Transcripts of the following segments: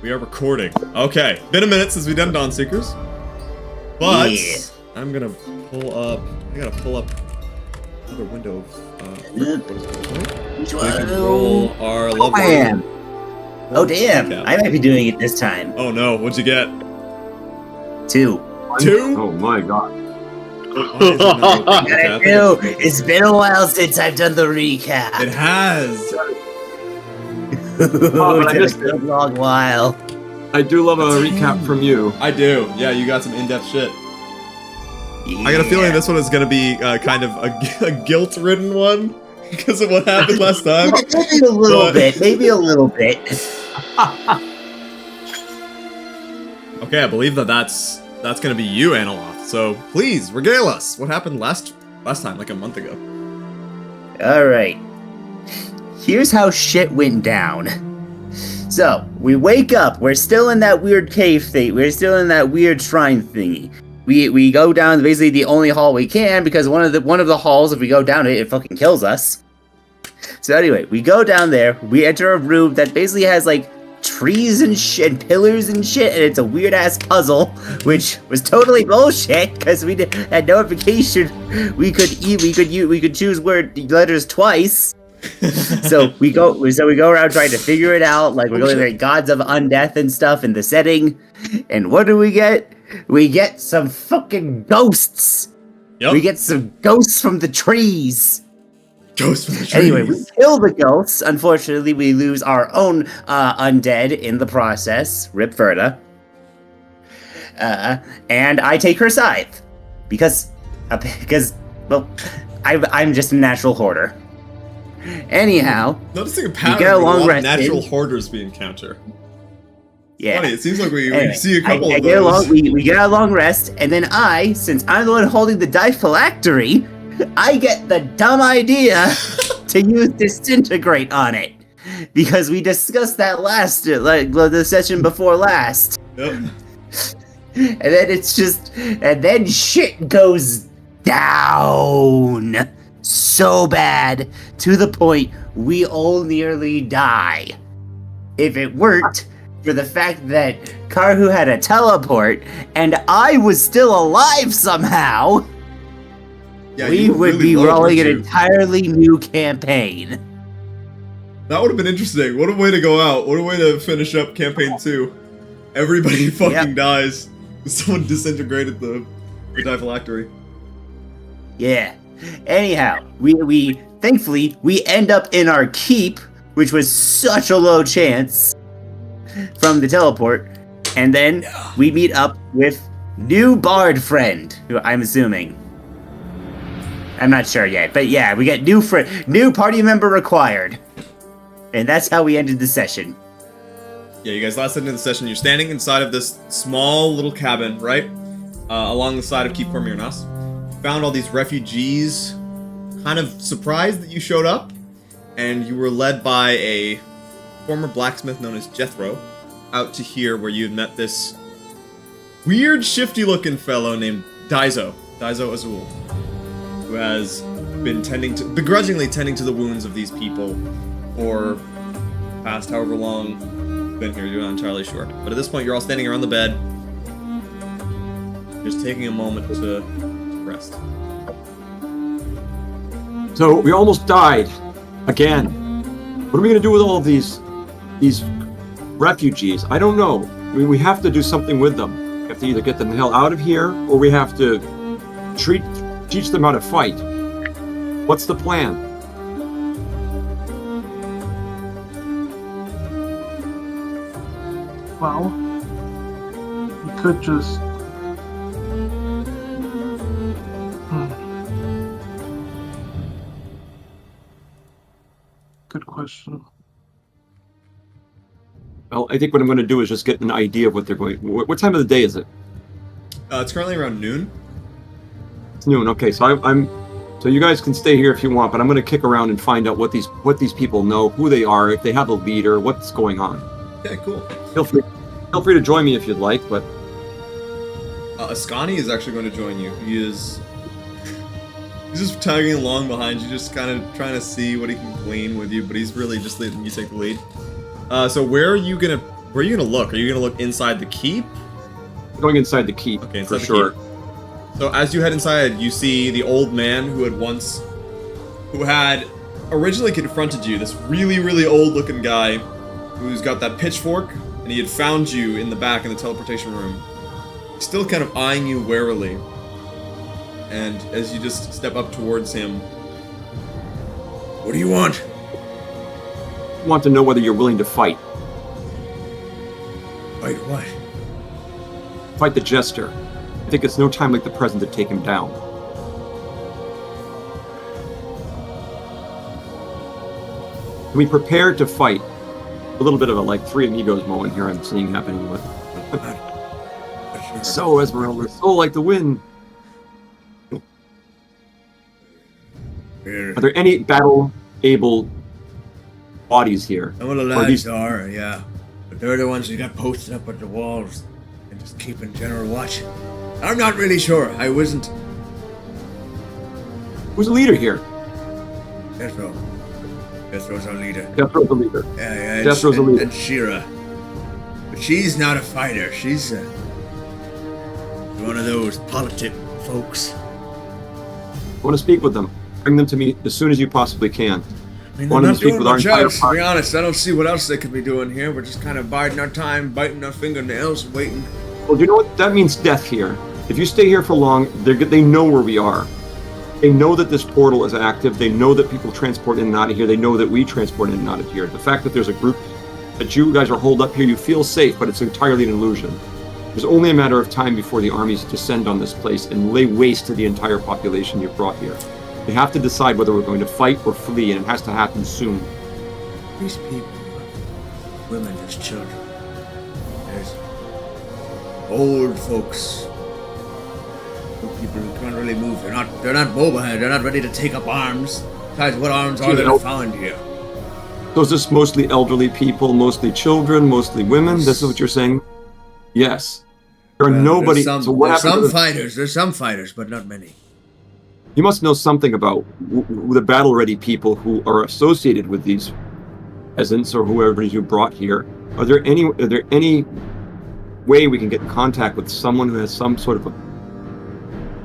We are recording. Okay, been a minute since we've done Dawn Seekers. But Yeah. I'm gonna pull up. I gotta pull up another window of what is it? So we can roll our lovely. Man. Oh damn! recap. I might be doing it this time. Oh no, what'd you get? 2. 2? Oh my god. Why is it not I recap? know. It's been a while since I've done the recap. It has. but I It's missed been a it. long while. I do love a recap from you. I do. Yeah, you got some in-depth shit. I got a feeling this one is gonna be kind of a guilt-ridden one because of what happened last time. Maybe a little But- bit. Maybe a little bit. Okay, I believe that's gonna be you, Analoth. So please regale us. What happened last time, like a month ago? All right. Here's how shit went down. So we wake up. We're still in that weird cave thing. We're still in that weird shrine thingy. We go down basically the only hall we can because one of the halls, if we go down it fucking kills us. So anyway, we go down there. We enter a room that basically has like trees and shit, and pillars and shit, and it's a weird ass puzzle, which was totally bullshit because we had notification we could choose letters twice. So we go around trying to figure it out. Like we're going to gods of undeath and stuff in the setting, and what do we get? We get some fucking ghosts. Yep. We get some ghosts from the trees. Ghost from the trees. Anyway, we kill the ghosts. Unfortunately, we lose our own undead in the process. Rip Verda. And I take her scythe because well, I'm just a natural hoarder. Anyhow, Noticing a pattern get a with a long lot of rest natural in. hoarders we encounter. yeah. Funny, it seems like we Anyway, see a couple I of get those. we get a long rest, and then since I'm the one holding the phylactery, I get the dumb idea to use disintegrate on it because we discussed that last, like the session before last, Yep. and then shit goes down so bad to the point we all nearly die. If it weren't for the fact that Karhu had a teleport and I was still alive somehow, Yeah, we you were would really be low, rolling an weren't you? entirely new campaign. That would have been interesting. What a way to go out. What a way to finish up campaign 2. Everybody fucking dies. Someone disintegrated the diphylactery. Yeah. Anyhow, we thankfully we end up in our keep, which was such a low chance from the teleport, and then we meet up with new bard friend, who I'm assuming. I'm not sure yet, but yeah, we get new party member required. And that's how we ended the session. Yeah, you guys last ended the session. You're standing inside of this small little cabin, right? Along the side of Keep Cormiernas. Found all these refugees, kind of surprised that you showed up, and you were led by a former blacksmith known as Jethro out to here where you had met this weird, shifty-looking fellow named Daizo Azul, who has been begrudgingly tending to the wounds of these people for past however long you've been here. You're not entirely sure. But at this point, you're all standing around the bed, just taking a moment to rest. So we almost died again. What are we gonna do with all of these refugees? I don't know. I mean, we have to do something with them. We have to either get them the hell out of here, or we have to teach them how to fight. What's the plan? Well, you could just. Good question. Well, I think what I'm going to do is just get an idea of what they're going. What time of the day is it? It's currently around noon. It's noon. Okay, so so you guys can stay here if you want, but I'm going to kick around and find out what these people know, who they are, if they have a leader, what's going on. Okay, cool. Feel free to join me if you'd like, but Ascani is actually going to join you. He's just tagging along behind you, just kind of trying to see what he can glean with you, but he's really just letting you take the lead. So where are you gonna Where are you gonna look? Are you gonna look inside the keep? Going inside the keep, Okay, for inside the sure. keep. So as you head inside, you see the old man who had originally confronted you, this really, really old looking guy who's got that pitchfork, and he had found you in the back in the teleportation room. He's still kind of eyeing you warily. And as you just step up towards him, what do you want? I want to know whether you're willing to fight. Fight what? Fight the Jester. I think it's no time like the present to take him down. Can we prepare to fight? A little bit of a like Three Amigos moment here I'm seeing happening with. So, Esmeralda, so like the wind. Are there any battle-able bodies here? Some of the Or lads these- are, yeah. But they're the ones who got posted up at the walls and just keeping general watch. I'm not really sure. I wasn't. Who's the leader here? Jethro. Jethro's our leader. Jethro's the leader. Yeah, yeah. Jethro's the leader. And Shira. But she's not a fighter. She's one of those politic folks. I want to speak with them. Bring them to me as soon as you possibly can. I mean, Want they're to not speak doing with our much entire else, to party. be honest. I don't see what else they could be doing here. We're just kind of biding our time, biting our fingernails, waiting. Well, you know what? That means death here. If you stay here for long, they know where we are. They know that this portal is active. They know that people transport in and out of here. They know that we transport in and out of here. The fact that there's a group that you guys are holed up here, you feel safe, but it's entirely an illusion. There's only a matter of time before the armies descend on this place and lay waste to the entire population you've brought here. They have to decide whether we're going to fight or flee, and it has to happen soon. These people, women as children. There's old folks. Old people who can't really move. They're not mobile. They're not ready to take up arms. Besides, what arms are they found here? So is this mostly elderly people, mostly children, mostly women? This is what you're saying? Yes. There are nobody. There's So what there's happened? There's some fighters, but not many. You must know something about the battle-ready people who are associated with these peasants or whoever you brought here. Are there any way we can get in contact with someone who has some sort of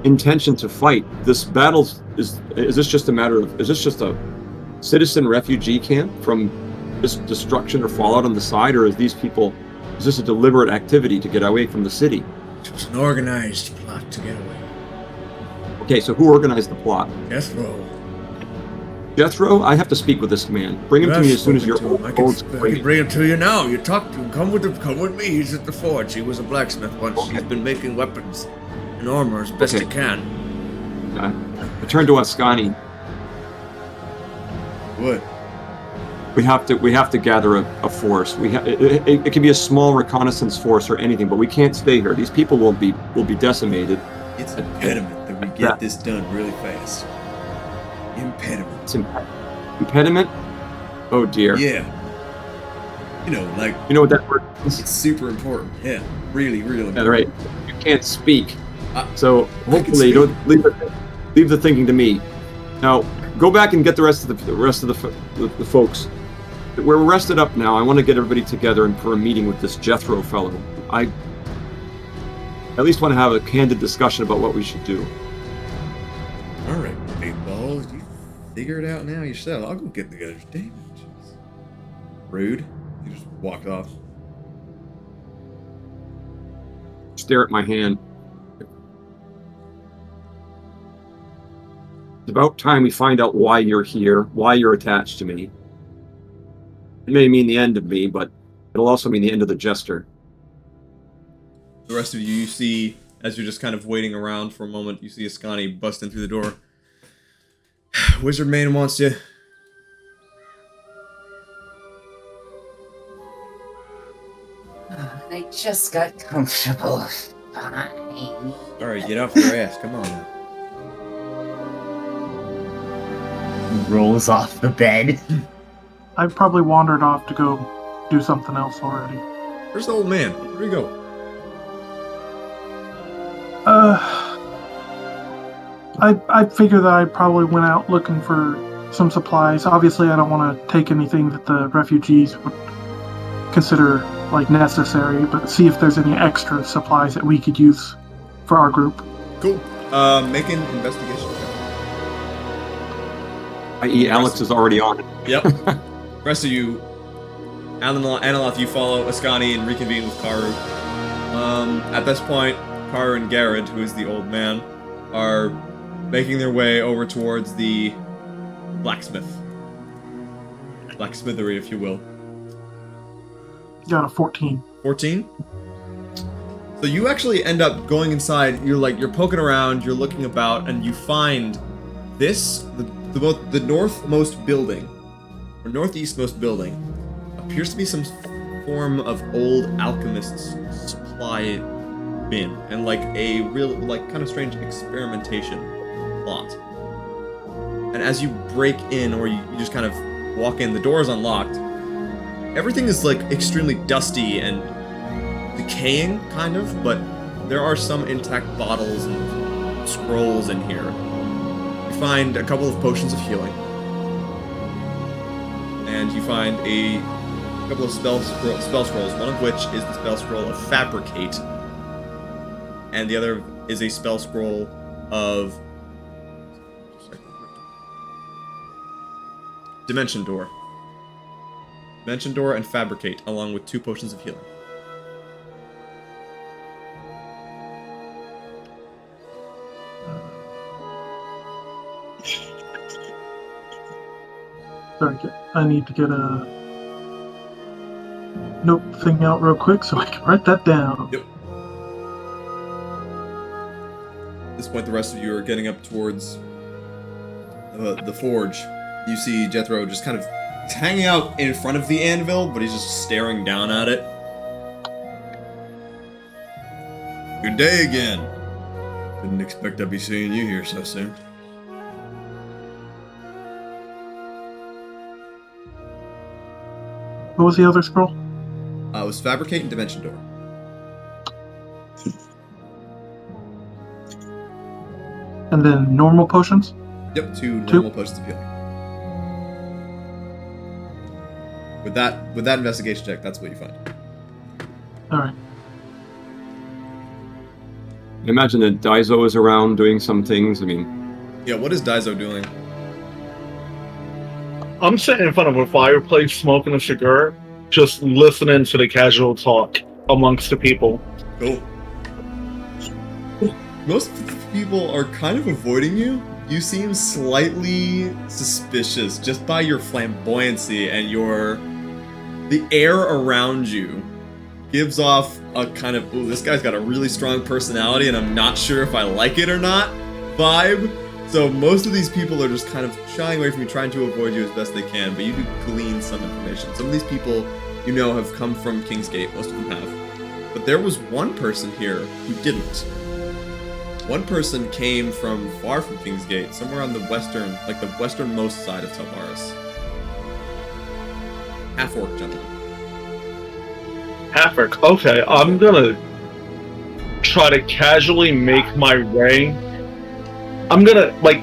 intention to fight? This battle is this just a citizen refugee camp from this destruction or fallout on the side, or is this a deliberate activity to get away from the city? It was an organized plot to get away. Okay, so who organized the plot? Jethro. Jethro? I have to speak with this man. Bring him to me as soon as you're I can bring him to you now. You talk to him. Come with me. He's at the forge. He was a blacksmith once. Okay. He's been making weapons and armor as best Okay. he can. Return to Ascani. What? We have to gather a force. It can be a small reconnaissance force or anything, but we can't stay here. These people will be decimated. It's an impediment that we get this done really fast. Impediment. It's impediment? Oh dear. Yeah. You know, like, You know what that word is? It's super important. Yeah, really, really Yeah, important. right. You can't speak. I So can hopefully, don't leave the thinking to me. Now, go back and get the rest of the folks. We're rested up now. I want to get everybody together and for a meeting with this Jethro fellow. I at least want to have a candid discussion about what we should do. All right, big balls. You figure it out now yourself. I'll go get the others. Damn it. Jeez. Rude. You just walked off. Stare at my hand. It's about time we find out why you're here, why you're attached to me. It may mean the end of me, but it'll also mean the end of the Jester. The rest of you see, as you're just kind of waiting around for a moment, you see Ascani bust in through the door. Wizard man wants you. I just got comfortable. Fine. Alright, get off your ass. Come on now. Rolls off the bed. I've probably wandered off to go do something else already. Where's the old man? Where'd he go? I figure that I probably went out looking for some supplies. Obviously, I don't want to take anything that the refugees would consider like necessary, but see if there's any extra supplies that we could use for our group. Cool. Make an investigation check. I.e., Alex is already on it. Yep. Rest of you, Analoth, you follow Ascani and reconvene with Karu. At this point, Karu and Garrett, who is the old man, are making their way over towards the blacksmithery, if you will. Got a 14. 14? So you actually end up going inside, you're poking around, you're looking about, and you find this, the northmost building, or northeastmost building, appears to be some form of old alchemist's supply bin, and like a real, like, kind of strange experimentation plot. And as you break in, or you just kind of walk in, the door is unlocked. Everything is like extremely dusty and decaying, kind of, but there are some intact bottles and scrolls in here. You find a couple of potions of healing. And you find a couple of spell scrolls, one of which is the spell scroll of Fabricate, and the other is a spell scroll of Dimension Door. Dimension Door and Fabricate, along with 2 potions of healing. Sorry, I need to get a note thing out real quick so I can write that down. Yep. At this point, the rest of you are getting up towards the forge. You see Jethro just kind of hanging out in front of the anvil, but he's just staring down at it. Good day again. Didn't expect I'd be seeing you here so soon. What was the other scroll? It was Fabricate and Dimension Door. And then normal potions? Yep, 2 normal potions of healing. With that investigation check, that's what you find. Alright. I imagine that Daizo is around doing some things. I mean, Yeah, what is Daizo doing? I'm sitting in front of a fireplace smoking a cigar, just listening to the casual talk amongst the people. Cool. Most people are kind of avoiding you. You seem slightly suspicious just by your flamboyancy and the air around you gives off a kind of, ooh, this guy's got a really strong personality and I'm not sure if I like it or not vibe. So most of these people are just kind of shying away from you, trying to avoid you as best they can, but you do glean some information. Some of these people, you know, have come from Kingsgate. Most of them have. But there was one person here who didn't. One person came from far from Kingsgate, somewhere on the western, like the westernmost side of Telmaris. Half-orc gentleman. Half-orc. Okay, I'm gonna try to casually make my way. I'm gonna, like,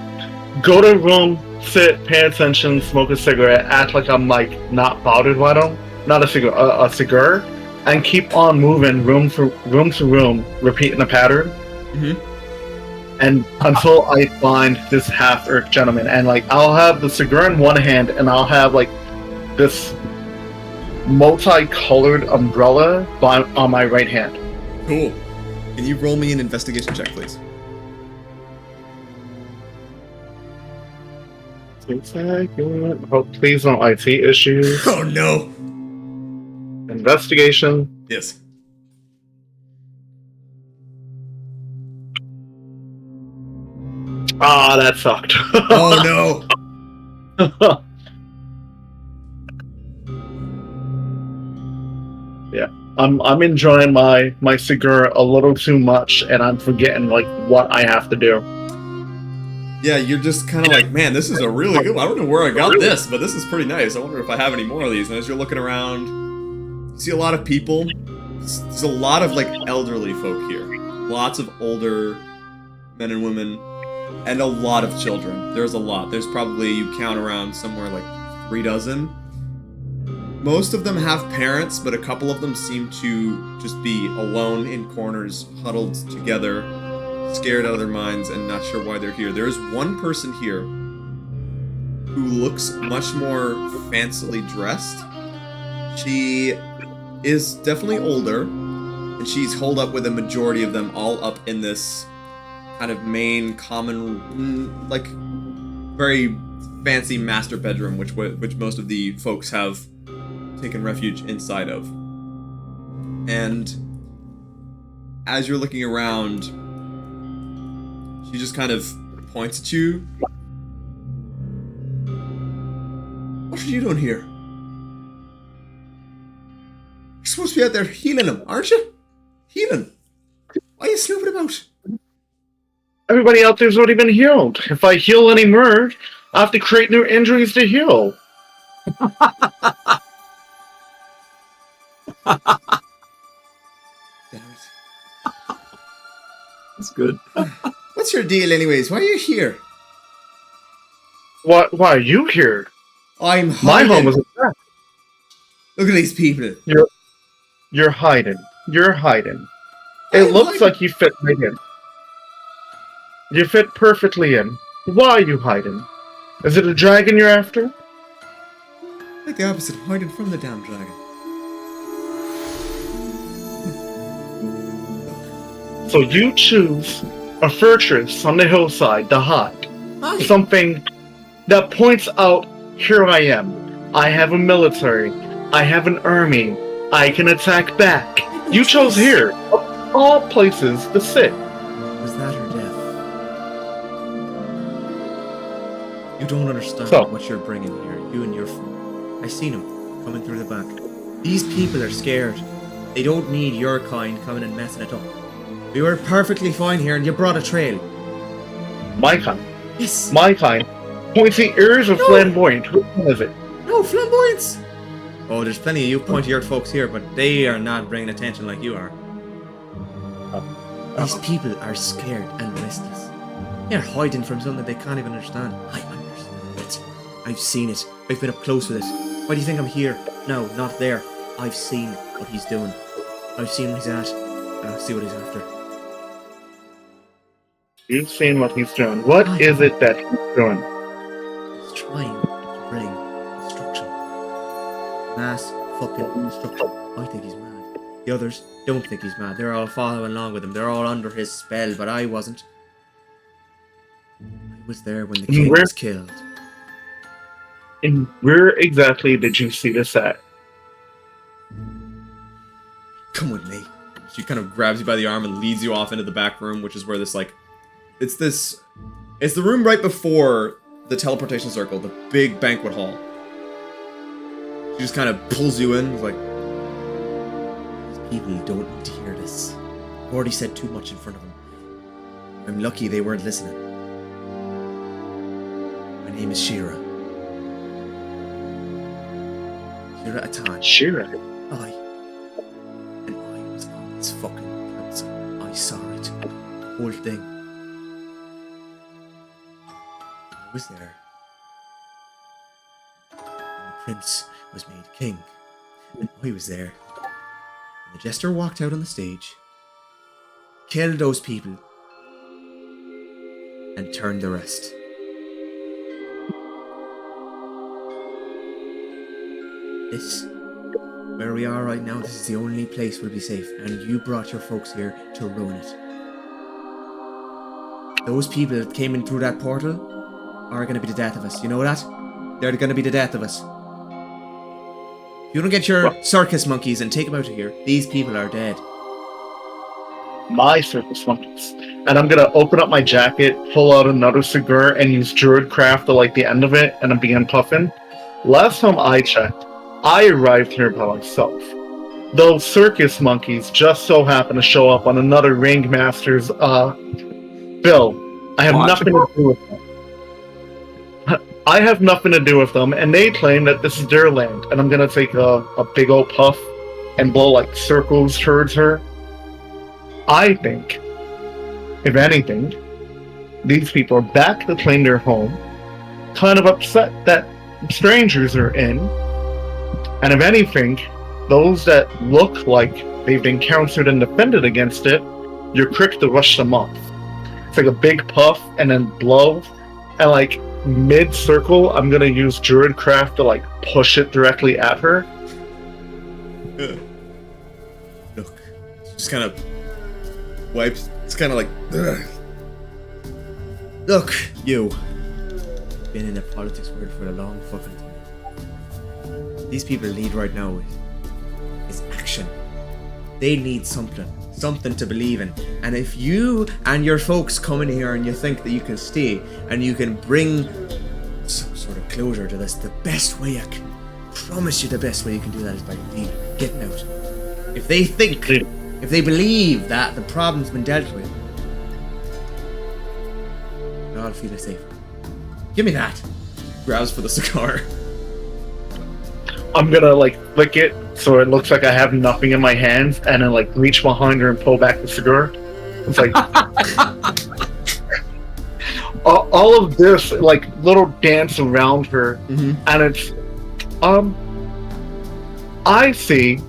go to a room, sit, pay attention, smoke a cigarette, act like I'm, like, not bothered by them. Not a cigar, and keep on moving room to room, repeating the pattern. Mm-hmm. And until I find this half-orc gentleman, and like I'll have the cigar in one hand, and I'll have like this multicolored umbrella on my right hand. Cool. Can you roll me an investigation check, please? Oh, please no IT issues. Oh no. Investigation. Yes. Ah, that sucked. Oh no. Yeah, I'm enjoying my cigar a little too much, and I'm forgetting like what I have to do. Yeah, you're just kind of like, man, this is a really good one. I don't know where I got this, but this is pretty nice. I wonder if I have any more of these. And as you're looking around, you see a lot of people. There's a lot of like elderly folk here. Lots of older men and women. And a lot of children. There's a lot. There's probably, you count around somewhere like 3 dozen. Most of them have parents, but a couple of them seem to just be alone in corners, huddled together, scared out of their minds and not sure why they're here. There's one person here who looks much more fancily dressed. She is definitely older, and she's holed up with a majority of them all up in this kind of main common, like, very fancy master bedroom, which most of the folks have taken refuge inside of. And as you're looking around, she just kind of points at you. What are you doing here? You're supposed to be out there healing him, aren't you? Healing. Why are you snooping about? Everybody out there's already been healed. If I heal any more, I have to create new injuries to heal. Damn it. That's good. What's your deal anyways? Why are you here? Why are you here? I'm My hiding. home was attacked. Look at these people. You're hiding. You're hiding. I'm It looks hiding. like you fit right in. You fit perfectly in. Why are you hiding? Is it a dragon you're after? Like the opposite, hiding from the damn dragon. So you choose a fortress on the hillside to hide. Hi. Something that points out, here I am. I have a military. I have an army. I can attack back. You chose here, of all places, to sit. Was that her death? You don't understand So- what you're bringing here. You and your friend. I seen him coming through the back. These people are scared. They don't need your kind coming and messing it up. We were perfectly fine here, and you brought a trail. My kind. Yes. My kind. Pointy ears or No. flamboyant? Which one is it? No flamboyance. Oh, there's plenty of you pointy-eared folks here, but they are not bringing attention like you are. These people are scared and restless. They're hiding from something they can't even understand. I understand it. I've seen it. I've been up close with it. Why do you think I'm here? No, not there. I've seen what he's doing. I've seen where he's at, and I see what he's after. You've seen what he's doing. What is it that he's doing? He's trying to bring destruction. Mass fucking destruction. I think he's mad. The others don't think he's mad. They're all following along with him. They're all under his spell, but I wasn't. I was there when the king Where- was killed. And where exactly did you see this at? Come with me. She kind of grabs you by the arm and leads you off into the back room, which is where this, like, it's the room right before the teleportation circle, the big banquet hall. She just kind of pulls you in, like, People don't need to hear this. I've already said too much in front of them. I'm lucky they weren't listening. My name is Shira. Shira Atan. Shira. And I was on this fucking council. I saw it. The whole thing. I was there. And the prince was made king. And I was there. And the jester walked out on the stage, killed those people, and turned the rest. This, where we are right now, this is the only place we'll be safe, and you brought your folks here to ruin it. Those people that came in through that portal are gonna be the death of us. You know that? They're gonna be the death of us. If you don't get your circus monkeys and take them out of here, these people are dead. My circus monkeys. And I'm gonna open up my jacket, pull out another cigar, and use Druid Craft to light the end of it, and I'm begin puffing. Last time I checked, I arrived here by myself. Those circus monkeys just so happen to show up on another Ringmaster's bill. I have What? nothing to do with them. I have nothing to do with them, and they claim that this is their land, and I'm gonna take a big old puff and blow like circles towards her. I think, if anything, these people are back to claim their home, kind of upset that strangers are in, And if anything, those that look like they've been countered and defended against it, you're quick to rush them off. It's like a big puff and then blow, and like mid-circle, I'm gonna use Druidcraft to like push it directly at her. Look, just kind of wipes. It's kind of like, ugh. Look, you. Been in the politics world for a long fucking time. These people need right now is action. They need something to believe in. And if you and your folks come in here and you think that you can stay and you can bring some sort of closure to this, the best way I can promise you, the best way you can do that is by getting out. If they think, if they believe that the problem's been dealt with, they'll all feel safe. Give me that. Grabs for the cigar. I'm gonna like flick it so it looks like I have nothing in my hands, and then like reach behind her and pull back the cigar. It's like all of this like little dance around her, and it's I see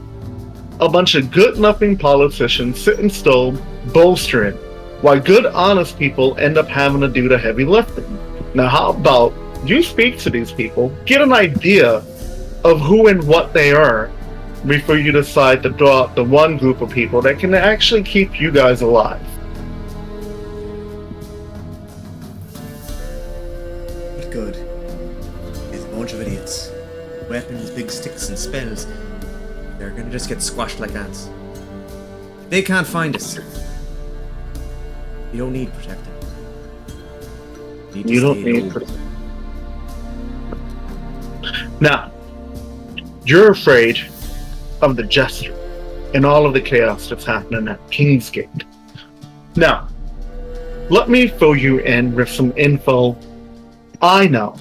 a bunch of good-nothing politicians sitting still, bolstering, while good, honest people end up having to do the heavy lifting. Now, how about you speak to these people, get an idea of who and what they are, before you decide to draw out the one group of people that can actually keep you guys alive. What good? There's a bunch of idiots. Weapons, big sticks, and spells. They're gonna just get squashed like ants. They can't find us. You don't need protecting. You don't need protection. Now, you're afraid of the Jester and all of the chaos that's happening at Kingsgate. Now, let me fill you in with some info I know.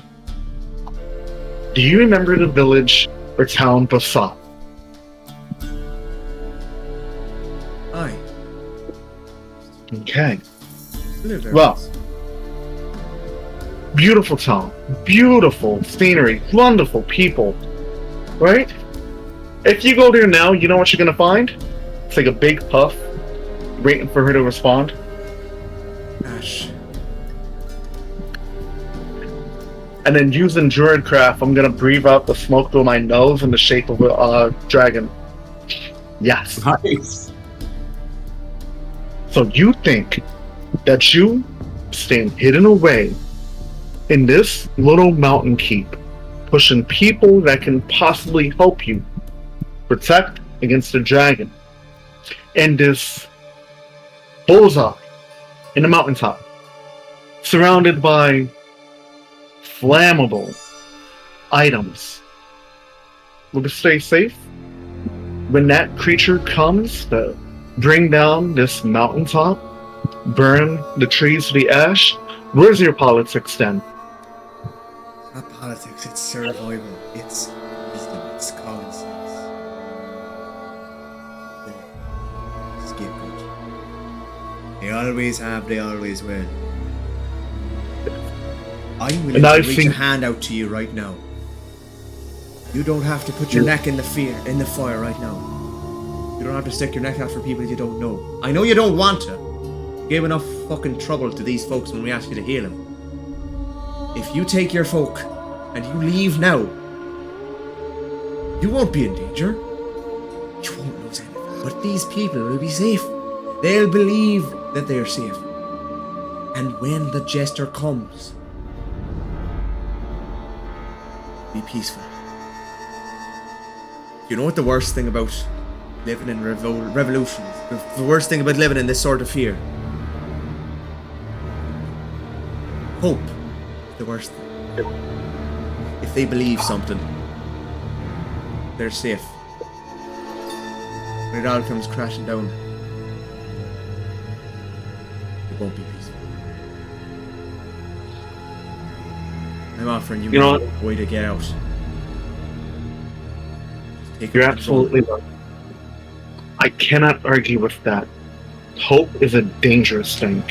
Do you remember the village or town Basat? Aye. Okay. Well, Well, beautiful town, beautiful scenery, wonderful people, right? If you go there now, you know what you're gonna find? It's like a big puff, waiting for her to respond. Ash. And then using Druidcraft, I'm gonna breathe out the smoke through my nose in the shape of a dragon. Yes. Nice. So you think that you stand hidden away in this little mountain keep, pushing people that can possibly help you protect against the dragon, and this bullseye in the mountaintop, surrounded by flammable items, will stay safe when that creature comes to bring down this mountaintop, burn the trees to the ash? Where's your politics then? Not politics, it's survival. It's wisdom, it's common sense. Scapegoat. They always have, they always will. I'm willing to reach a hand out to you right now. You don't have to put your neck in the fire right now. You don't have to stick your neck out for people you don't know. I know you don't want to. You gave enough fucking trouble to these folks when we asked you to heal them. If you take your folk and you leave now, you won't be in danger. You won't lose anything. But these people will be safe. They'll believe that they're safe. And when the Jester comes, be peaceful. You know what the worst thing about living in revolution is? The worst thing about living in this sort of fear? Hope. The worst thing. If they believe something, they're safe. When it all comes crashing down, it won't be peaceful. I'm offering you a way to get out. You're absolutely right. I cannot argue with that. Hope is a dangerous thing.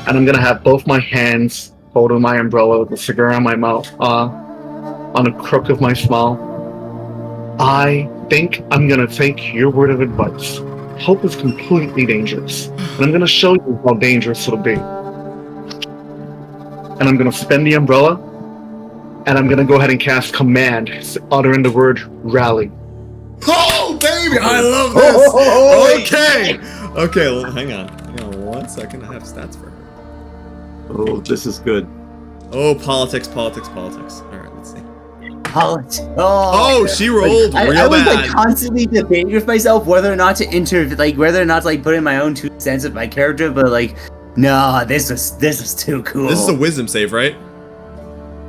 And I'm gonna have both my hands holding my umbrella with a cigar in my mouth, on the crook of my smile. I think I'm gonna take your word of advice. Hope is completely dangerous, and I'm gonna show you how dangerous it'll be. And I'm gonna spend the umbrella, and I'm gonna go ahead and cast command, uttering the word rally. Oh, baby, I love this. Okay. Okay, well, hang on 1 second. I have stats for her. Oh, this is good. Oh, politics. All right, let's see. Oh, she rolled I real was bad. constantly debating with myself whether or not to whether or not to put in my own 2 cents of my character, but no, this was too cool. This is a wisdom save, right?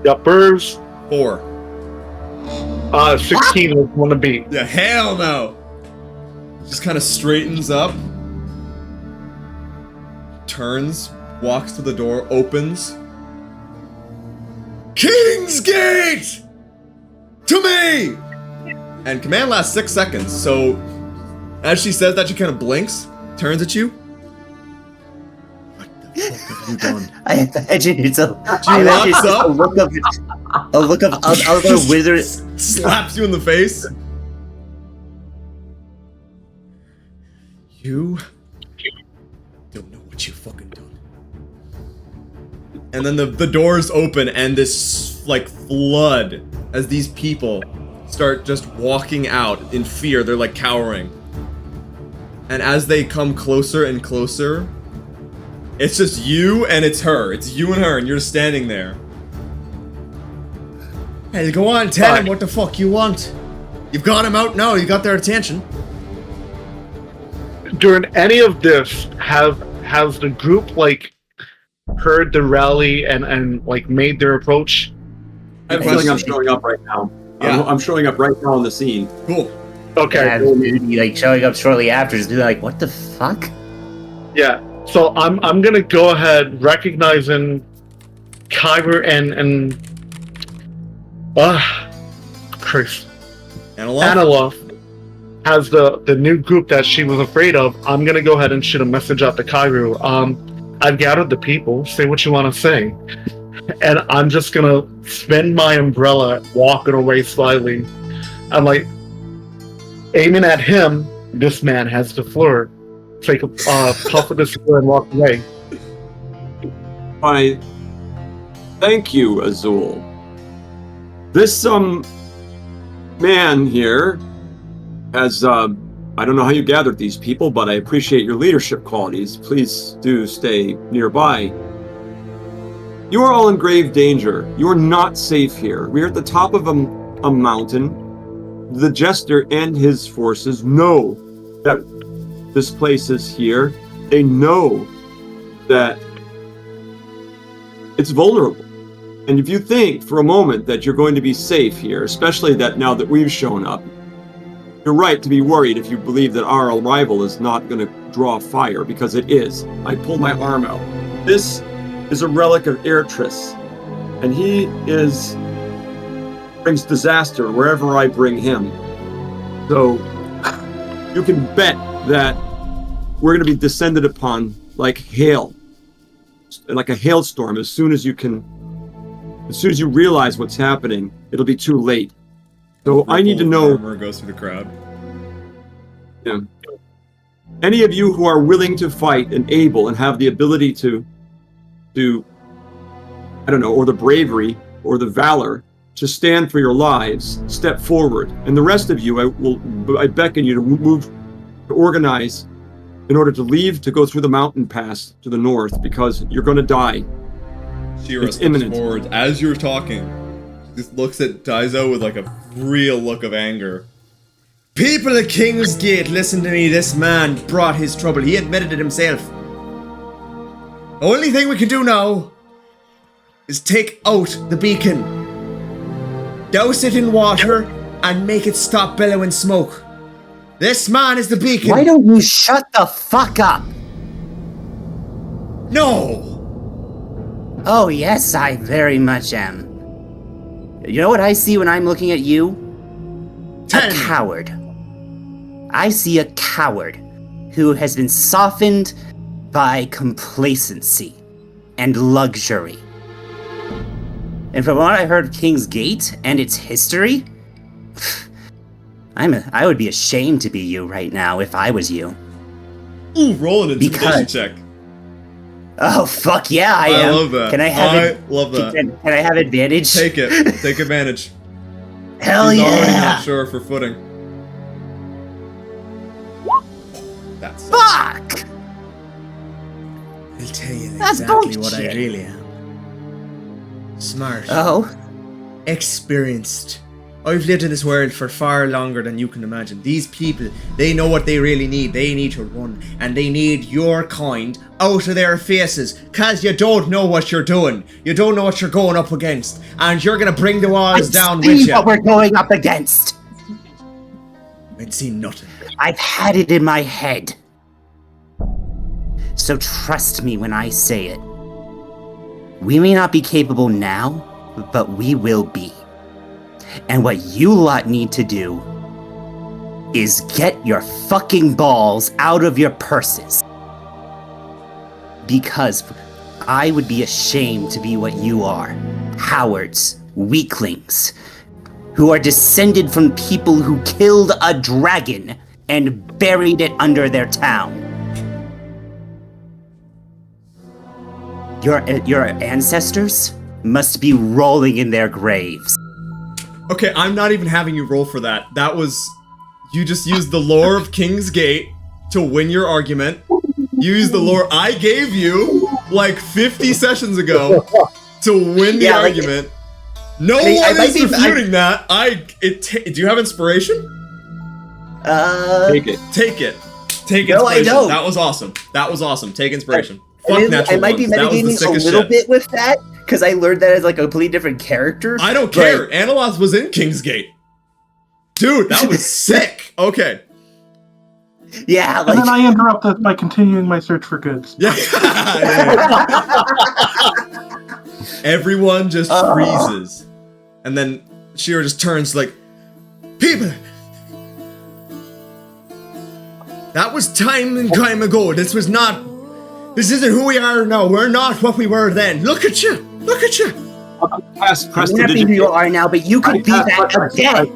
Yuppers. 4. 16 was one to beat. Yeah, hell no. Just kind of straightens up, turns, walks to the door, opens. Kingsgate! To me! And command lasts 6 seconds, so as she says that, she kind of blinks, turns at you. What the fuck have you done? I imagine it's a walks up. a look of other wizard. Slaps you in the face. You don't know what you fucking done. And then the doors open and this flood as these people start just walking out in fear. They're cowering. And as they come closer and closer, it's just you and it's her. It's you and her, and you're just standing there. Hey, go on, tell him what the fuck you want. You've got him out now, you got their attention. During any of this, has the group heard the rally and made their approach? I have a feeling I'm showing up right now. Yeah. I'm showing up right now on the scene. Cool. Okay. And maybe showing up shortly after, just be what the fuck? Yeah. So I'm gonna go ahead recognizing Kyber and Chris. Analoff has the new group that she was afraid of. I'm gonna go ahead and shoot a message out to Kairu. I've gathered the people. Say what you want to say, and I'm just gonna spin my umbrella, walking away slightly. I'm aiming at him. This man has the floor. Take a puff of the cigar and walk away. Why, thank you, Azul. This man here has I don't know how you gathered these people, but I appreciate your leadership qualities. Please do stay nearby. You are all in grave danger. You are not safe here. We are at the top of a mountain. The Jester and his forces know that this place is here. They know that it's vulnerable. And if you think for a moment that you're going to be safe here, especially that now that we've shown up, you're right to be worried if you believe that our arrival is not going to draw fire, because it is. I pulled my arm out. This is a relic of Ertris, and he brings disaster wherever I bring him. So you can bet that we're going to be descended upon like hail, like a hailstorm. As soon as you realize what's happening, it'll be too late. So I need to know. Armor goes through the crowd. Yeah. Any of you who are willing to fight and able and have the ability to, I don't know, or the bravery or the valor to stand for your lives, step forward. And the rest of you, I beckon you to move, to organize in order to leave, to go through the mountain pass to the north, because you're going to die. Shira It's steps imminent. forward as you're talking. Just looks at Daizo with a real look of anger. People at Kingsgate, listen to me. This man brought his trouble. He admitted it himself. The only thing we can do now is take out the beacon. Douse it in water and make it stop billowing smoke. This man is the beacon. Why don't you shut the fuck up? No! Oh yes, I very much am. You know what I see when I'm looking at you? A coward. I see a coward who has been softened by complacency and luxury. And from what I heard of King's Gate and its history, I would be ashamed to be you right now if I was you. Ooh, roll an intimidation check. Oh fuck yeah, I am. I love that. Can I have love that. Can I have advantage? Take it. Take advantage. Hell He's already yeah! not sure for footing. That's Fuck! I'll tell you That's exactly what I bullshit. really am. Smart. Oh, Experienced. I've lived in this world for far longer than you can imagine. These people, they know what they really need. They need to run, and they need your kind out of their faces, cause you don't know what you're doing. You don't know what you're going up against, and you're gonna bring the walls down with see you. what we're going up against. I'd seen nothing. I've had it in my head. So trust me when I say it. We may not be capable now, but we will be. And what you lot need to do is get your fucking balls out of your purses. Because I would be ashamed to be what you are. Cowards, weaklings, who are descended from people who killed a dragon and buried it under their town. Your ancestors must be rolling in their graves. Okay, I'm not even having you roll for that. That was... You just used the lore of King's Gate to win your argument. You used the lore I gave you, like, 50 sessions ago to win the argument. No one is refuting that. Do you have inspiration? Take it. Take it. Take No, I inspiration. don't. That was awesome. That was awesome. Take inspiration. I Fuck natural might be ones. That was the mitigating a sickest little shit. bit with that, because I learned that as like a completely different character. I don't care. Analoth was in Kingsgate. Dude, that was sick. Okay. Yeah, And like then I interrupt that by continuing my search for goods. Yeah. Everyone just freezes. And then Shira just turns like, people! That was time and time ago. This isn't who we are now. We're not what we were then. Look at you. Look at you. Press I'm the happy who you are now, but you could be that again.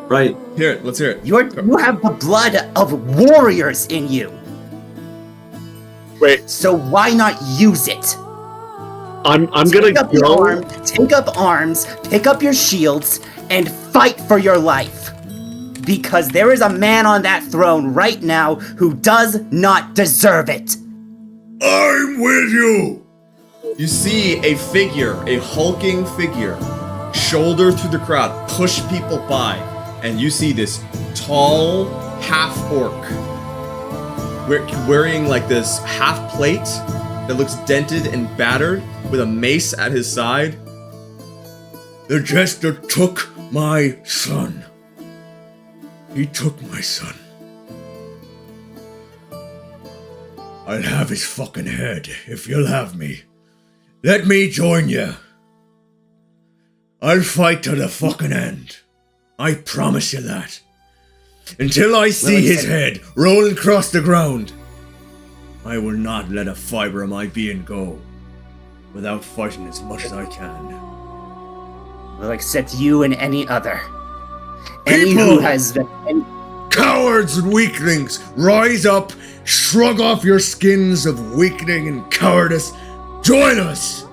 Right. Here it. Let's hear it. You have the blood of warriors in you. Wait, So why not use it? I'm gonna go. Take up arms, pick up your shields, and fight for your life. Because there is a man on that throne right now who does not deserve it. I'm with you. You see a figure, a hulking figure, shoulder through the crowd, push people by, and you see this tall half-orc wearing like this half plate that looks dented and battered with a mace at his side. The jester took my son. He took my son. I'll have his fucking head if you'll have me. Let me join you. I'll fight to the fucking end. I promise you that. Until I see his head rolling across the ground, I will not let a fiber of my being go without fighting as much as I can. We'll accept you and any other. Any who has been... Cowards and weaklings, rise up, shrug off your skins of weakening and cowardice. Join us!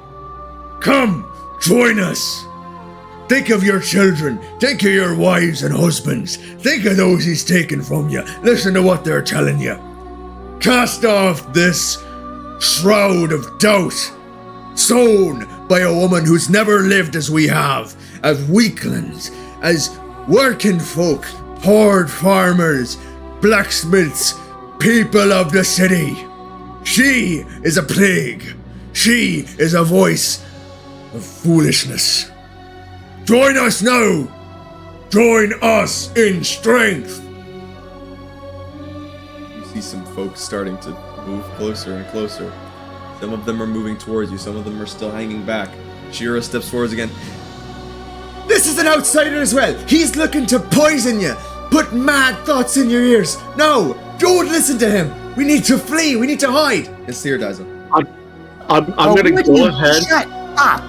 Come, join us! Think of your children, think of your wives and husbands, think of those he's taken from you, listen to what they're telling you. Cast off this shroud of doubt, sewn by a woman who's never lived as we have, as weaklings, as working folk, horde farmers, blacksmiths, people of the city. She is a plague. She is a voice of foolishness. Join us now! Join us in strength! You see some folks starting to move closer and closer. Some of them are moving towards you, some of them are still hanging back. Shira steps forwards again. This is an outsider as well! He's looking to poison you! Put mad thoughts in your ears! No! Don't listen to him! We need to flee! We need to hide! And Seer dies up. I'm gonna go ahead. Shut up!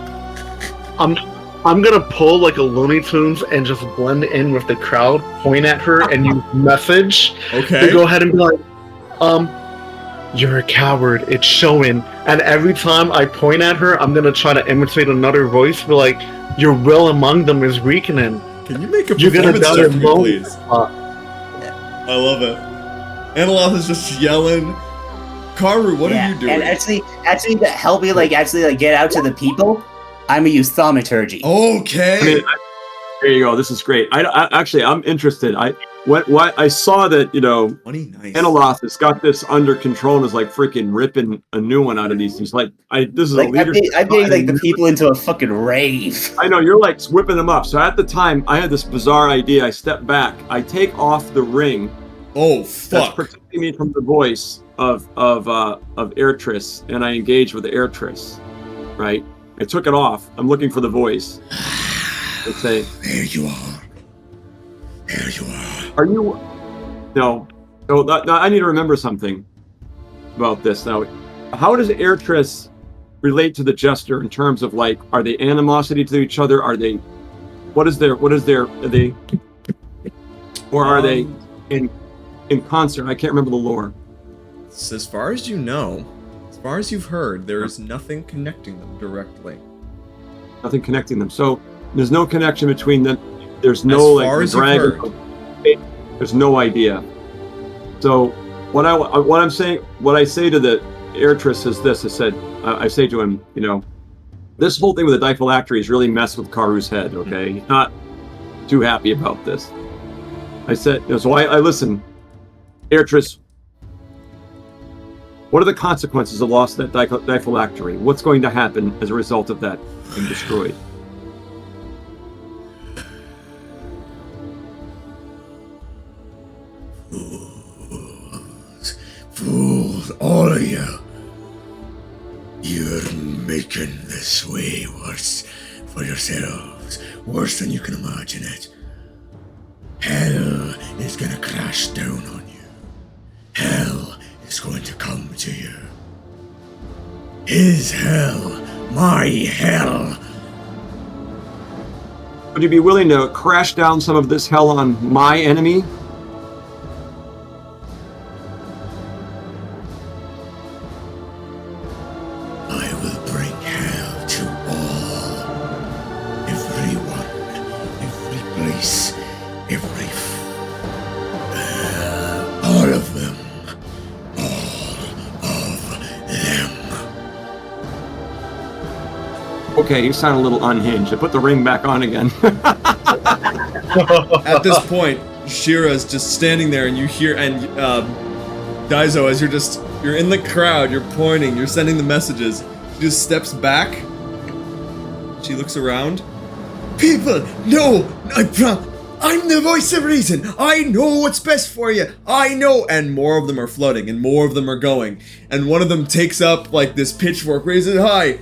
I'm gonna pull like a Looney Tunes and just blend in with the crowd, point at her, and use message Okay. to go ahead and be like, you're a coward. It's showing. And every time I point at her, I'm gonna try to imitate another voice, be like, your will among them is weakening. Can you make a You're gonna performance die check for me, alone. please? I love it. Analoth is just yelling. Karu, what are you doing? And actually, to help me, get out to the people, I'm gonna use thaumaturgy. Okay. I mean, there you go. This is great. I'm interested. What I saw that, you know, 20, nice. Analoth has got this under control and is like freaking ripping a new one out of these things. Like, this is a leader. I'm getting like the people into a fucking rave. I know, you're like whipping them up. So at the time, I had this bizarre idea. I step back. I take off the ring. Oh, That's fuck. protecting me from the voice of Airtris, and I engage with the Airtris. Right? I took it off. I'm looking for the voice. I say, There you are. There you are. "Are you?" No. No. I need to remember something about this now. How does Airtris relate to the Jester in terms of like, are they animosity to each other? Are they? Are they? Or are they in concert? I can't remember the lore. As far as you know, as far as you've heard, there is nothing connecting them directly. Nothing connecting them. So there's no connection between them. There's no As far like as you've dragon. heard. There's no idea. So what I say to the Airtris is this. I say to him, you know, this whole thing with the diphylacteries really messed with Karu's head. Okay, he's not too happy about this. I said, you know, so I listen, Airtris. What are the consequences of loss of that diphylactery? What's going to happen as a result of that being destroyed? Fools, all of you. You're making this way worse for yourselves. Worse than you can imagine it. Hell is gonna crash down on you. Hell is going to come to you. His hell, my hell. Would you be willing to crash down some of this hell on my enemy? I will bring hell to all. Everyone, every place, all of them. All of them. Okay, you sound a little unhinged. I put the ring back on again. At this point, Shira's just standing there, and you hear, and Daizo, as you're in the crowd, you're pointing, you're sending the messages. She just steps back. She looks around. People, no! I'm the voice of reason! I know what's best for you! I know! And more of them are flooding, and more of them are going. And one of them takes up, like, this pitchfork, raises it high.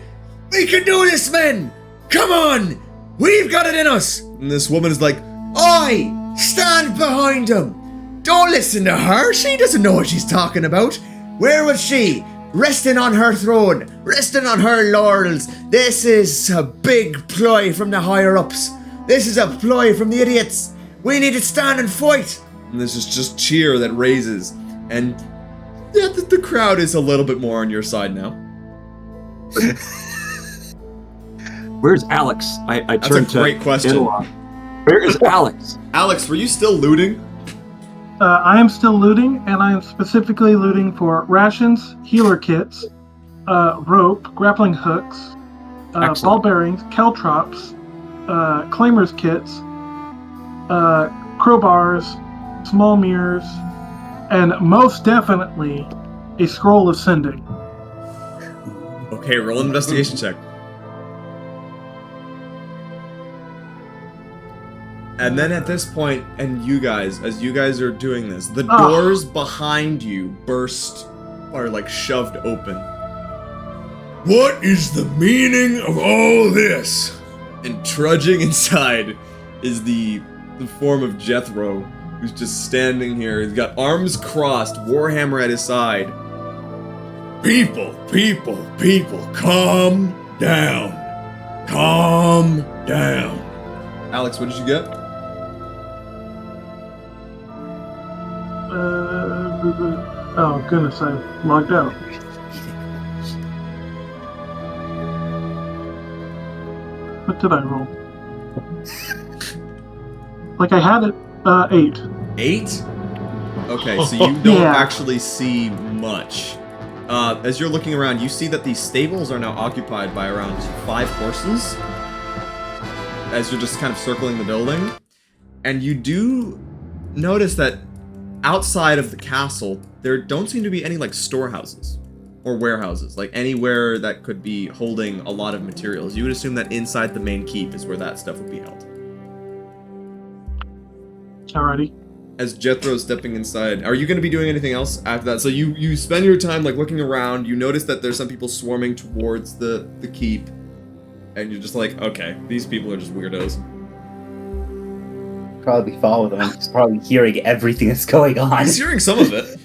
We can do this, men! Come on! We've got it in us! And this woman is like, I stand behind him! Don't listen to her! She doesn't know what she's talking about! Where was she? Resting on her throne, resting on her laurels. This is a big ploy from the higher-ups. This is a ploy from the idiots. We need to stand and fight. and this is just cheer that raises. And yeah, the crowd is a little bit more on your side now. Where's Alex? I That's turned a great to question. Analog. Where is Alex? Alex, were you still looting? I am still looting, and I am specifically looting for rations, healer kits, rope, grappling hooks, ball bearings, caltrops, claimers kits, crowbars, small mirrors, and most definitely a scroll of sending. Okay, roll an investigation check. And then at this point, and you guys, as you guys are doing this, the doors behind you burst, or like shoved open. What is the meaning of all this? And trudging inside is the form of Jethro, who's just standing here. He's got arms crossed, warhammer at his side. People, calm down. Calm down. Alex, what did you get? Oh goodness, I logged out. What did I roll? Like I had it. 8. 8? Okay, so you don't Yeah. actually see much. As you're looking around, you see that these stables are now occupied by around 5 horses. As you're just kind of circling the building. And you do notice that outside of the castle, there don't seem to be any, like, storehouses. Or warehouses. Like, anywhere that could be holding a lot of materials. You would assume that inside the main keep is where that stuff would be held. Alrighty. As Jethro's stepping inside, are you going to be doing anything else after that? So you spend your time like looking around. You notice that there's some people swarming towards the keep, and you're just like, okay, these people are just weirdos. Probably follow them. He's probably hearing everything that's going on. He's hearing some of it.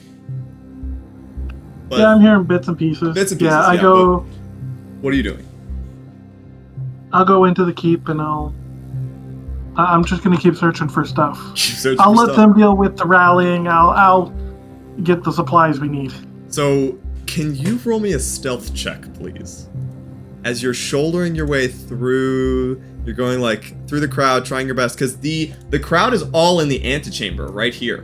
But Yeah, I'm hearing bits and pieces. Bits and pieces, Yeah, yeah, what are you doing? I'll go into the keep and I'm just gonna keep searching for stuff. Searching I'll for let stuff. them deal with the rallying. I'll get the supplies we need. So, can you roll me a stealth check, please? As you're shouldering your way through, you're going like through the crowd, trying your best, because the crowd is all in the antechamber right here.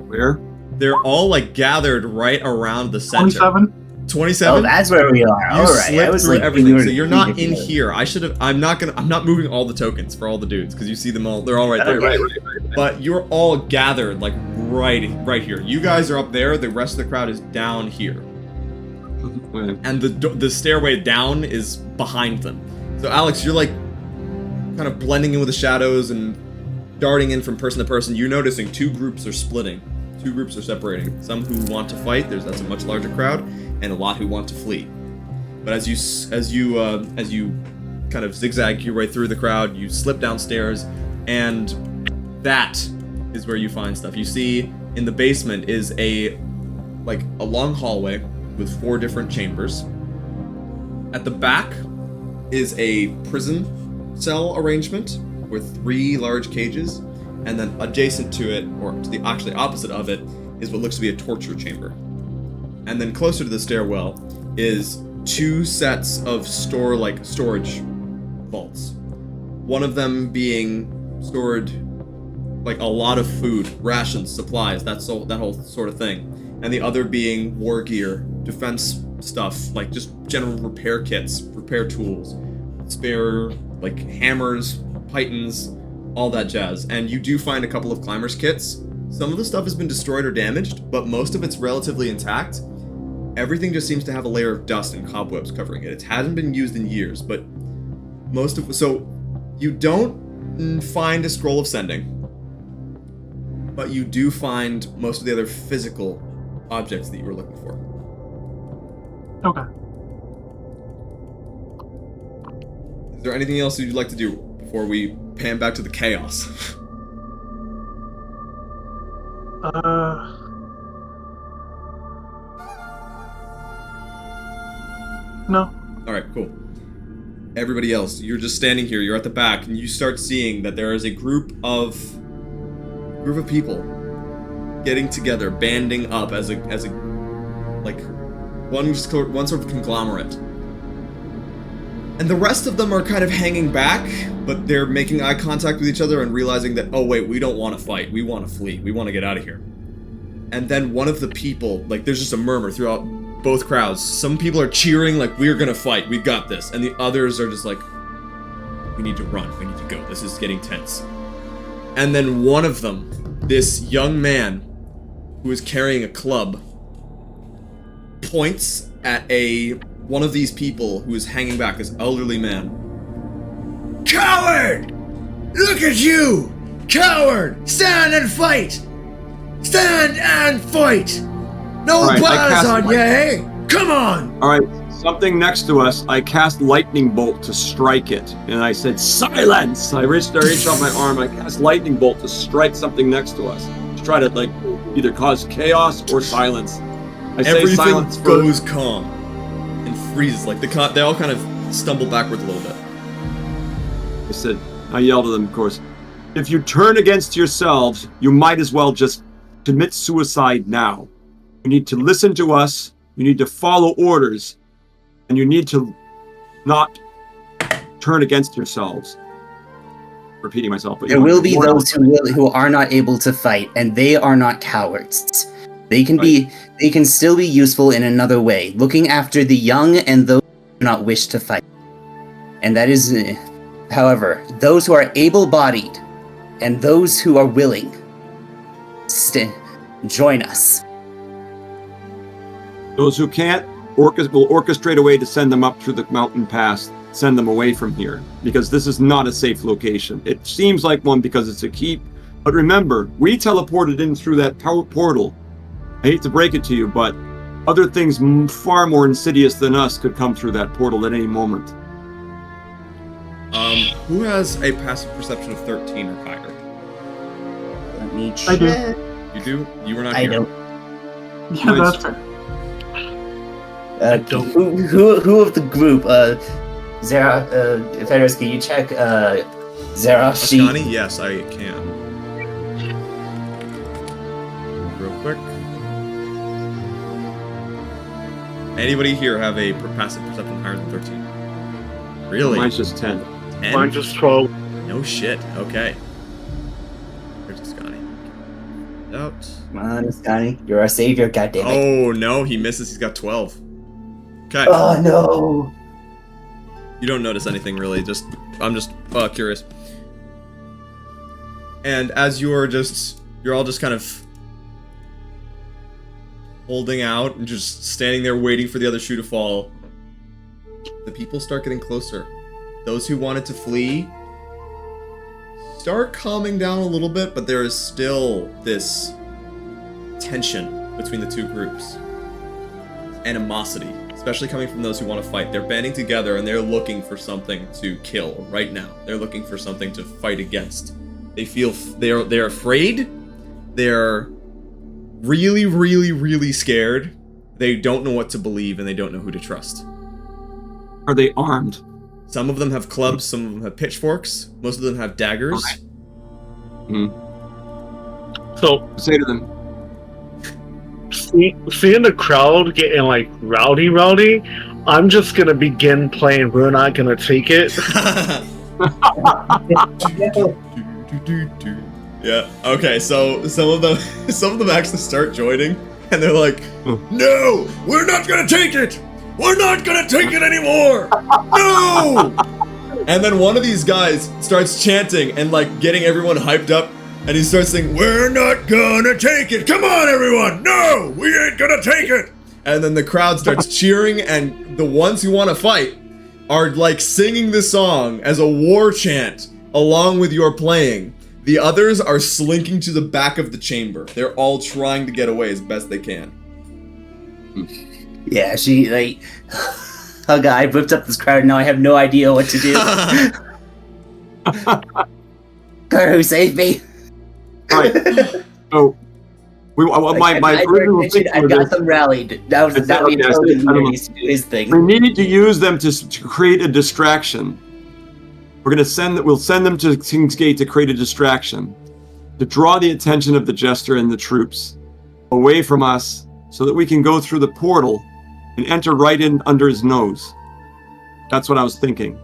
Where? They're all like gathered right around the center. 27. 27. Oh, that's where we are. You All right. slipped I was through like, everything, so we you're were not in together. here. I'm not moving all the tokens for all the dudes because you see them all. They're all right there. Okay. Right. But you're all gathered like right here. You guys are up there. The rest of the crowd is down here, Wait. and the stairway down is behind them. So Alex, you're like kind of blending in with the shadows and darting in from person to person. You're noticing 2 groups are splitting. 2 groups are separating. Some who want to fight. That's a much larger crowd, and a lot who want to flee. But as you kind of zigzag your way through the crowd, you slip downstairs, and that is where you find stuff. You see in the basement is a long hallway with 4 different chambers. At the back is a prison cell arrangement with 3 large cages, and then adjacent to it, or to the actually opposite of it, is what looks to be a torture chamber. And then closer to the stairwell is 2 sets of storage vaults. One of them being stored like a lot of food, rations, supplies, that whole sort of thing. And the other being war gear, defense stuff, like just general repair kits, repair tools, spare like hammers, pythons, all that jazz. And you do find a couple of climbers kits. Some of the stuff has been destroyed or damaged, but most of it's relatively intact. Everything just seems to have a layer of dust and cobwebs covering it. It hasn't been used in years, but so you don't find a scroll of sending, but you do find most of the other physical objects that you were looking for. Okay. Is there anything else you'd like to do before we pan back to the chaos? No. Alright, cool. Everybody else, you're just standing here, you're at the back, and you start seeing that there is a group of people getting together, banding up as a like one sort of conglomerate. And the rest of them are kind of hanging back, but they're making eye contact with each other and realizing that, oh wait, we don't want to fight, we want to flee, we want to get out of here. And then one of the people, like there's just a murmur throughout both crowds. Some people are cheering like, we're gonna fight, we got this. And the others are just like, we need to run, we need to go, this is getting tense. And then one of them, this young man who is carrying a club, points at one of these people who is hanging back, this elderly man. Coward! Look at you! Coward! Stand and fight! Stand and fight! No All right, I bars cast on you, eh? Come on! All right, something next to us. I cast lightning bolt to strike it, and I said silence. I reached off my arm. I cast lightning bolt to strike something next to us, to try to like either cause chaos or silence. I say Everything silence goes first. calm and freezes. Like they all kind of stumble backwards a little bit. I said, I yelled at them, of course. If you turn against yourselves, you might as well just commit suicide now. You need to listen to us. You need to follow orders. And you need to not turn against yourselves. Repeating myself. But There will be those who are not able to fight, and they are not cowards. They can still be useful in another way, looking after the young and those who do not wish to fight. And that is, however, those who are able-bodied and those who are willing, join us. Those who can't, will orchestrate a way to send them up through the mountain pass, send them away from here, because this is not a safe location. It seems like one because it's a keep, but remember, we teleported in through that portal. I hate to break it to you, but other things far more insidious than us could come through that portal at any moment. Who has a passive perception of 13 or higher? Let me check. I do. You do? You were not I here. don't. Yeah, Nice. that's fair. Who of the group, Zara, Fedros, can you check, Zara sheet? Ascani? Yes, I can. Real quick. Anybody here have a passive perception higher than 13? Really? Mine's just 10. 10? Mine just 12. No shit. Okay. Where's Ascani? Out. Come on, Scotty. You're our savior, goddammit. Oh no, he misses. He's got 12. Okay. Oh no! You don't notice anything really. I'm just curious. And as you're all just kind of holding out and just standing there waiting for the other shoe to fall, the people start getting closer. Those who wanted to flee start calming down a little bit, but there is still this tension between the two groups. Animosity, especially coming from those who want to fight. They're banding together and they're looking for something to kill right now. They're looking for something to fight against. They feel they're afraid. They're really, really, really scared. They don't know what to believe and they don't know who to trust. Are they armed? Some of them have clubs, some of them have pitchforks, most of them have daggers. So, Say to them, seeing the crowd getting like rowdy, I'm just gonna begin playing We're Not Gonna Take It. Yeah. Okay. So some of them actually start joining, and they're like, "No, we're not gonna take it. We're not gonna take it anymore. No!" And then one of these guys starts chanting and like getting everyone hyped up, and he starts saying, "We're not gonna take it. Come on, everyone. No, we ain't gonna take it." And then the crowd starts cheering, and the ones who want to fight are like singing the song as a war chant along with your playing. The others are slinking to the back of the chamber. They're all trying to get away as best they can. Yeah, she, like... Oh god, I whipped up this crowd, now I have no idea what to do. Karu, save me! right. So, my original thinking I was got this. them rallied. That was Okay, we told I him don't know. needs to do his thing. We needed to use them to create a distraction. We'll send them to King's Gate to create a distraction, to draw the attention of the jester and the troops away from us, so that we can go through the portal and enter right in under his nose. That's what I was thinking.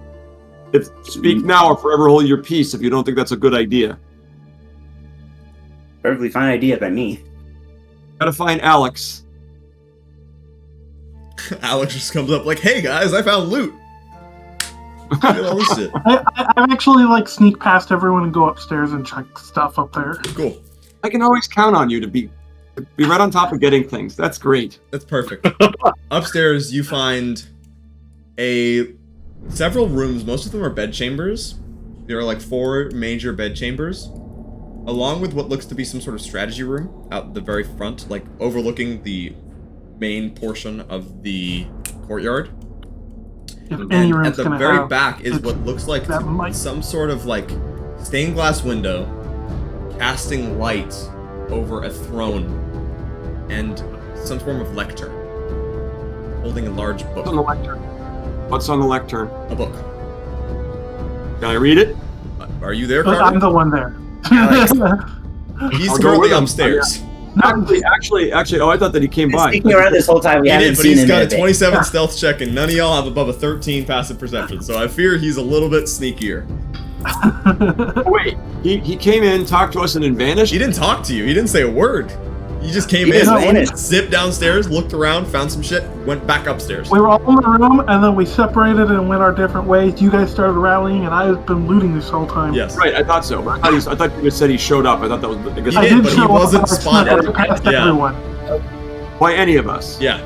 Speak now or forever hold your peace if you don't think that's a good idea. Perfectly fine idea by me. Gotta find Alex. Alex just comes up like, "Hey guys, I found loot. Look at all this shit. I actually like sneak past everyone and go upstairs and check stuff up there. Cool. I can always count on you to be right on top of getting things. That's great. That's perfect." Upstairs, you find several rooms. Most of them are bed chambers. There are like 4 major bed chambers, along with what looks to be some sort of strategy room out the very front, like overlooking the main portion of the courtyard. If any And room's at the gonna very have back is what looks like that might- some sort of like stained glass window casting light over a throne and some form of lector holding a large book. On the lectern. What's on the lectern? A book. Can I read it? Are you there, But I'm Carter? the one there. Alex. He's I'll go currently with him. upstairs. Actually, oh, I thought that he came by. Sneaking around this whole time, we He haven't did, but seen he's him got in a bit. 27 stealth check, and none of y'all have above a 13 passive perception. So I fear he's a little bit sneakier. Oh, wait, he came in, talked to us, and then vanished? He didn't talk to you. He didn't say a word. He just came He in, just vanished. zipped downstairs, looked around, found some shit, went back upstairs. We were all in the room, and then we separated and went our different ways. You guys started rallying, and I've been looting this whole time. Yes. Right, I thought so. But I thought you just said he showed up. I thought that was because He I did, did but he show wasn't up. I snuck spotted. past Yeah. everyone. by any of us. Yeah.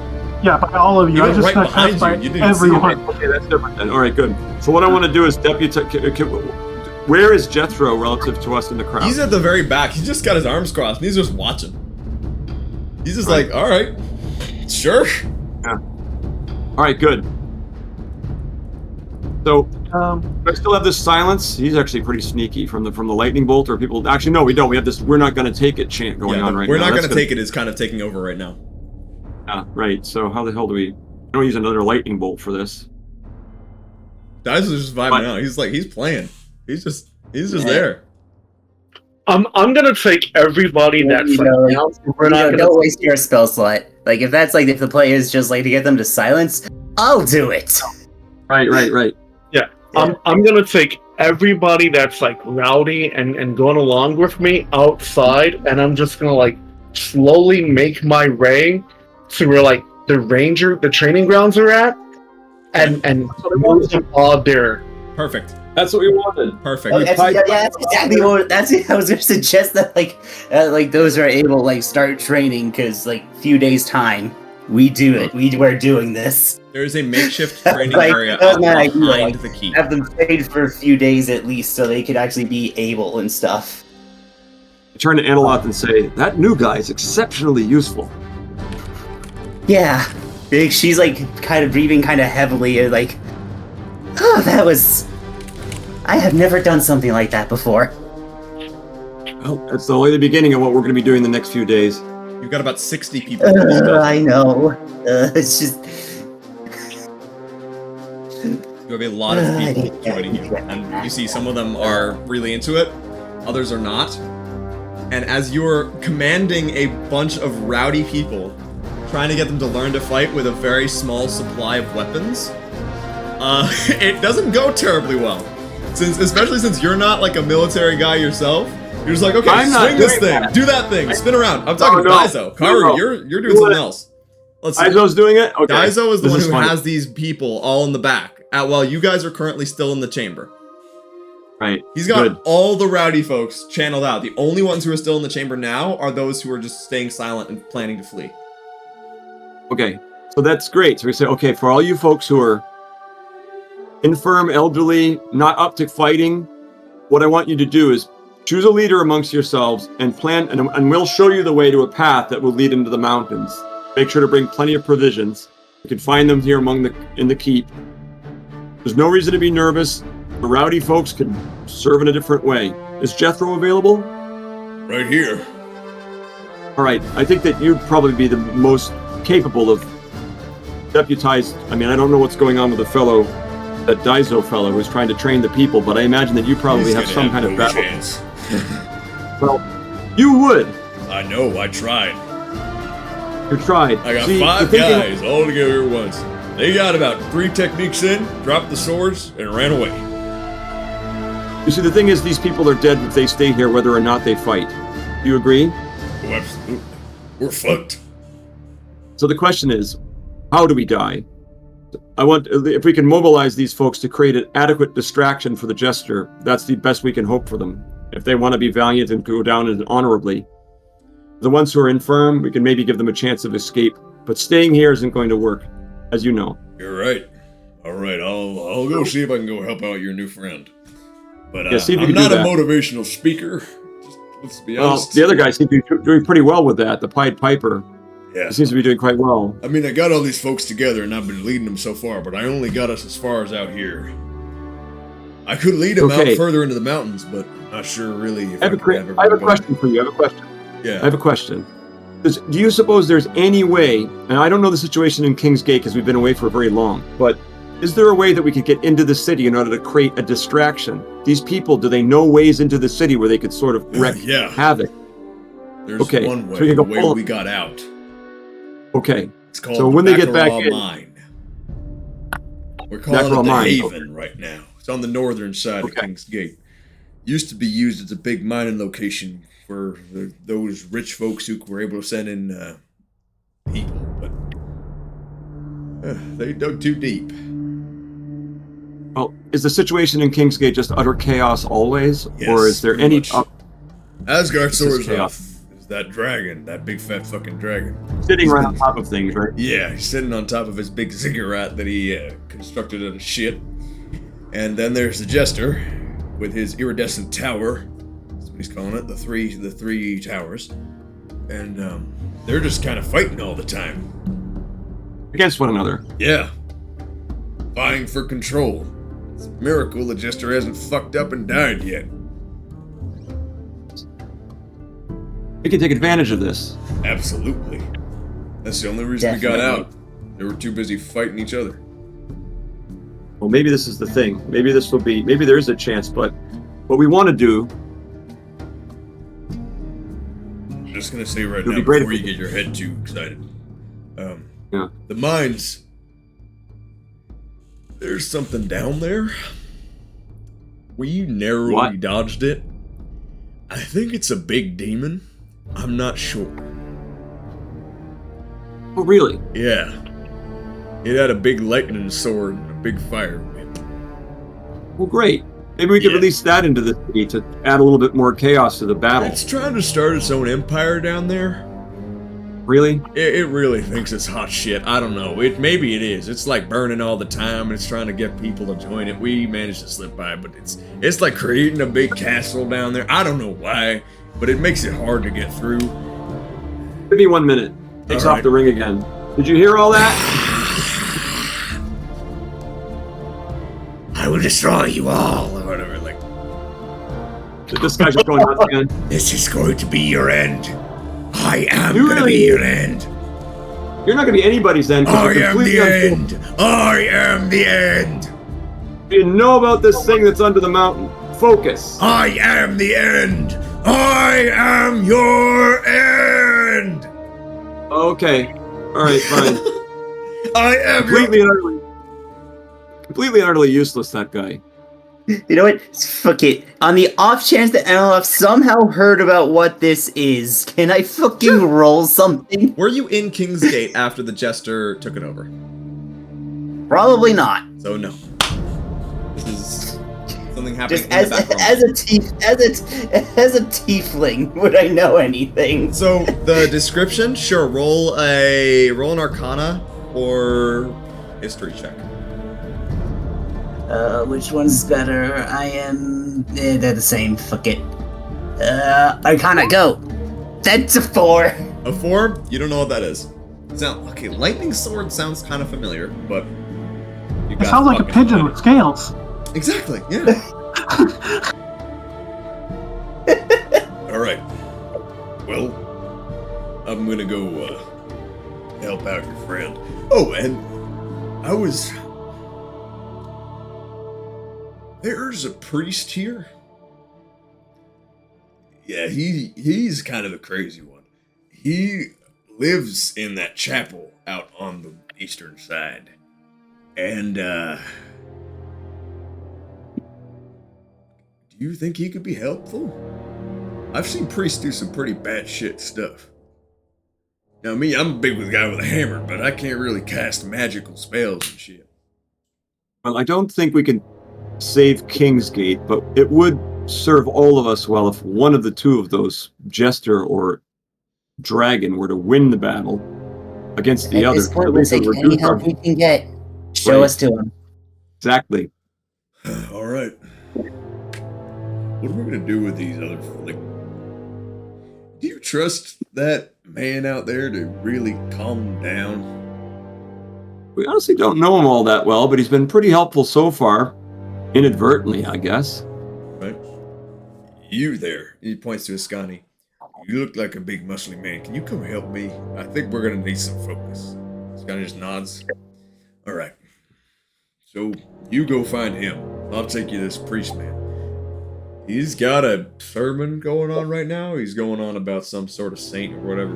Yeah, by all of you. You I went just right snuck behind past by you. You didn't even see him. everyone. Okay, that's different then. All right, good. So what I want to do is where is Jethro relative to us in the crowd? He's at the very back. He's just got his arms crossed, and he's just watching. He's just like, all right, sure. Yeah. All right, good. So I still have this silence. He's actually pretty sneaky from the lightning bolt. Or people actually no, we don't. We have this. We're not going to take it chant going Yeah, on right we're now. not going That's to take it. Is kind of taking over right now. Right. So how the hell do we? I don't use another lightning bolt for this. Dice is just vibing But- out. He's like, he's playing. He's just there. I'm gonna take everybody that's You like, know, like, down, so we're not gonna. don't waste your spell slot. Like, if that's like, if the players just like to get them to silence, I'll do it. Right. I'm gonna take everybody that's like rowdy and going along with me outside, and I'm just gonna like slowly make my way to where like the training grounds are at, and move them all there. Perfect. That's what we wanted. Perfect. Okay, that's exactly what. That's what I was gonna suggest that like those are able to like start training because like few days time we do it. We're doing this. There's a makeshift training Like, area that's out my idea, behind like, the keep. Have them train for a few days at least so they could actually be able and stuff. I turn to Analoth and say, that new guy is exceptionally useful. Yeah, she's like kind of breathing kind of heavily, and like, oh, that was. I have never done something like that before. Well, that's only the beginning of what we're going to be doing the next few days. You've got about 60 people. in this building. I know. It's just. You have a lot of people joining you, and you see some of them are really into it, others are not. And as you're commanding a bunch of rowdy people, trying to get them to learn to fight with a very small supply of weapons, it doesn't go terribly well. Especially since you're not like a military guy yourself, you're just like, okay, I'm not swing this doing thing, that. do that thing, spin around. I'm talking no. Daizo. Karu, No. you're doing something else. Let's see. Aizo's doing it? Okay. Daizo is the This one who funny. has these people all in the back, while you guys are currently still in the chamber. Right. He's got Good. all the rowdy folks channeled out. The only ones who are still in the chamber now are those who are just staying silent and planning to flee. Okay. So that's great. So we say, okay, for all you folks who are infirm, elderly, not up to fighting, what I want you to do is choose a leader amongst yourselves and plan, and we'll show you the way to a path that will lead into the mountains. Make sure to bring plenty of provisions. You can find them here in the keep. There's no reason to be nervous. The rowdy folks can serve in a different way. Is Jethro available? Right here. All right. I think that you'd probably be the most capable of deputized. I mean, I don't know what's going on with the fellow, that Daizo fellow who's trying to train the people, but I imagine that you probably He's have gonna some kind of no battle. chance. Well, you would. I know, I tried. You tried. I got See, five the thinking- guys all together at once. They got about 3 techniques in, dropped the swords, and ran away. You see, the thing is, these people are dead if they stay here, whether or not they fight. Do you agree? Oh, absolutely. We're fucked. So the question is, how do we die? I want, if we can mobilize these folks to create an adequate distraction for the jester, that's the best we can hope for them. If they want to be valiant and go down honorably. The ones who are infirm, we can maybe give them a chance of escape, but staying here isn't going to work, as you know. You're right. All right, I'll go see if I can go help out your new friend. But Yeah, see if you I'm can do not a that. motivational speaker. Just, let's be Well, honest. the other guys seem to be doing pretty well with that. The Pied Piper Yeah. seems to be doing quite well. I mean, I got all these folks together and I've been leading them so far, but I only got us as far as out here. I could lead them Okay. out further into the mountains, but I'm not sure really if I have a everybody. question for you. I have a question. Yeah. I have a question. Do you suppose there's any way, and I don't know the situation in King's Gate because we've been away for very long, but Is there a way that we could get into the city in order to create a distraction? These people, do they know ways into the city where they could sort of wreak Yeah. havoc? There's Okay, one so way. we can The go way follow- we got out. Okay, It's called so the when they get back Battle-Cries in- Mine. We're calling Battle it the Mine, Haven right now. It's on the northern side of Okay. King's Gate. Used to be used as a big mining location for those rich folks who were able to send in people, but they dug too deep. well, is the situation in Kingsgate just utter chaos always? Yes, or is there pretty any... much. Asgard It's just Swords chaos. is that dragon, that big fat fucking dragon. sitting right on top of things, right? Yeah, he's sitting on top of his big ziggurat that he constructed out of shit. And then there's the Jester with his iridescent tower. That's what he's calling it, the three towers. And they're just kind of fighting all the time. Against one another. Yeah. Vying for control. It's a miracle the Jester hasn't fucked up and died yet. We can take advantage of this. Absolutely. That's the only reason we got Definitely. out. They were too busy fighting each other. Well, maybe this is the thing. Maybe this will be... Maybe there is a chance, but what we want to do... I'm just gonna say right It'll now be great before if you we- get your head too excited. Yeah. The mines. There's something down there. We narrowly What? dodged it. I think it's a big demon. I'm not sure. Oh, really? Yeah. It had a big lightning sword and a big fire whip. Well, great. Maybe we could Yeah. release that into the city to add a little bit more chaos to the battle. It's trying to start its own empire down there. Really? It really thinks it's hot shit. I don't know. Maybe it is. It's like burning all the time and it's trying to get people to join it. We managed to slip by, but it's like creating a big castle down there. I don't know why, but it makes it hard to get through. Give me 1 minute. Takes All off right. the ring again. Did you hear all that? I will destroy you all, or whatever. Like, This guy's just going nuts again. this is going to be your end. I am You going to really- be your end. You're not going to be anybody's end. 'cause I you're am the completely end. I am the end. You know about this thing that's under the mountain. Focus. I am the end. I am your end. Okay. All right, fine. I am completely and utterly useless, that guy. You know what? Fuck it. On the off chance that Anilov somehow heard about what this is, can I fucking roll something? Were you in King's Gate after the Jester took it over? Probably not. So no. This is something happening Just in as the background. as a tiefling, would I know anything? So the description, sure. Roll an Arcana or history check. Which one's better? I am. They're the same. Fuck it. Arcana, go. That's a 4. A 4? You don't know what that is. Okay, lightning sword sounds kind of familiar, but you It sounds like a fucking pigeon no with scales. idea. Exactly. Yeah. All right. Well, I'm gonna go help out your friend. Oh, and there's a priest here. Yeah, he's kind of a crazy one. He lives in that chapel out on the eastern side. And do you think he could be helpful? I've seen priests do some pretty bad shit stuff. Now me, I'm a big guy with a hammer, but I can't really cast magical spells and shit. Well, I don't think we can save Kingsgate, but it would serve all of us well if one of the two of those, Jester or Dragon, were to win the battle against the At other. this point, At we'll least take it would any reduce our- help we can get. Show Right. us to him. Exactly. All right. What are we gonna do with these other? Like, do you trust that man out there to really calm down? We honestly don't know him all that well, but he's been pretty helpful so far. Inadvertently, I guess. Right. You there? He points to Ascani. You look like a big muscly man. Can you come help me? I think we're gonna need some focus. Ascani just nods. All right. So you go find him. I'll take you to this priest man. He's got a sermon going on right now. He's going on about some sort of saint or whatever.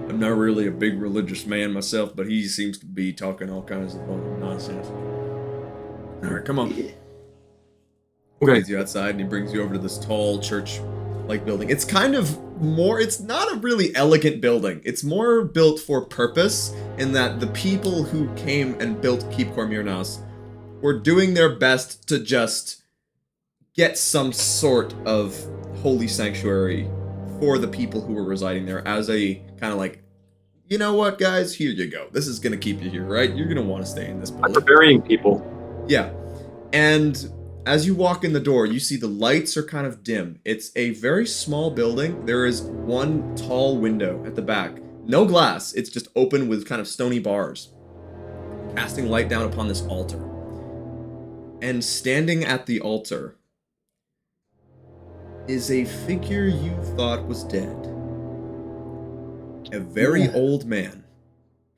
I'm not really a big religious man myself, but he seems to be talking all kinds of nonsense. Alright, come on. He Okay. leads you outside and he brings you over to this tall church-like building. It's kind of more, it's not a really elegant building. It's more built for purpose in that the people who came and built Keep Cormyrnas were doing their best to just get some sort of holy sanctuary for the people who were residing there as a kind of like, you know what, guys, here you go. This is going to keep you here, right? You're going to want to stay in this building. For burying people. Yeah. And as you walk in the door, you see the lights are kind of dim. It's a very small building. There is one tall window at the back. No glass. It's just open with kind of stony bars, casting light down upon this altar. And standing at the altar is a figure you thought was dead. A very old man,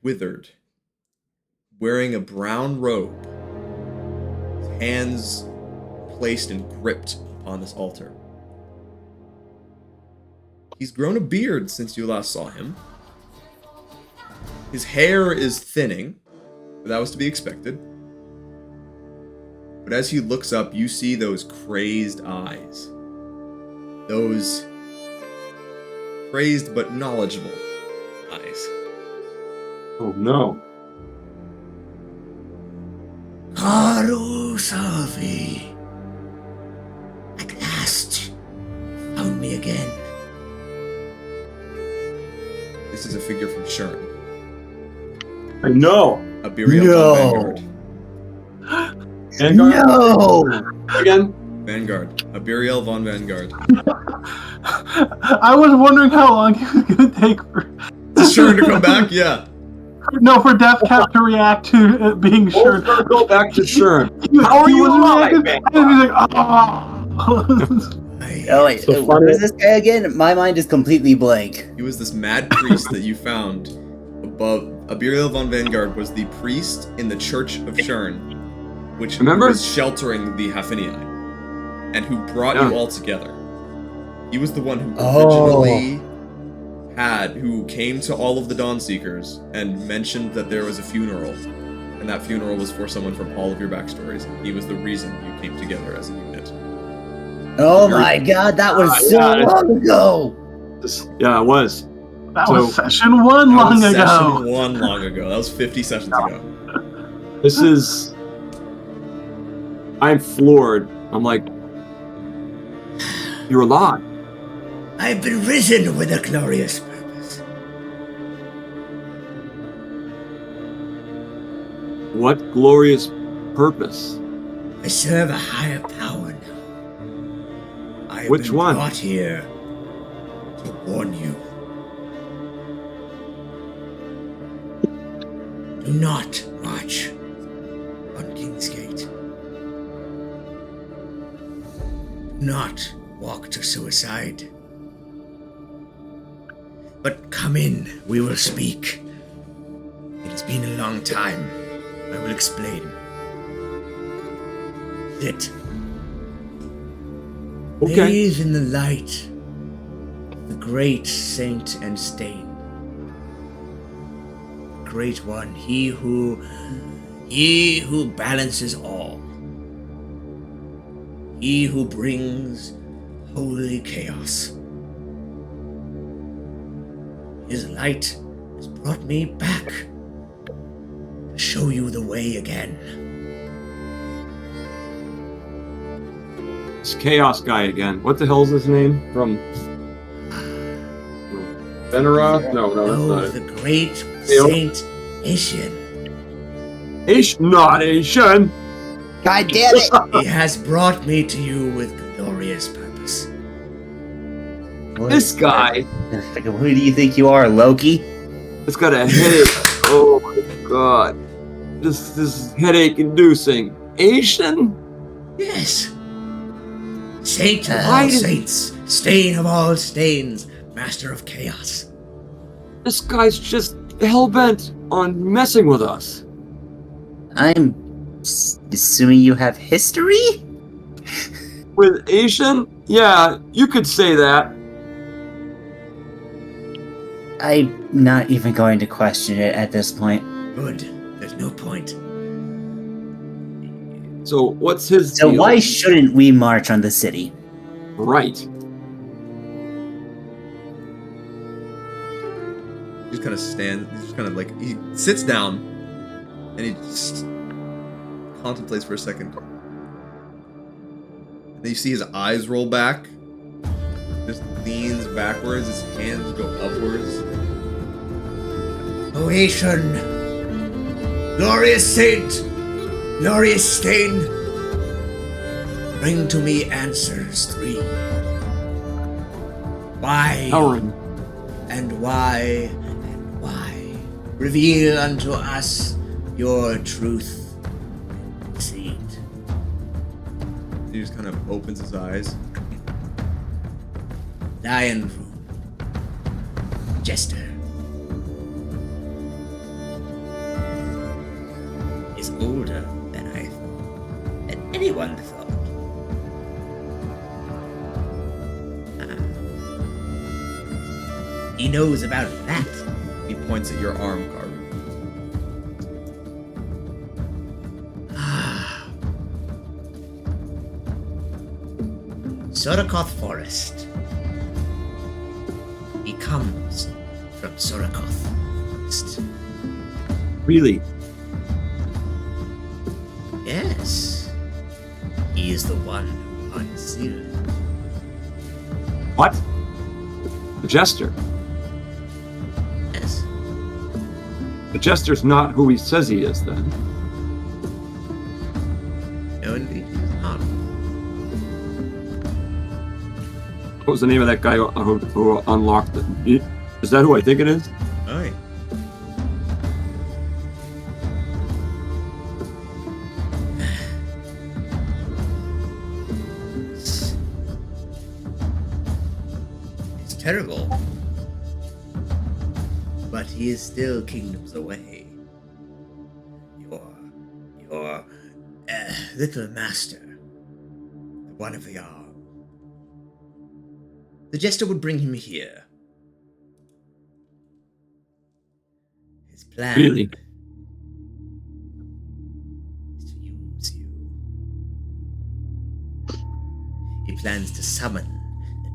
withered, wearing a brown robe, his hands placed and gripped upon this altar. He's grown a beard since you last saw him. His hair is thinning, but that was to be expected. But as he looks up, you see those crazed eyes. Those crazed but knowledgeable eyes. Oh no. Caro Salvi. At last, found me again. This is a figure from Shern. I know. Abiriel von Vanguard. Vanguard? No! Again? Vanguard. Abiriel von Vanguard. I was wondering how long it was going to take for Shern to come back? Yeah. for Death Cap to react to it being Oh, Shern. we're gonna go back to Shern. How are you alive, man? And he's like, oh. Oh wait, So what funny. was this guy again? My mind is completely blank. He was this mad priest that you found above. Abiriel von Vanguard was the priest in the Church of Shern, which Remember? was sheltering the Hafenii, and who brought Yeah. you all together. He was the one who Oh. originally who came to all of the Dawnseekers and mentioned that there was a funeral, and that funeral was for someone from all of your backstories. He was the reason you came together as a unit. Oh my god, that was so yeah. long ago! Yeah, it was. That So- was session one That long was ago. Session 1 long ago. That was 50 sessions ago. This is. I'm floored. I'm like, you're alive. I've been risen with a glorious purpose. What glorious purpose? I serve a higher power now. I have Which been one? brought here to warn you. Do not march on King's Gate. Do not walk to suicide. But come in, we will speak. It has been a long time. I will explain. Sit. Okay. Bathe in the light of the great saint and stain. The great one, he who balances all. He who brings holy chaos. His light has brought me back to show you the way again. This chaos guy again. What the hell's his name? From Venera? No, that's the not it. great Theo? Saint Asian. Not Asian. God damn it! He has brought me to you with glorious purpose. This guy Who do you think you are, Loki? has got a headache. Oh my god. This is headache inducing. Asian? Yes. Saint of Why all did- saints, stain of all stains, master of chaos. This guy's just hell-bent on messing with us. I'm assuming you have history? With Asian? Yeah, you could say that. I'm not even going to question it at this point. Good. There's no point. So what's his So deal? why shouldn't we march on the city? Right. He just kind of stands. He's just kind of like he sits down, and he just contemplates for a second. And then you see his eyes roll back. Just leans backwards. His hands go upwards. O Asian, glorious saint, glorious stain, bring to me answers 3. Why? Howard. And why? And why? Reveal unto us your truth and seed. He just kind of opens his eyes. Lion room. Jester. Is older than I thought. Than anyone thought. He knows about that. He points at your arm, Carver. Sorakoth Forest. He comes from Sorakoth Forest. Really? Yes. He is the one who unsealed. What? The Jester. Yes. The Jester's not who he says he is, then. No, indeed, he is not. What was the name of that guy who unlocked it? Is that who I think it is? Aye. It's terrible. But he is still kingdoms away. Your little master, the one of the arm. The jester would bring him here. His plan Really? is to use you. He plans to summon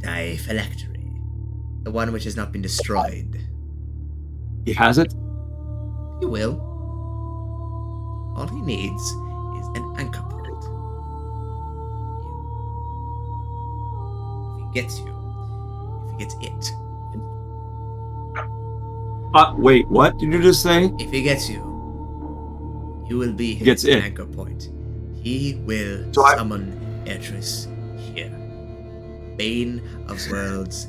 the Phylactery, the one which has not been destroyed. He has it? He will. All he needs is an anchor point. You. If he gets you, if he gets it, Wait, what did you just say? if he gets you, you will be his Gets it. anchor point. He will So I- summon Eretris here. Bane of Worlds,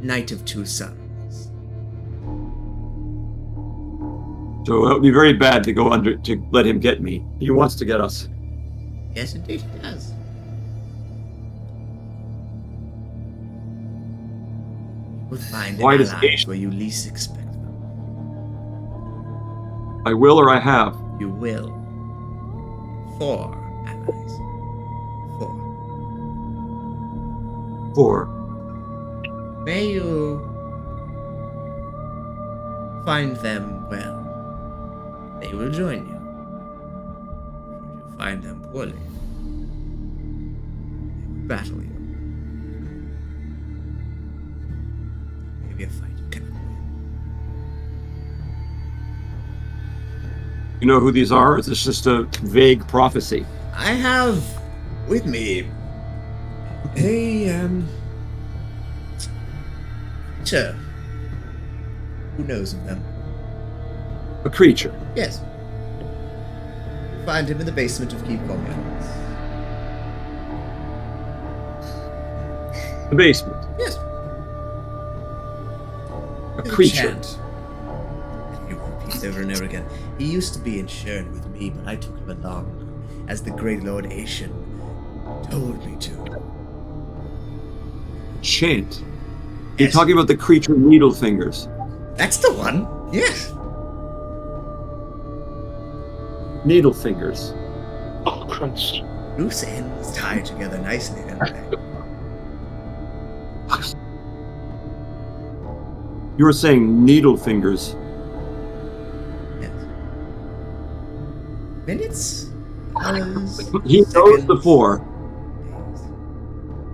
Knight of Two Suns. So it would be very bad to go under to let him get me. He wants to get us. Yes, indeed he does. You will find Why does allies Asian- where you least expect them. I will or I have. You will. 4 allies. 4. 4. May you find them well. They will join you. Should you find them poorly, they will battle you. Maybe a fight you cannot win. You know who these are? Or is this just a vague prophecy? I have with me a creature. Who knows of them? A creature. Yes. Find him in the basement of Keep Communes. The basement. Yes. A creature. Chant. He repeats over and over again. He used to be in Shern with me, but I took him along, as the great Lord Asian told me to. Chant. You're Yes. talking about the creature needle fingers. That's the one. Yes. needle fingers. Oh, Christ. Loose ends tied together nicely, don't they? You were saying needle fingers. Yes. Minutes? Hours? He knows seconds, the 4. days.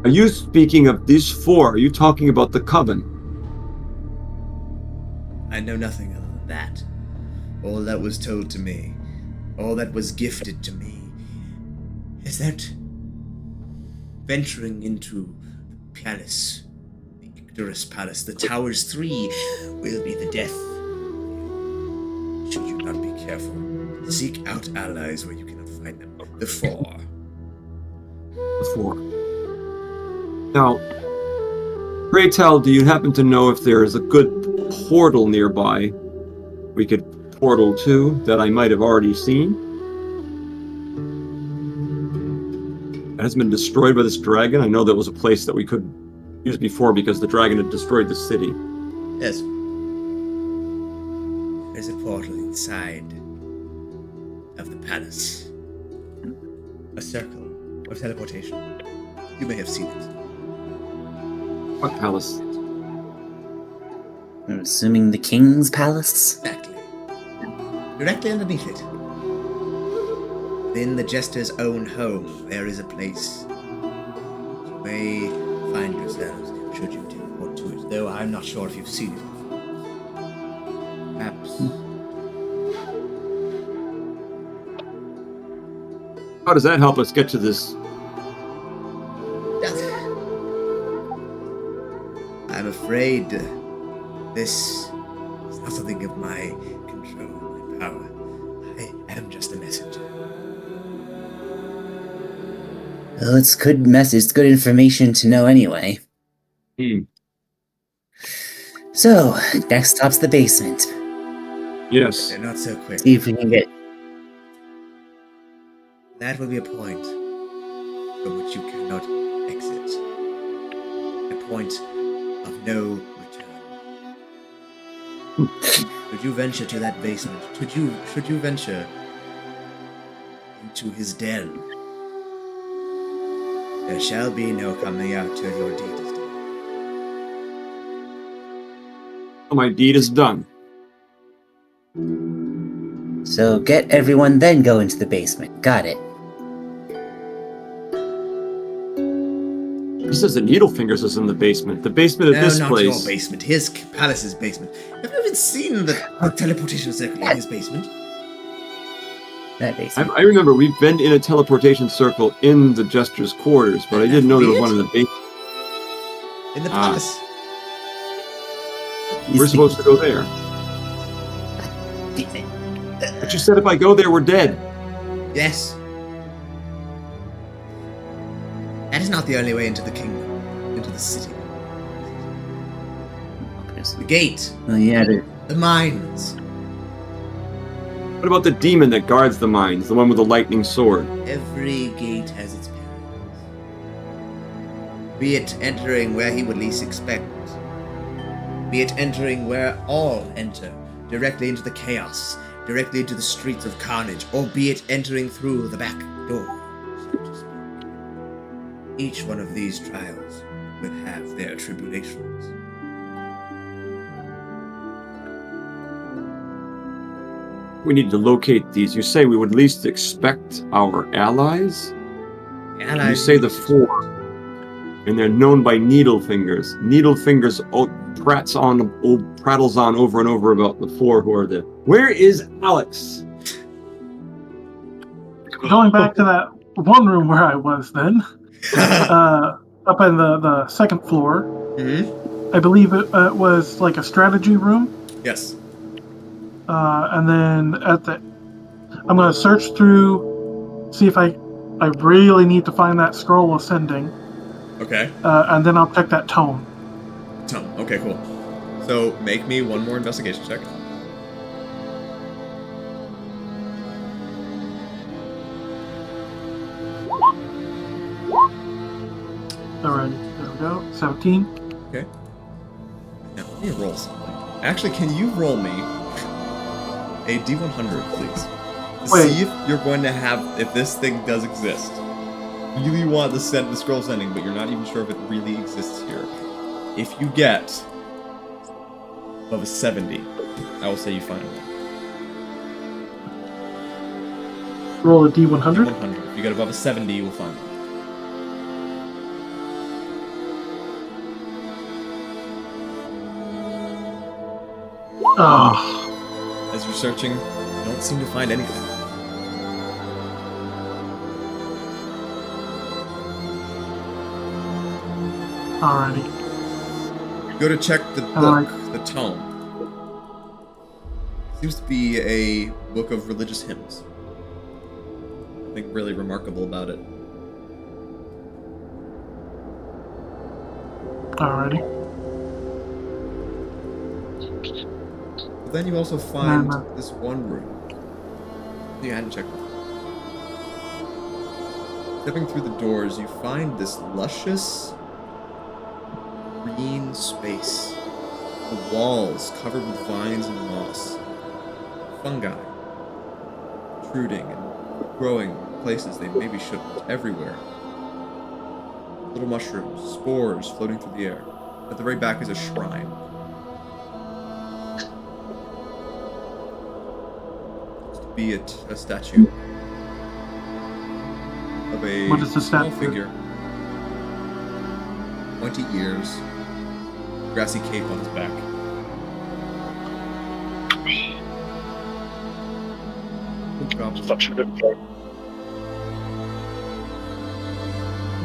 Are you speaking of these 4? Are you talking about the coven? I know nothing other than that. All that was told to me, all that was gifted to me, is that venturing into the palace, the Icterus Palace, the Towers 3, will be the death. Should you not be careful, seek out allies where you cannot find them. The 4. The 4. Now, pray tell, do you happen to know if there is a good portal nearby we could portal to that I might have already seen? It has been destroyed by this dragon. I know there was a place that we could use before because the dragon had destroyed the city. Yes. There's a portal inside of the palace. A circle of teleportation. You may have seen it. What palace? I'm assuming the king's palace? Exactly. Directly underneath it. Within the jester's own home, there is a place you may find yourselves should you teleport to it, though I'm not sure if you've seen it before. Perhaps. How does that help us get to this? I'm afraid this is not something of my control, my power. I am just a messenger. Well, it's good message. It's good information to know anyway. So, next stop's the basement. Yes. They're not so quick. See if we can get... That will be a point from which you cannot exit. A point of no return. Should you venture to that basement, should you venture into his den, there shall be no coming out till your deed is done. My deed is done. So get everyone, then go into the basement. Got it. He says that Needlefingers is in the basement. The basement of this not place. your basement, his palace's basement. Have you even seen the teleportation circle in his basement? That basement. I remember we've been in a teleportation circle in the Jester's quarters, but I didn't know there was one in the basement. In the palace. We're supposed to go there. But you said if I go there, we're dead. Yes. That is not the only way into the kingdom, into the city. The gate, Well, yeah, the mines. What about the demon that guards the mines, the one with the lightning sword? Every gate has its perils. Be it entering where he would least expect, be it entering where all enter, directly into the chaos, directly into the streets of carnage, or be it entering through the back door, so to speak. Each one of these trials will have their tribulations. We need to locate these. You say we would least expect our allies? Allies, You say the 4, and they're known by Needlefingers. Needlefingers prattles on over and over about the 4 who are there. Where is Alex? Going back to that one room where I was then, up in the second floor, I believe it was like a strategy room. Yes. And then I'm going to search through, see if I really need to find that scroll ascending. Okay. And then I'll check that tome. Tome. Okay, cool. So make me one more investigation check. Alright, there we go. 17. Okay. Now let me roll something. Actually, can you roll me a D100, please? Wait. See if you're going to have, if this thing does exist. You really want the scroll sending, but you're not even sure if it really exists here. If you get above a 70, I will say you find one. Roll a D100. 100. If you get above a 70, you will find one. Oh, As you're searching, you don't seem to find anything. alrighty. Go to check the book, the tome. Seems to be a book of religious hymns. Nothing really remarkable about it. Alrighty. But then you also find No. this one room. You hadn't checked before. Stepping through the doors, you find this luscious green space. The walls covered with vines and moss. Fungi protruding and growing in places they maybe shouldn't. Everywhere. Little mushrooms, spores floating through the air. At the very back is a shrine. Be it a statue of a What is the small statue? figure, pointy ears, grassy cape on his back. Such a good point.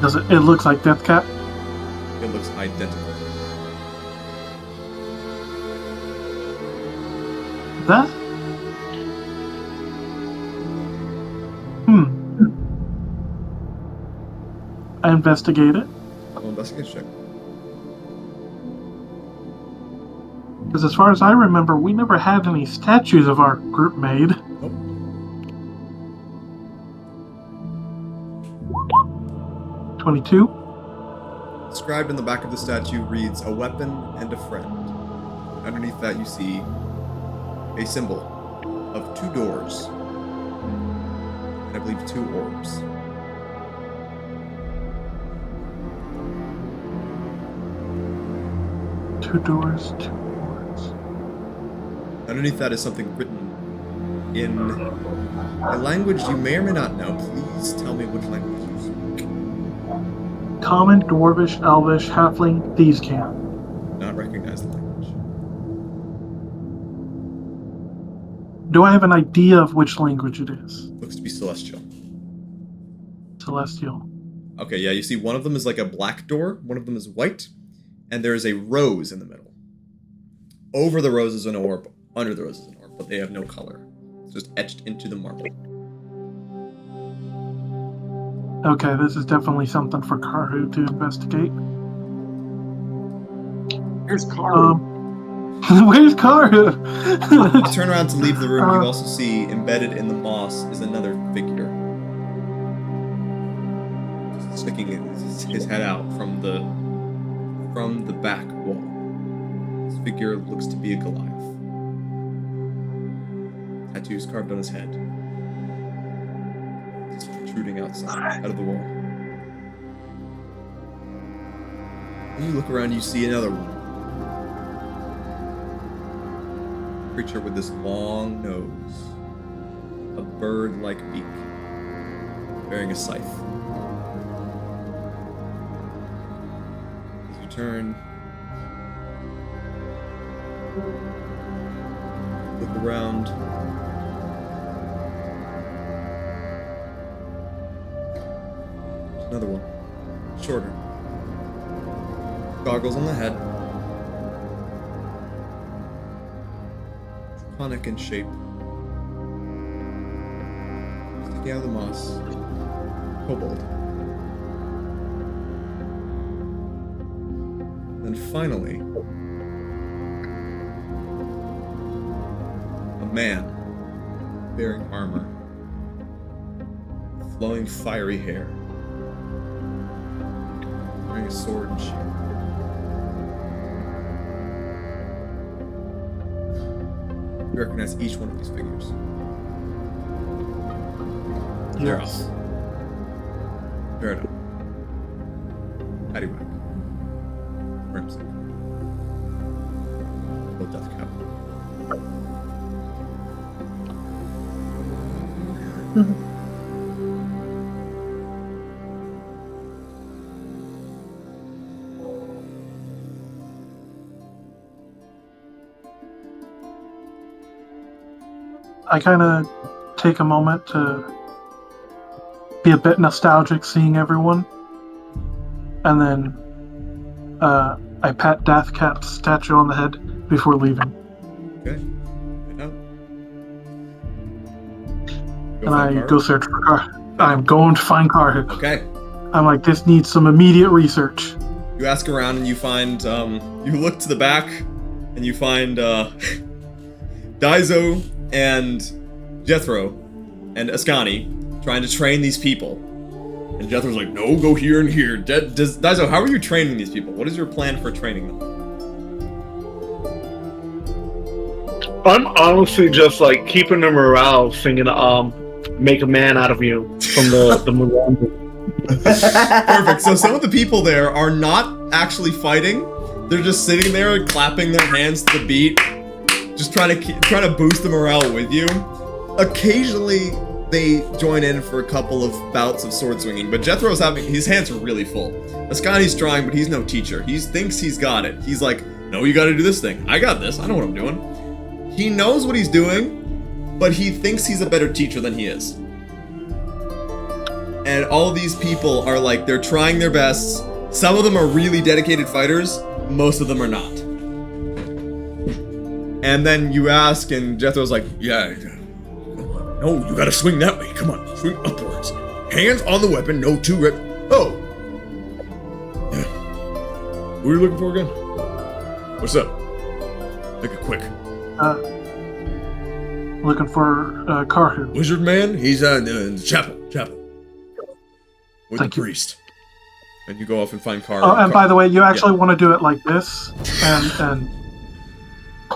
Does it? It looks like Death Cap. It looks identical. That? I investigate it. I'll investigate check. Because as far as I remember, we never had any statues of our group made. Nope. 22. Inscribed in the back of the statue reads, "A weapon and a friend." Underneath that you see a symbol of two doors. And I believe two orbs. Two doors, two doors. Underneath that is something written in a language you may or may not know. Please tell me which language you speak. Common, Dwarvish, Elvish, Halfling, Thieves' Camp. Not recognize the language. Do I have an idea of which language it is? Looks to be celestial. Celestial. Okay, yeah, you see one of them is like a black door, one of them is white, and there is a rose in the middle. Over the rose is an orb, under the rose is an orb, but they have no color. It's just etched into the marble. Okay, this is definitely something for Karhu to investigate. Here's Karu. Where's Karhu? You turn around to leave the room, you also see embedded in the moss is another figure. Just sticking his head out from the back wall. This figure looks to be a Goliath. Tattoos carved on his head. Just protruding out of the wall. When you look around, you see another one. Creature with this long nose, a bird-like beak, bearing a scythe. As you turn, look around. There's another one, shorter, goggles on the head. Draconic in shape. Sticking out of the moss. Kobold. Then finally, a man bearing armor, flowing fiery hair, wearing a sword and shield. You recognize each one of these figures. Yes. Fair enough. Paddywhack. Crimson. Little death cap. I kind of take a moment to be a bit nostalgic seeing everyone. And then I pat Deathcap's statue on the head before leaving. Okay. Right now. And I go search for Car. I'm going to find Car. Okay. I'm like, this needs some immediate research. You ask around and you find, you look to the back and you find, Daizo and Jethro and Ascani trying to train these people. And Jethro's like, no, go here and here. Daizo, how are you training these people? What is your plan for training them? I'm honestly just like keeping the morale, singing "Make a Man Out of You" from the Mulan. Perfect. So some of the people there are not actually fighting. They're just sitting there clapping their hands to the beat, just trying to boost the morale with you. Occasionally, they join in for a couple of bouts of sword swinging, but Jethro's his hands are really full. Ascani's trying, but he's no teacher. He thinks he's got it. He's like, no, you gotta do this thing. I got this. I know what I'm doing. He knows what he's doing, but he thinks he's a better teacher than he is. And all these people are like, they're trying their best. Some of them are really dedicated fighters. Most of them are not. And then you ask, and Jethro's like, yeah, no, you gotta swing that way. Come on, swing upwards. Hands on the weapon, no two rip. Oh! Yeah. Who are you looking for again? What's up? Make it quick. Looking for Karhu. Wizard man? He's in the chapel. With Thank the you. priest. And you go off and find Karhu. Oh, and by the way, you actually want to do it like this, and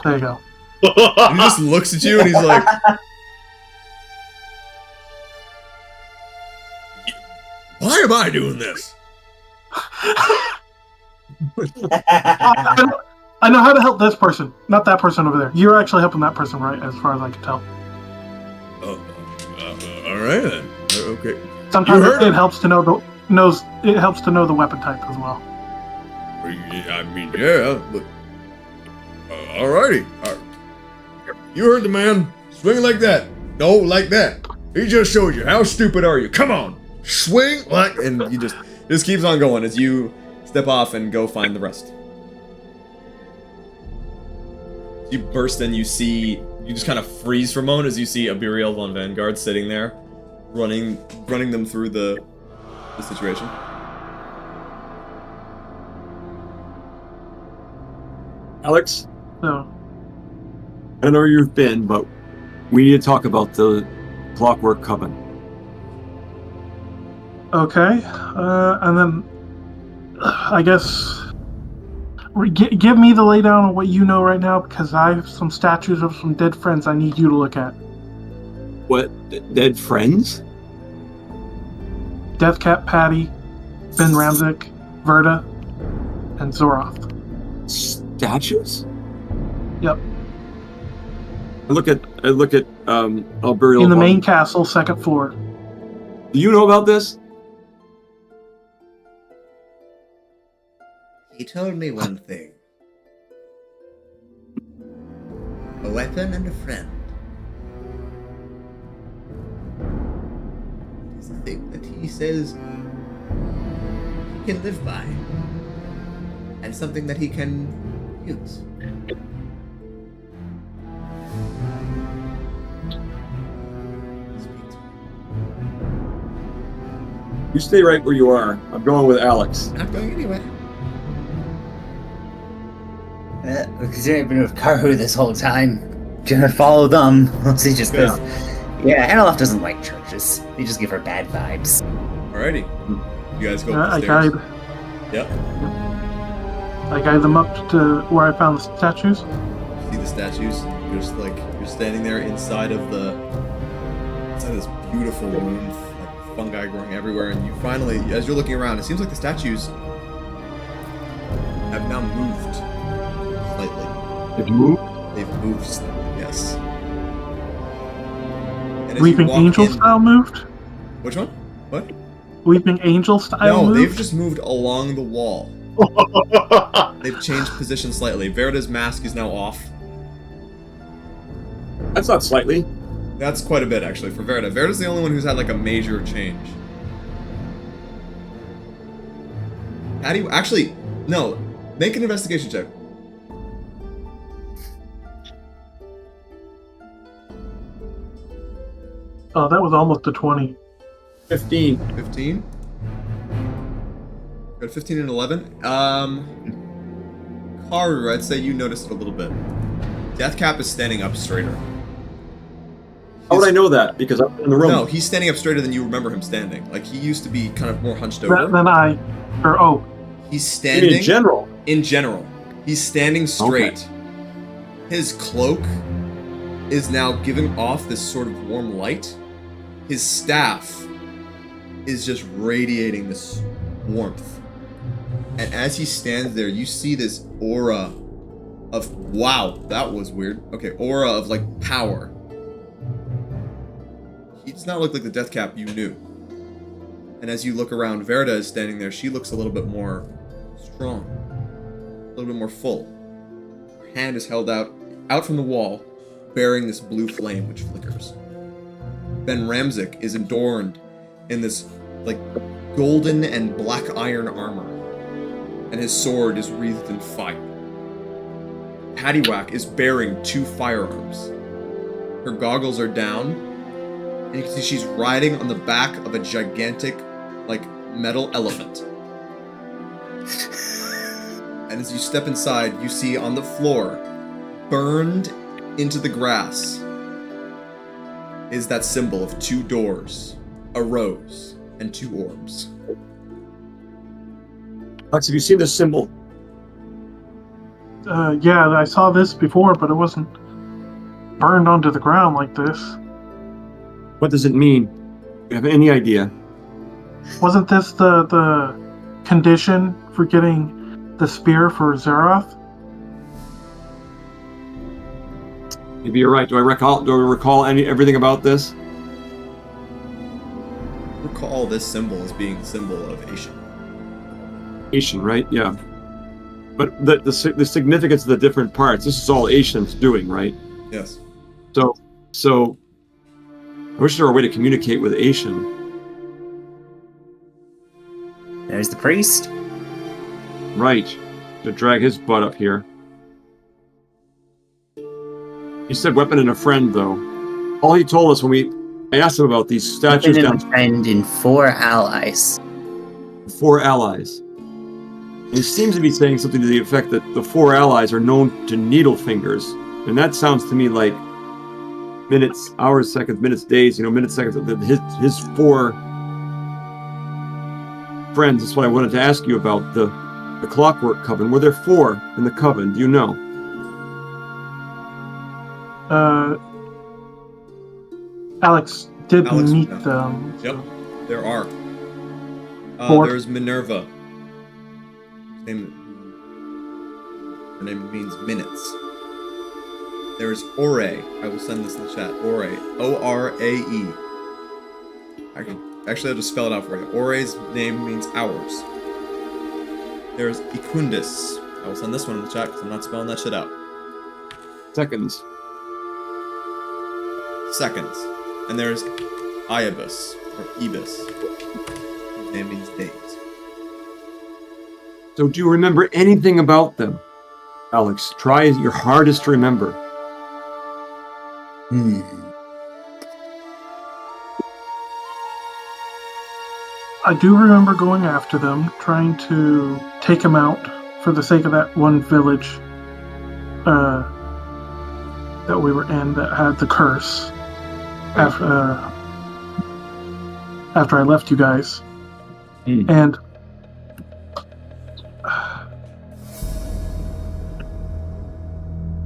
there you go. He just looks at you and he's like, why am I doing this? I know how to help this person, not that person over there. You're actually helping that person, right? As far as I can tell. Oh, all right then. Okay. Sometimes heard it him. helps to know the weapon type as well. I mean, yeah, but alrighty. You heard the man. Swing like that. No, like that. He just showed you. How stupid are you? Come on, swing like, and you just keeps on going as you step off and go find the rest. You burst in. You just kind of freeze for a moment as you see Abiriel von Vanguard sitting there, running them through the situation. Alex, So, I don't know where you've been, but we need to talk about the Clockwork Coven. okay, and then I guess give me the laydown on what you know right now, because I have some statues of some dead friends I need you to look at. What? Dead friends? Deathcap, Patty, Ben Ramzik, Verda, and Zoroth. Statues? Yep. I look at Alburiel. In the main castle, second floor. Do you know about this? He told me one thing. A weapon and a friend. It's a thing that he says he can live by. And something that he can use. Speak to me. You stay right where you are. I'm going with Alex. Not going anywhere. Because you've been with Karhu this whole time. Gonna follow them. Mostly just because. Yeah, Analoff doesn't like churches. They just give her bad vibes. Alrighty. You guys go I upstairs. guide Yep. them up to where I found the statues. See the statues? You're standing there inside of this beautiful room, fungi growing everywhere, and you finally, as you're looking around, it seems like the statues have now moved slightly. They've moved? They've moved slightly, yes. And as you Weeping walk Angel in- style moved? Which one? What? Weeping Angel style No, moved? they've just moved along the wall. They've changed position slightly. Verida's mask is now off. That's not slightly. That's quite a bit, actually, for Verida. Verida's the only one who's had, like, a major change. How do you... Actually, no. Make an investigation check. Oh, that was almost a 20. 15. 15? Got 15 and 11. Karu, I'd say you noticed it a little bit. Deathcap is standing up straighter. How would I know that? Because I'm in the room. No, he's standing up straighter than you remember him standing. Like, he used to be kind of more hunched over. He's You standing... mean in general? In general. He's standing straight. His cloak is now giving off this sort of warm light. His staff is just radiating this warmth. And as he stands there, you see this aura of... Wow, that was weird. Okay, aura of, like, power. He does not look like the Deathcap you knew. And as you look around, Verida is standing there. She looks a little bit more strong. A little bit more full. Her hand is held out from the wall, bearing this blue flame which flickers. Ben Ramzik is adorned in this, like, golden and black iron armor. And his sword is wreathed in fire. Paddywhack is bearing 2 firearms. Her goggles are down, and you can see she's riding on the back of a gigantic, like, metal elephant. And as you step inside, you see on the floor, burned into the grass, is that symbol of 2 doors, a rose, and 2 orbs. Alex, have you seen this symbol? Yeah, I saw this before, but it wasn't burned onto the ground like this. What does it mean? Do you have any idea? Wasn't this the condition for getting the spear for Zeroth? Maybe you're right. Do I recall everything about this? Recall this symbol as being the symbol of Asian. Asian, right? Yeah. But the significance of the different parts, this is all Asians doing, right? Yes. So I wish there were a way to communicate with Asian. There's the priest. Right. To drag his butt up here. He said weapon and a friend, though. All he told us when I asked him about these statues Weapon and down... a friend and 4 allies. 4 allies. And he seems to be saying something to the effect that the 4 allies are known to needle fingers. And that sounds to me like minutes, hours, seconds, minutes, days, minutes, seconds. His 4 friends, that's what I wanted to ask you about, the Clockwork Coven. Were there 4 in the Coven? Do you know? Alex did Alex, meet yeah. them. Yep, there are. 4. There's Minerva. Her name means minutes. There's Ore. I will send this in the chat. Ore. O-R-A-E. Actually, I'll just spell it out for you. Ore's name means hours. There's Ikundis. I will send this one in the chat because I'm not spelling that shit out. Seconds. Seconds. And there's Iabus, or Ibis. His name means days. So do you remember anything about them? Alex, try your hardest to remember. I do remember going after them, trying to take them out for the sake of that one village that we were in that had the curse after I left you guys. And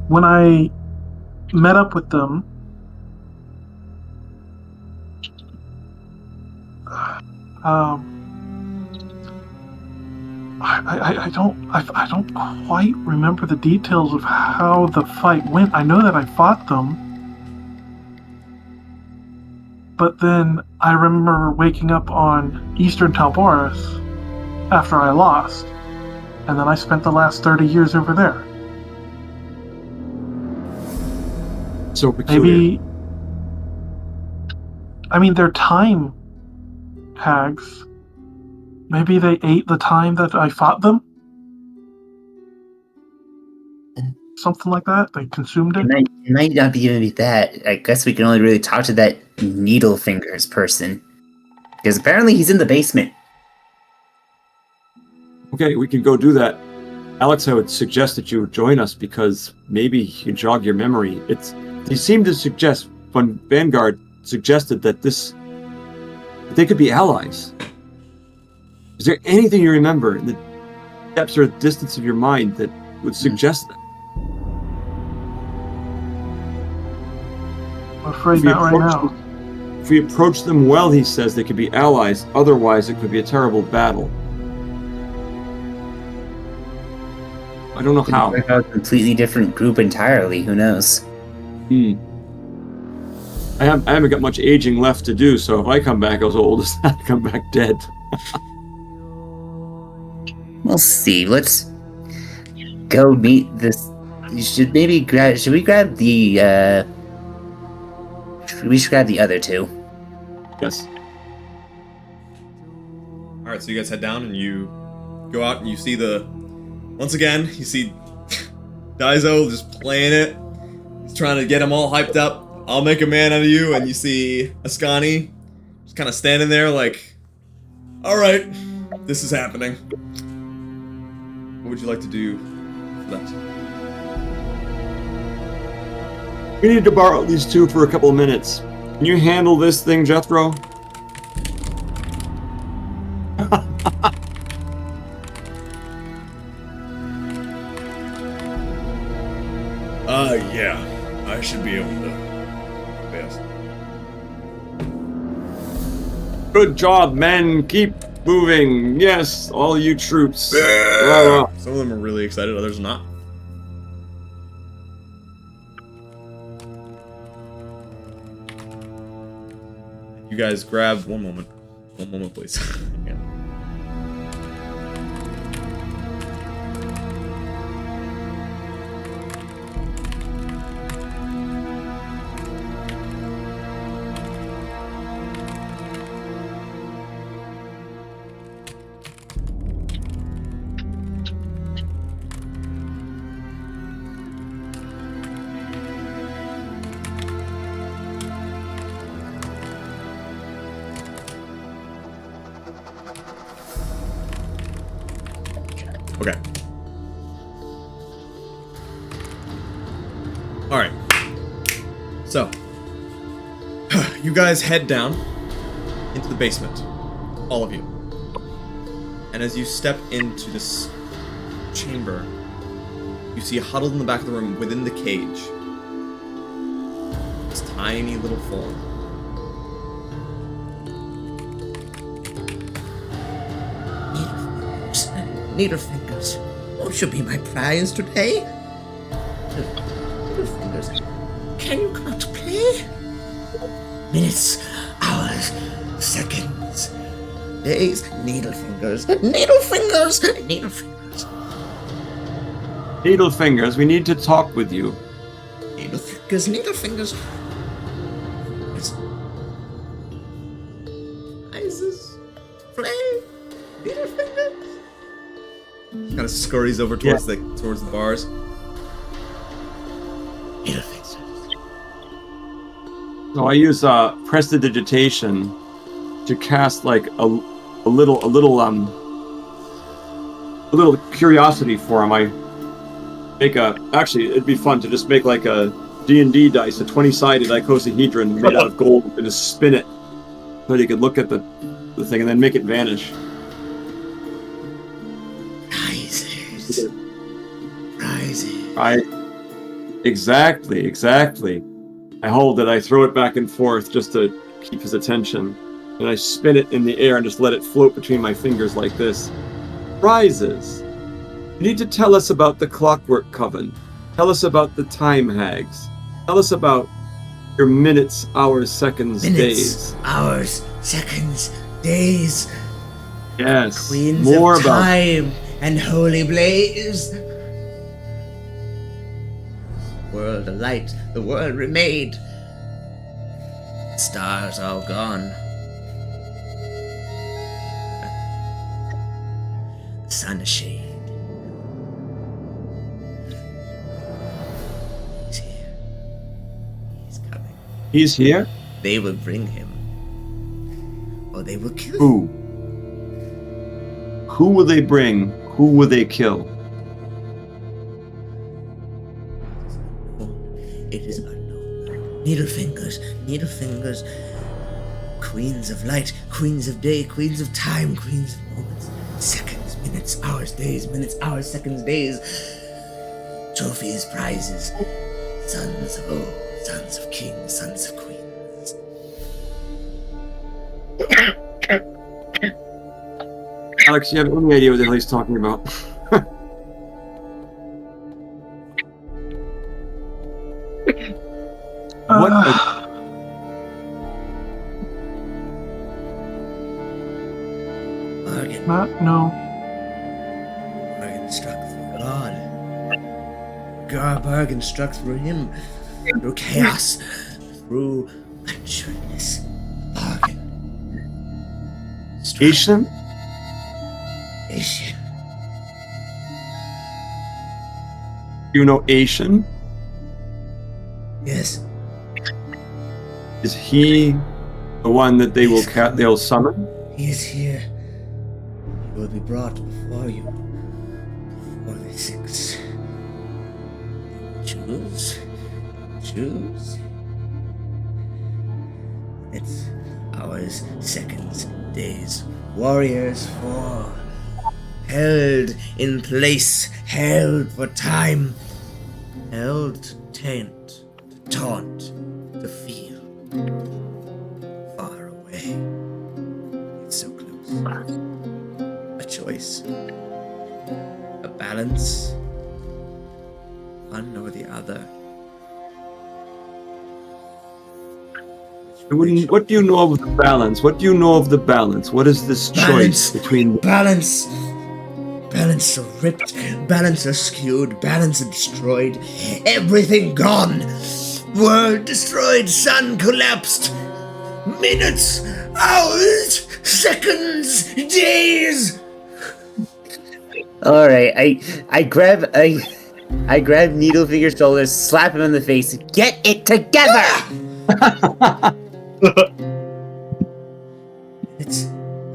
when I met up with them, I don't quite remember the details of how the fight went. I know that I fought them, but then I remember waking up on Eastern Talboris after I lost, and then I spent the last 30 years over there. So peculiar. Maybe, I mean, they're time hags. Maybe they ate the time that I fought them? Something like that? They consumed it? It might not be even be that. I guess we can only really talk to that Needle Fingers person. Because apparently he's in the basement. Okay, we can go do that. Alex, I would suggest that you join us because maybe you can jog your memory. They seem to suggest, when Vanguard suggested that they could be allies. Is there anything you remember in the depths or distance of your mind that would suggest that? I'm afraid not right now. If we approach them well, he says they could be allies. Otherwise, it could be a terrible battle. I don't know how. A completely different group entirely. Who knows? I haven't got much aging left to do, so if I come back as old as that, I come back dead. We'll see. Let's go meet this. You should maybe grab. Should we grab the? We should grab the other two. Yes. All right, so you guys head down and you go out and you see once again, you see Daizo just playing it. He's trying to get him all hyped up. I'll make a man out of you, and you see Ascani just kind of standing there like, all right, this is happening. What would you like to do for that? We need to borrow these two for a couple of minutes. Can you handle this thing, Jethro? Yeah. I should be able to. Yes. Good job, men. Keep moving. Yes, all you troops. Some of them are really excited, others not. You guys grab one moment. One moment, please. Yeah. Okay. Alright. So, you guys head down into the basement. All of you. And as you step into this chamber, you see huddled in the back of the room within the cage this tiny little form. Needlefingers, won't you be my prize today? Needlefingers, can you come out to play? Minutes, hours, seconds, days, Needlefingers, Needlefingers, Needlefingers. Needlefingers, we need to talk with you. Needlefingers, Needlefingers. Prizes, play, Needlefingers. Kind of scurries over towards the bars. So I use prestidigitation to cast like a little curiosity for him. I make actually it'd be fun to just make like a D&D dice, a 20-sided icosahedron made out of gold, and just spin it so you could look at the thing and then make it vanish. Exactly. I hold it, I throw it back and forth just to keep his attention. and I spin it in the air and just let it float between my fingers like this. Prizes. You need to tell us about the Clockwork Coven. Tell us about the Time Hags. Tell us about your minutes, hours, seconds, days. Hours, seconds, days. Yes. Queens More of about time and holy blaze. World of light, the world remade. Stars all gone. The sun a shade. He's here. He's coming. He's here? They will bring him. Or they will kill him. Who? Who will they bring? Who will they kill? It is unknown. Needlefingers, Needlefingers. Queens of light, queens of day, queens of time, queens of moments. Seconds, minutes, hours, days, minutes, hours, seconds, days. Trophies, prizes. Sons of old, sons of kings, sons of queens. Alex, you have any idea what the hell he's talking about? What Bargain. No. Bargain struck through God. Bargain struck through him. Through chaos. Through unsureness. Bargain. Struck. Asian? Asian. You know Asian? Yes. Is he the one that they'll summon? He is here. He will be brought before you. Before the six. Choose. Choose. It's hours, seconds, days. Warriors fall. Held in place. Held for time. Held to taint. To taunt. To feel. Far away. It's so close. A choice. A balance. One or the other. What do you know of the balance? What do you know of the balance? What is this choice between... Balance. Balance are ripped. Balance are skewed. Balance are destroyed. Everything gone. World destroyed. Sun collapsed. Minutes. Hours. Seconds. Days. Alright, I grab Needlefinger's shoulders, slap him in the face. Get it together! Minutes.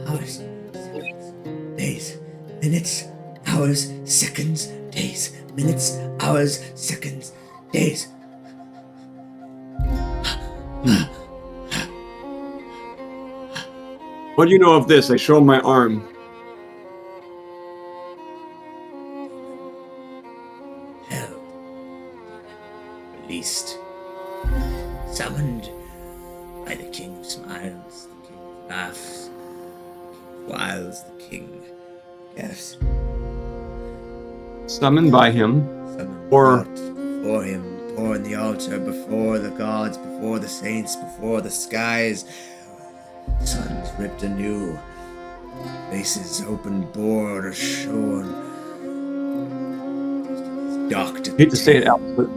Hours. Seconds. Days. Minutes. Hours. Seconds. Days. Minutes. Hours. Seconds. Days. What do you know of this? I show him my arm. Held. Released. Summoned by the King of Smiles, the King of Laughs, the King of Wiles, the King of Yes. Summoned by him. Summoned Or- before him, before in the altar, before the gods, before the saints, before the skies. Suns ripped anew. Faces opened, bored or shorn. Dark I hate to say it, Alex, but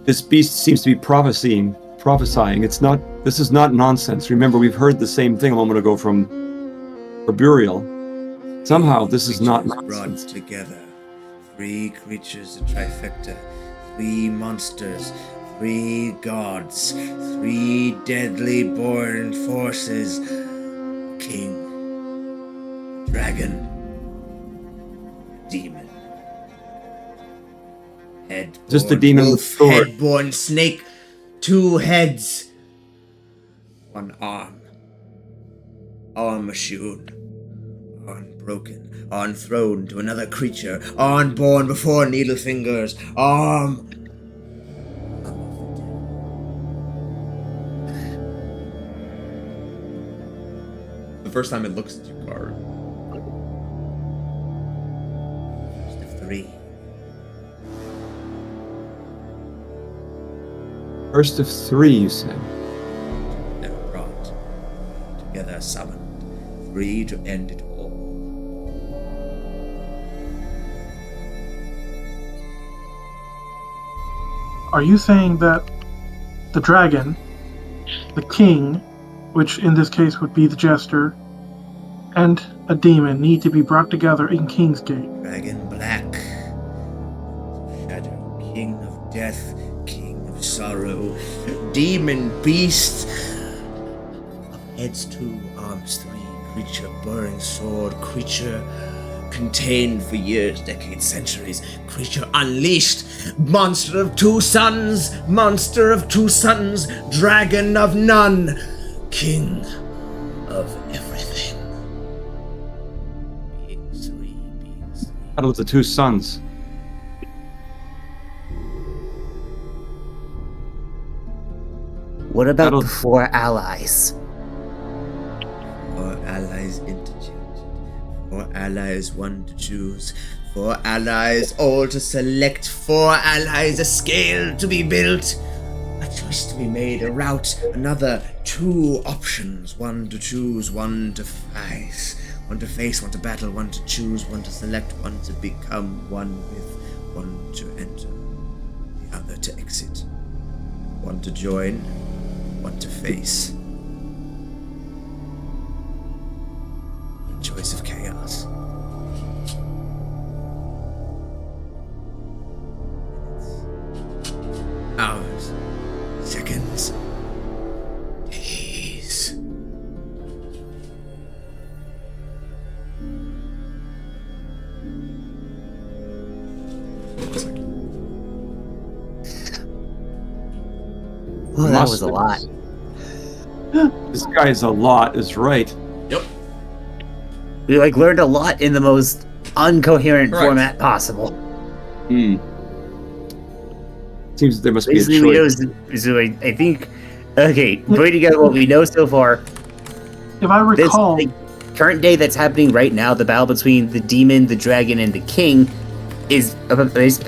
this beast seems to be prophesying. This is not nonsense. Remember, we've heard the same thing a moment ago from Burial. Somehow, this is not brought nonsense. together. 3 creatures, a trifecta. 3 monsters. 3 gods. 3 deadly born forces. King. Dragon. Demon. Head. Just a demon with sword. Head-born snake. 2 heads. 1 arm. Arm eschewed. Unbroken, unthrown to another creature, unborn before Needlefingers, arm. first time it looks at you, Card. First of three. First of three, you said. Never brought. Together summoned. Three to end it all. Are you saying that the dragon, the king, which in this case would be the jester, and a demon need to be brought together in Kingsgate? Dragon Black. Shadow. King of death. King of sorrow. Demon beast. Of heads 2, arms 3. Creature bearing sword. Creature contained for years, decades, centuries. Creature unleashed. Monster of 2 suns. Monster of 2 suns. Dragon of none. King of everything. Beings 3. Beings 3. Battle of the Two Suns. What about That'll- the 4 allies? 4 allies interchanged. 4 allies, 1 to choose. 4 allies, all to select. 4 allies, a scale to be built. A choice to be made, a route, another. 2 options, 1 to choose, 1 to face. 1 to face, 1 to battle, 1 to choose, 1 to select, 1 to become, 1 with, 1 to enter, the other to exit. 1 to join, 1 to face. Choice of chaos. Hours. Seconds. Days. Oh, that was a lot. This guy's a lot is right. Yep. We learned a lot in the most uncoherent Correct. format possible. Seems there must be a Basically, we know, choice. so I think, okay, putting together what we know so far, If I this recall, the current day that's happening right now, the battle between the demon, the dragon, and the king, is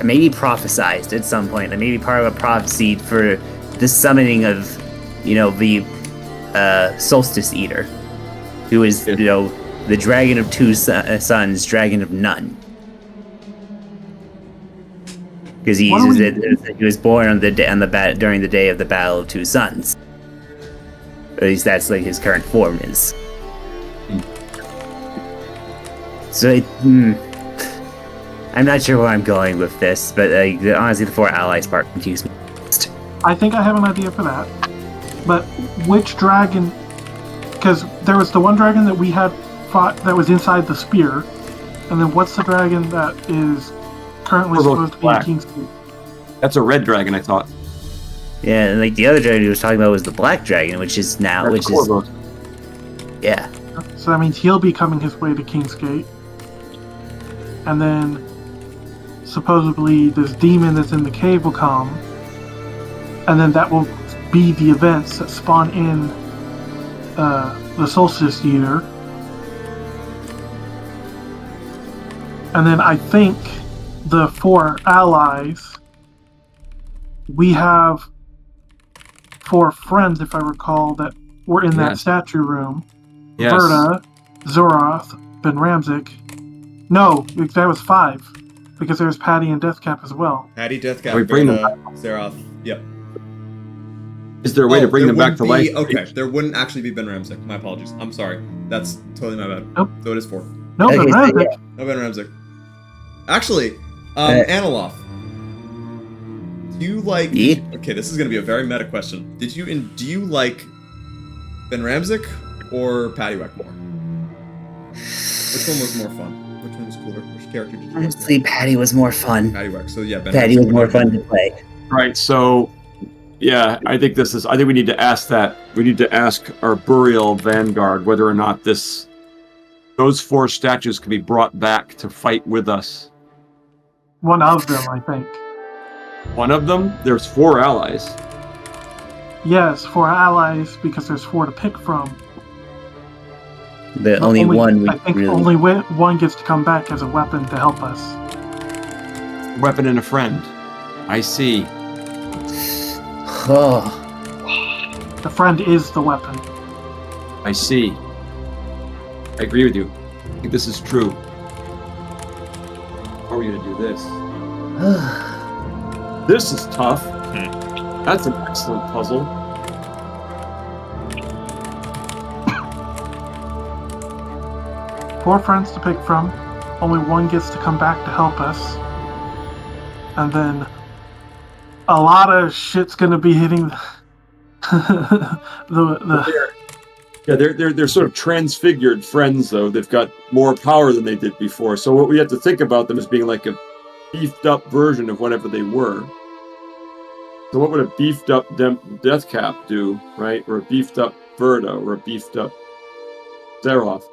maybe prophesized at some point. It may be part of a prophecy for the summoning of, the Solstice Eater, who is, the dragon of 2 sons, dragon of none. Because he What do uses it. He was born on during the day of the Battle of 2 Suns. At least that's like his current form is. So I'm not sure where I'm going with this, but honestly, the 4 allies part confused me. I think I have an idea for that. But which dragon? Because there was the one dragon that we had fought that was inside the spear, and then what's the dragon that is currently Or both supposed to be in black. Kingsgate? That's a red dragon, I thought. Yeah, and like the other dragon he was talking about was the black dragon, which is now, That's which is Corvus. yeah. So that means he'll be coming his way to Kingsgate. And then supposedly this demon that's in the cave will come. And then that will be the events that spawn in the Solstice Eater. And then I think the 4 allies, we have 4 friends, if I recall, that were in that Yes. statue room. Yes. Verta, Zoroth, Ben Ramzik. No, that was 5. Because there was Patty and Deathcap as well. Patty, Deathcap, We bring them Verta, Zeroth. Yep. Is there a way to bring there them back to wouldn't life? be- Okay, there wouldn't actually be Ben Ramsek. My apologies. I'm sorry. That's totally my bad. Nope. So it is 4. No, Okay, Ben so Ramzik. No Ben Ramsek. Actually, Uh, Analoth. Do you like? Yeah. Okay, this is gonna be a very meta question. Do you like Ben Ramsek or Paddywhack more? Which one was more fun? Which one was cooler? Which character did you like Honestly, Patty was more fun. more? Paddywhack. So yeah, Ben Patty Ramsek was would more have fun been- to play. Right, so yeah, I think we need to ask that. We need to ask our burial vanguard whether or not those 4 statues can be brought back to fight with us. One of them, I think. One of them, there's 4 allies. Yes, 4 allies, because there's 4 to pick from. The only one we I think really. only one gets to come back as a weapon to help us. Weapon and a friend. I see. Oh, The friend is the weapon. I see. I agree with you. I think this is true. How are we gonna do this? This is tough. That's an excellent puzzle. 4 friends to pick from. Only one gets to come back to help us. And then a lot of shit's gonna be hitting the Yeah, they're sort of transfigured friends though. They've got more power than they did before. So what we have to think about them as being like a beefed up version of whatever they were. So what would a beefed up Death Cap do, right? Or a beefed up Verda, or a beefed up Zeroth?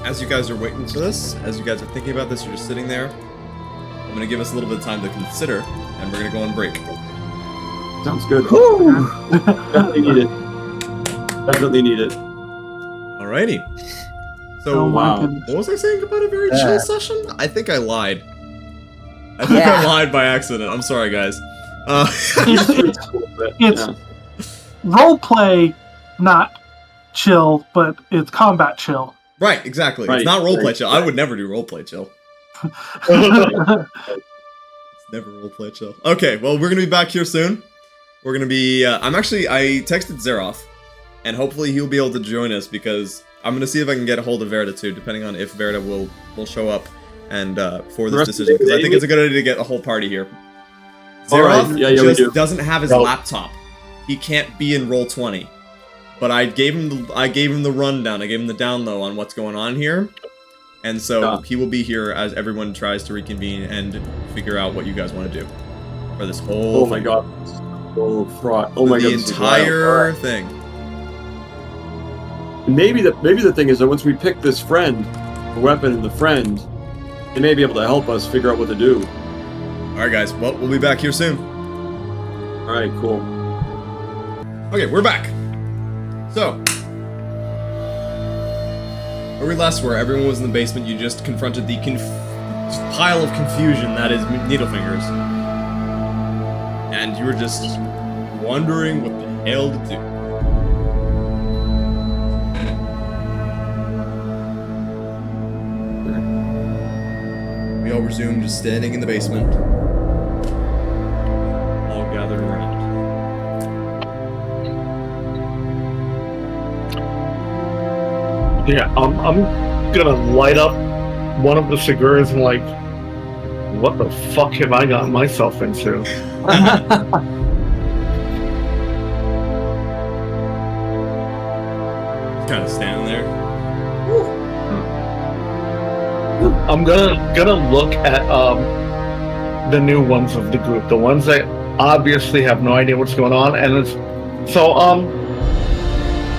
As you guys are waiting for this, as you guys are thinking about this, you're just sitting there. I'm going to give us a little bit of time to consider, and we're going to go on break. Sounds good. Definitely need it. Definitely need it. Alrighty. So, Oh my wow. goodness. what was I saying about a very chill session? I think I lied. I think Yeah. I lied by accident. I'm sorry, guys. It's role play, not chill, but it's combat chill. Right, exactly. Right, It's not roleplay right, chill. I would never do roleplay chill. It's never roleplay chill. Okay, well, we're gonna be back here soon. We're gonna be. I texted Zeroth, and hopefully he'll be able to join us because I'm gonna see if I can get a hold of Verda too, depending on if Verda will show up and for this decision because I think it's a good idea to get a whole party here. Zeroth just doesn't have his laptop. He can't be in Roll20. But I gave him the rundown. I gave him the down low on what's going on here, and so he will be here as everyone tries to reconvene and figure out what you guys want to do for this whole. Oh my god! Oh fraught! Oh my god! The entire thing. Maybe the thing is that once we pick this friend, the weapon and the friend, they may be able to help us figure out what to do. All right, guys. Well, we'll be back here soon. All right, cool. Okay, we're back. So, where we last were, everyone was in the basement. You just confronted the pile of confusion that is Needlefingers. And you were just wondering what the hell to do. We all resumed just standing in the basement. All gathered around. Yeah, I'm gonna light up one of the cigars and like, what the fuck have I gotten myself into? Kind of standing there. I'm gonna look at the new ones of the group, the ones that obviously have no idea what's going on, and it's so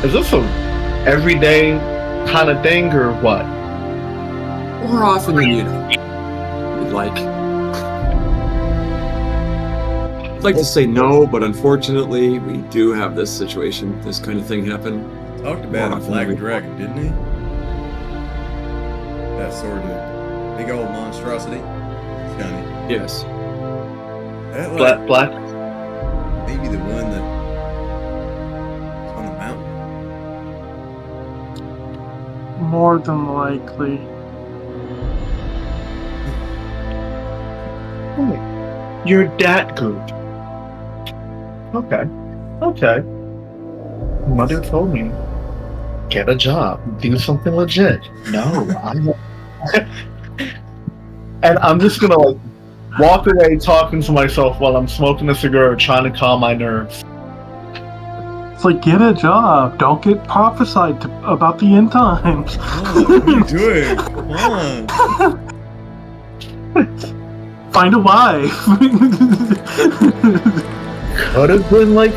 is this a everyday kind of thing or what? More often than you'd like. I'd like to say no, but unfortunately, we do have this situation, this kind of thing happen. Talked about a flag dragon, didn't he? That sort of big old monstrosity. Scotty. Yes. That, like, Black. maybe the one that is on the mountain. More than likely. You're that good. Okay. Mother told me, get a job, do something legit. No, I'm. And I'm just gonna like walk away talking to myself while I'm smoking a cigar, trying to calm my nerves. It's like, get a job. Don't get prophesied about the end times. Oh, what are you doing? Come on. Find a wife. Could have been like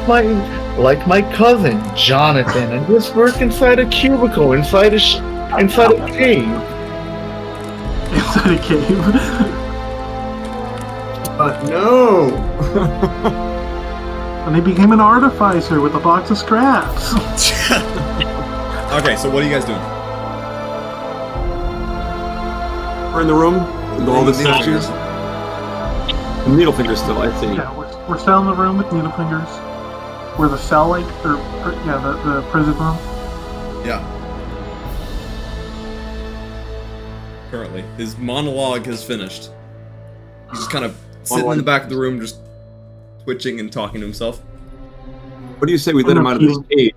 my cousin Jonathan and just work inside a cubicle inside a cave. Inside a cave. No! And he became an artificer with a box of scraps. Okay, so what are you guys doing? We're in the room with all the Needle statues. fingers. The needle finger still, I think. Yeah, we're still in the room with Needlefingers. Where the cell, the prison room. Yeah. Currently, his monologue has finished. He's just kind of sitting in the back of the room, just twitching and talking to himself. What do you say we let him out of this cage?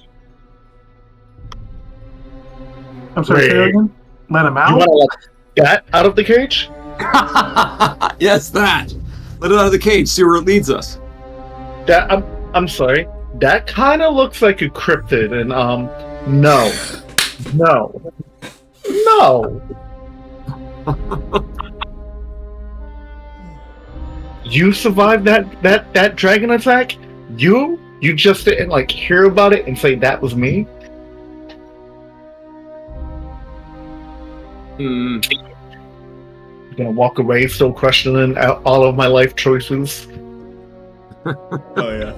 I'm sorry, say that Wait. again? Let him You out? want to let that out of the cage? Yes, that! Let it out of the cage, see where it leads us. That I'm sorry. That kind of looks like a cryptid, and no, no. You survived that dragon attack? You just didn't like hear about it and say that was me? Hmm. I'm gonna walk away still questioning all of my life choices. Oh yeah.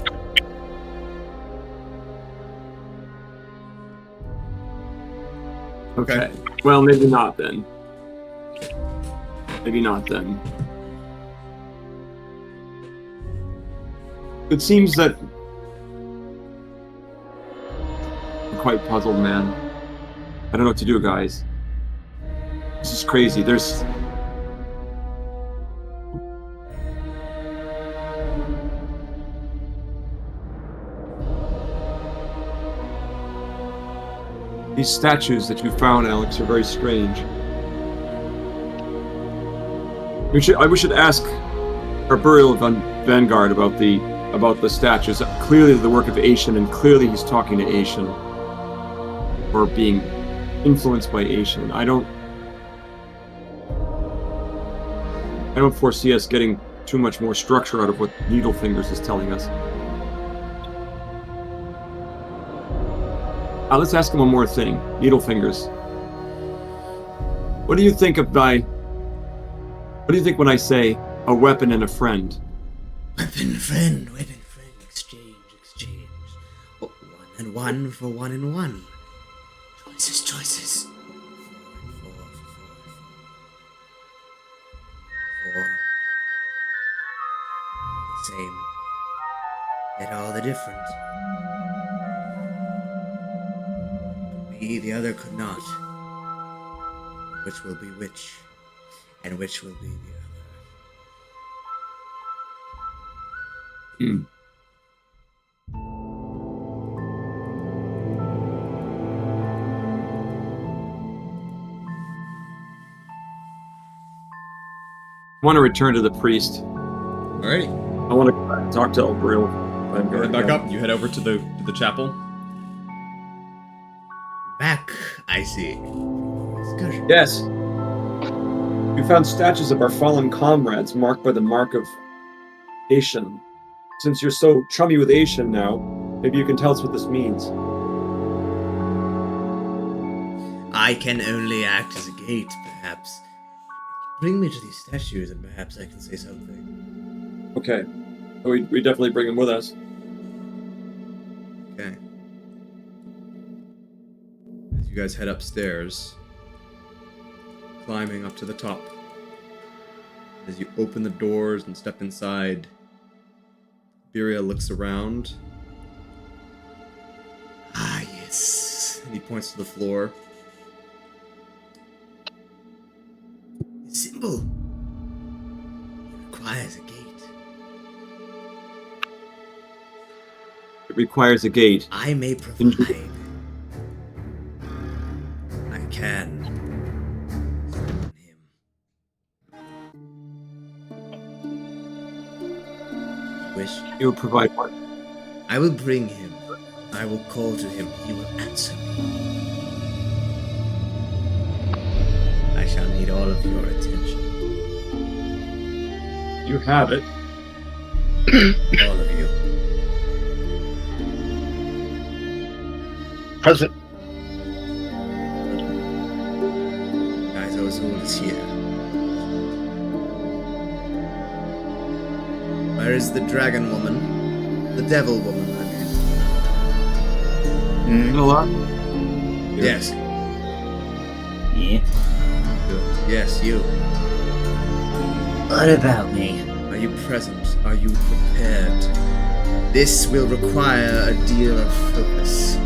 Okay. Well, maybe not then. Maybe not then. It seems that I'm quite puzzled, man. I don't know what to do, guys. This is crazy. There's these statues that you found, Alex, are very strange. We should ask our burial vanguard about the statues. Clearly, the work of Asian, and clearly he's talking to Asian, or being influenced by Asian. I don't foresee us getting too much more structure out of what Needlefingers is telling us. Let's ask him one more thing. Needlefingers. What do you think when I say a weapon and a friend? Weapon friend, exchange. Oh, 1 and 1 for 1 and 1. Choices. 4 and 4 for 4. 4. The same, yet all the different. We, the other, could not. Which will be which, and which will be the other. Hmm. I want to return to the priest. Alrighty. I want to go back and talk to Elbril. You head back up. You head over to the chapel. Back, I see. Excursion. Yes. We found statues of our fallen comrades marked by the mark of Asian. Since you're so chummy with Asian now, maybe you can tell us what this means. I can only act as a gate, perhaps. Bring me to these statues and perhaps I can say something. Okay. We definitely bring him with us. Okay. As you guys head upstairs, climbing up to the top. As you open the doors and step inside, Beria looks around. Ah, yes. And he points to the floor. The symbol. It requires a gate. It requires a gate. I may provide. I can. Summon him. Wish. You will provide what? I will bring him. I will call to him. He will answer me. I shall need all of your attention. You have it. All of you. Present. Guys, Ozul is here. Where is the dragon woman? The devil woman, I mean. You know what? Yes. Yeah. Good. Yes, you. What about me? Are you present? Are you prepared? This will require a deal of focus.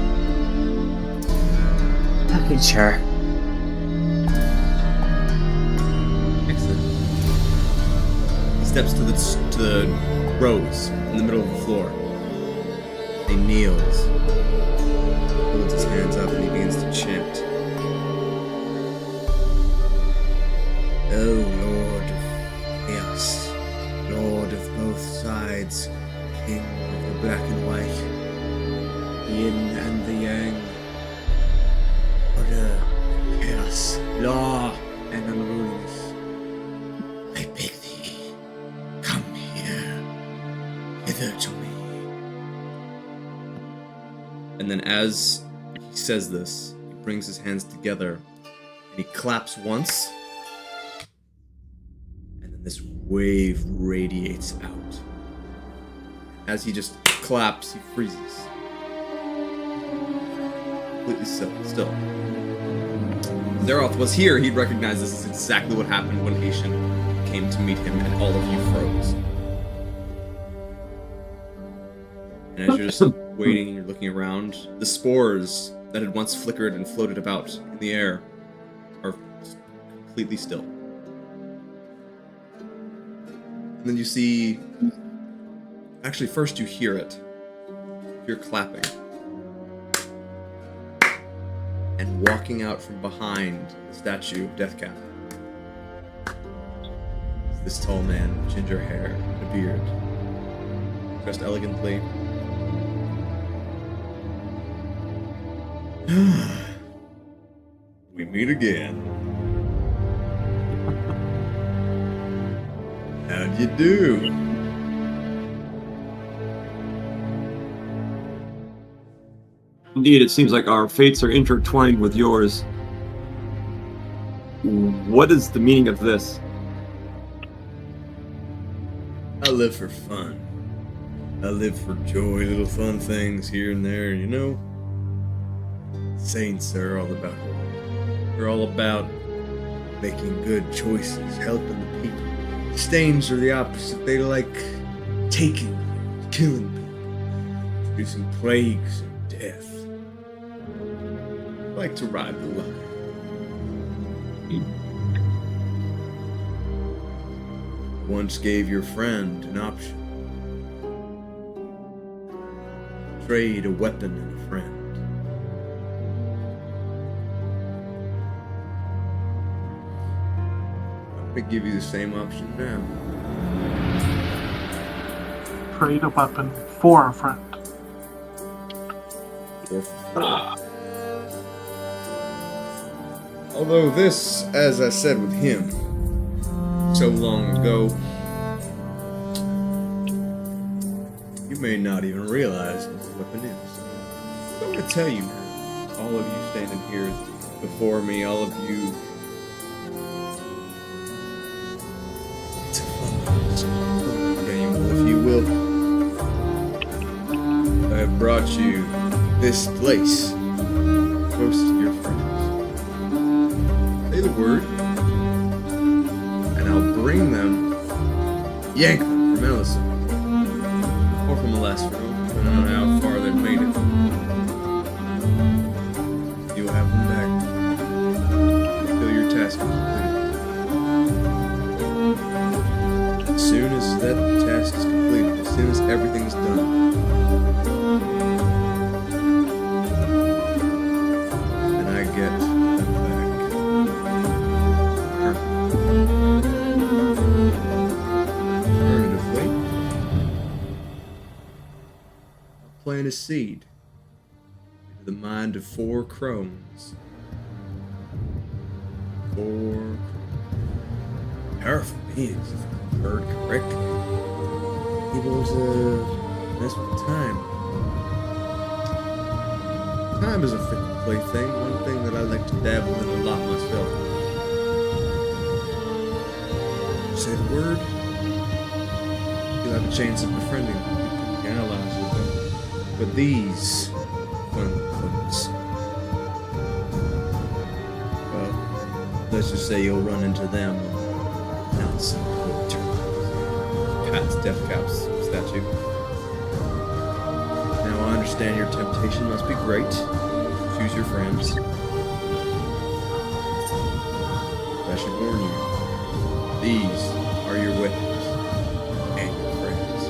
Okay, sure. Excellent. He steps to the rose in the middle of the floor. He kneels, holds his hands up, and he begins to chant. Oh, Lord of Chaos, Lord of both sides, King of the black and white, yin and the yang, order, chaos, law, and unruliness. I beg thee, come here, hither to me. And then as he says this, he brings his hands together and he claps once. And then this wave radiates out. As he just claps, he freezes. Completely still. Zeroth was here, he'd recognize this is exactly what happened when Haitian came to meet him and all of you froze. And as you're just waiting and you're looking around, the spores that had once flickered and floated about in the air are completely still. And then you see... Actually, first you hear it. You hear clapping. And walking out from behind the statue of Deathcap is this tall man with ginger hair and a beard, dressed elegantly. We meet again. How'd you do? Indeed, it seems like our fates are intertwined with yours. What is the meaning of this? I live for fun. I live for joy, little fun things here and there, you know? Saints are all about it. They're all about making good choices, helping the people. Stains are the opposite. They like taking, killing people, producing plagues and death. I like to ride the line. Once gave your friend an option. Trade a weapon and a friend. I'm gonna give you the same option now. Trade a weapon for a friend. Or for although this, as I said with him so long ago, you may not even realize what the weapon is. I'm going to tell you now, all of you standing here before me, all of you. It's a fun game, if you will. I have brought you this place, close to your friends. Say the word, and I'll bring them, yank them from Ellison, or from Alessandro. I don't know how far they've made it. You'll have them back until your task is completed. As soon as that task is completed, as soon as everything is done, and I get them back. Alternatively, I'll plant a seed into the mind of 4 crones. 4 powerful beings, if I've heard correctly. Able to mess with time. Time is a fickle plaything, one thing that I like to dabble in a lot myself. Say the word, you'll have a chance of befriending them. You can analyze with them. But these fun folks, well, let's just say you'll run into them outside of the Pat's Deathcap's statue. Now I understand your temptation must be great. Choose your friends. I should warn you, these are your weapons and your friends.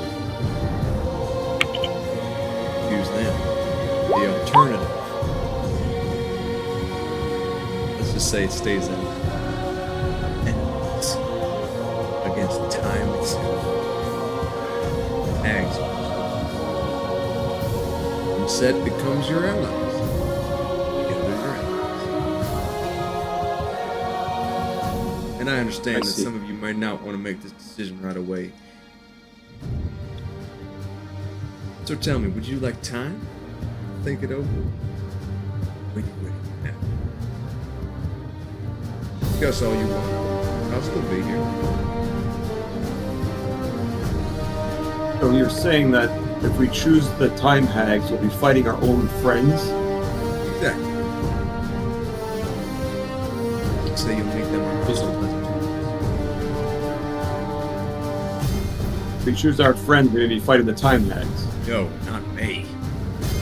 Choose them. The alternative, let's just say it stays in enemies against time itself. Hags. Instead becomes your allies. Together your allies. And I understand that some of you might not want to make this decision right away. So tell me, would you like time? Think it over? When you wait now. Discuss all you want. I'll still be here. So you're saying that if we choose the time hags, we'll be fighting our own friends? Exactly. Say you'll make them our personal pleasant. If we choose our friends, we may be fighting the time hags. No, not me.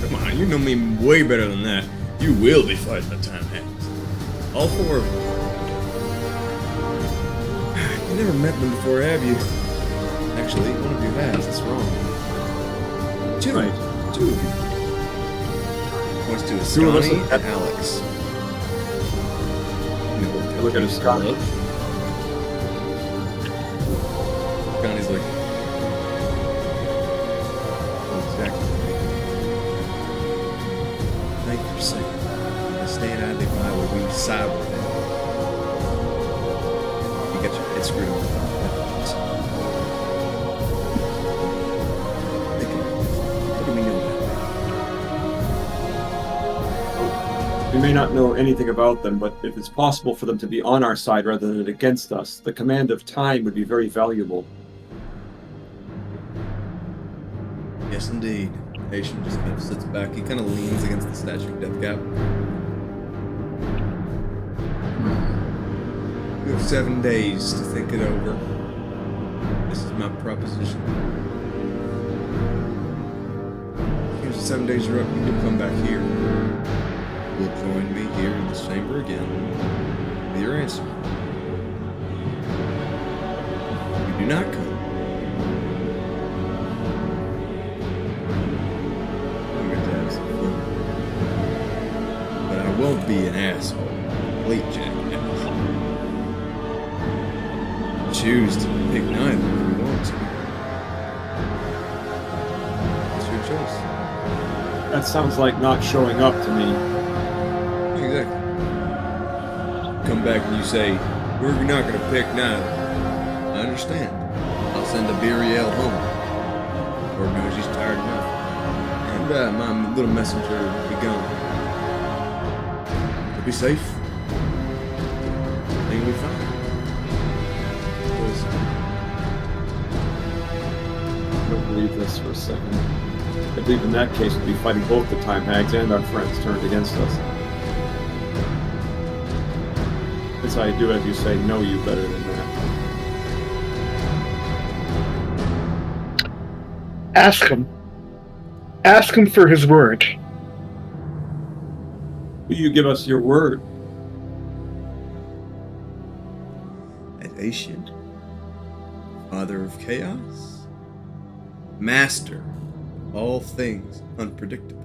Come on, you know me way better than that. You will be fighting the time hags. All four of them. You never met them before, have you? Actually, one of you has. That's wrong. Two. Right. Two of you. Wants to is Two of us Scotty have- and Alex. Look at a Scotty. Scotty's like, exactly. Thank you for saying that. I stand idly by where we side with them. You got your head screwed on. What do we know about them? We may not know anything about them, but if it's possible for them to be on our side rather than against us, the command of time would be very valuable. Yes, indeed. Haitian just kind of sits back. He kind of leans against the statue of Deathcap. You have 7 days to think it over. This is my proposition. Here's the 7 days you're up. You can come back here. You'll join me here in this chamber again. With your answer. If you do not come, I'm going to have some fun. But I won't be an asshole. Complete jackass. Choose to pick neither if you want to. It's your choice. That sounds like not showing up to me. Exactly. Come back and you say, we're not going to pick neither. I understand. I'll send a Buriel home. Lord knows she's tired enough. And my little messenger will be gone. You'll be safe. Everything will be fine. I don't believe this for a second. I believe in that case we'd be fighting both the time hags and our friends turned against us. As I do, as you say, know you better than that. Ask him. Ask him for his word. Will you give us your word? As Ancient, Father of Chaos, Master of all things unpredictable,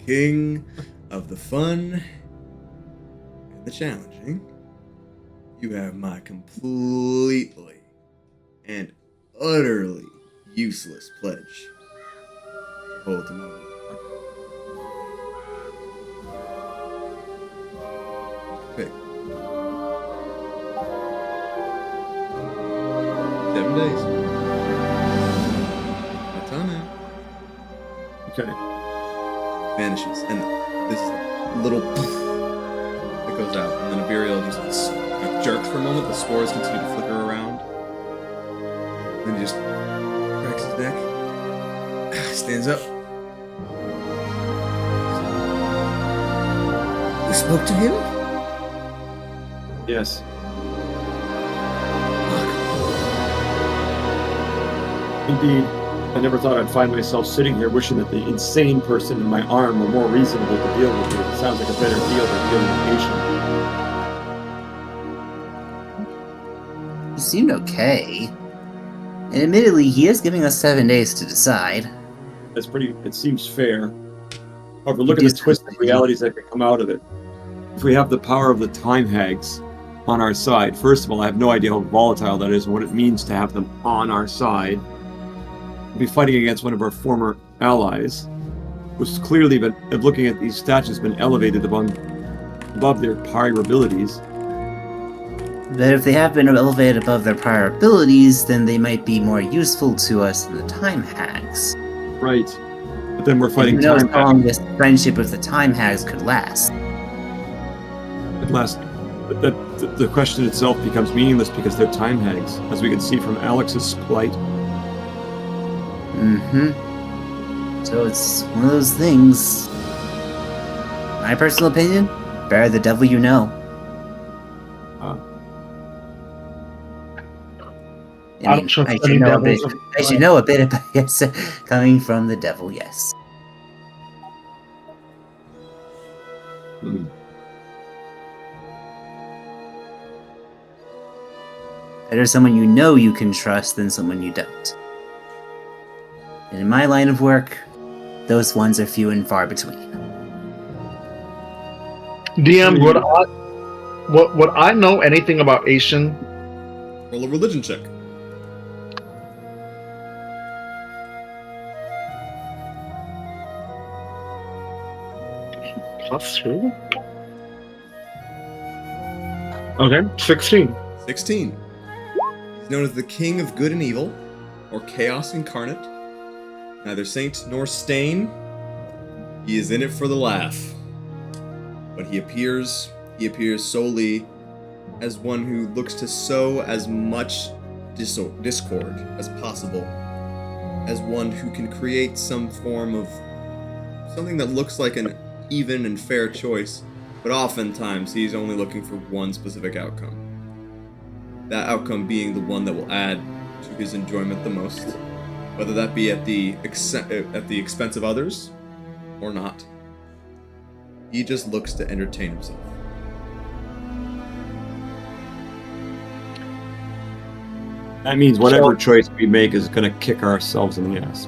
King of the fun and the challenging, you have my completely and utterly useless pledge. Hold the moment. Pick. 7 days. My time now. Okay. Vanishes, and this little poof that goes out, and then a burial just jerks for a moment. The spores continue to flicker around. Then he just cracks his neck, stands up. You spoke to him? Yes. Indeed. I never thought I'd find myself sitting here wishing that the insane person in my arm were more reasonable to deal with. It sounds like a better deal than dealing with a patient. He seemed okay. And admittedly, he is giving us 7 days to decide. It seems fair. However, look at the twisted realities that could come out of it. If we have the power of the time hags on our side, first of all, I have no idea how volatile that is and what it means to have them on our side. We'll be fighting against one of our former allies, who's clearly been, looking at these statues, been elevated above their prior abilities. But if they have been elevated above their prior abilities, then they might be more useful to us than the time hags. Right. But then we're fighting who knows time how long hags. this friendship with the time hags could last. At last, the question itself becomes meaningless because they're time hags, as we can see from Alex's plight. So it's one of those things. My personal opinion, bear the devil you know. I don't trust any devils. I should know a bit about yes, coming from the devil, yes. Better someone you know you can trust than someone you don't. And in my line of work, those ones are few and far between. DM, would I know anything about Asian? Roll a religion check. +2? Okay, 16. 16. He's known as the King of Good and Evil, or Chaos Incarnate. Neither saint nor stain. He is in it for the laugh. But he appears solely as one who looks to sow as much discord as possible. As one who can create some form of something that looks like an even and fair choice, but oftentimes he's only looking for one specific outcome. That outcome being the one that will add to his enjoyment the most, whether that be at the expense of others or not. He just looks to entertain himself. That means whatever choice we make is going to kick ourselves in the ass.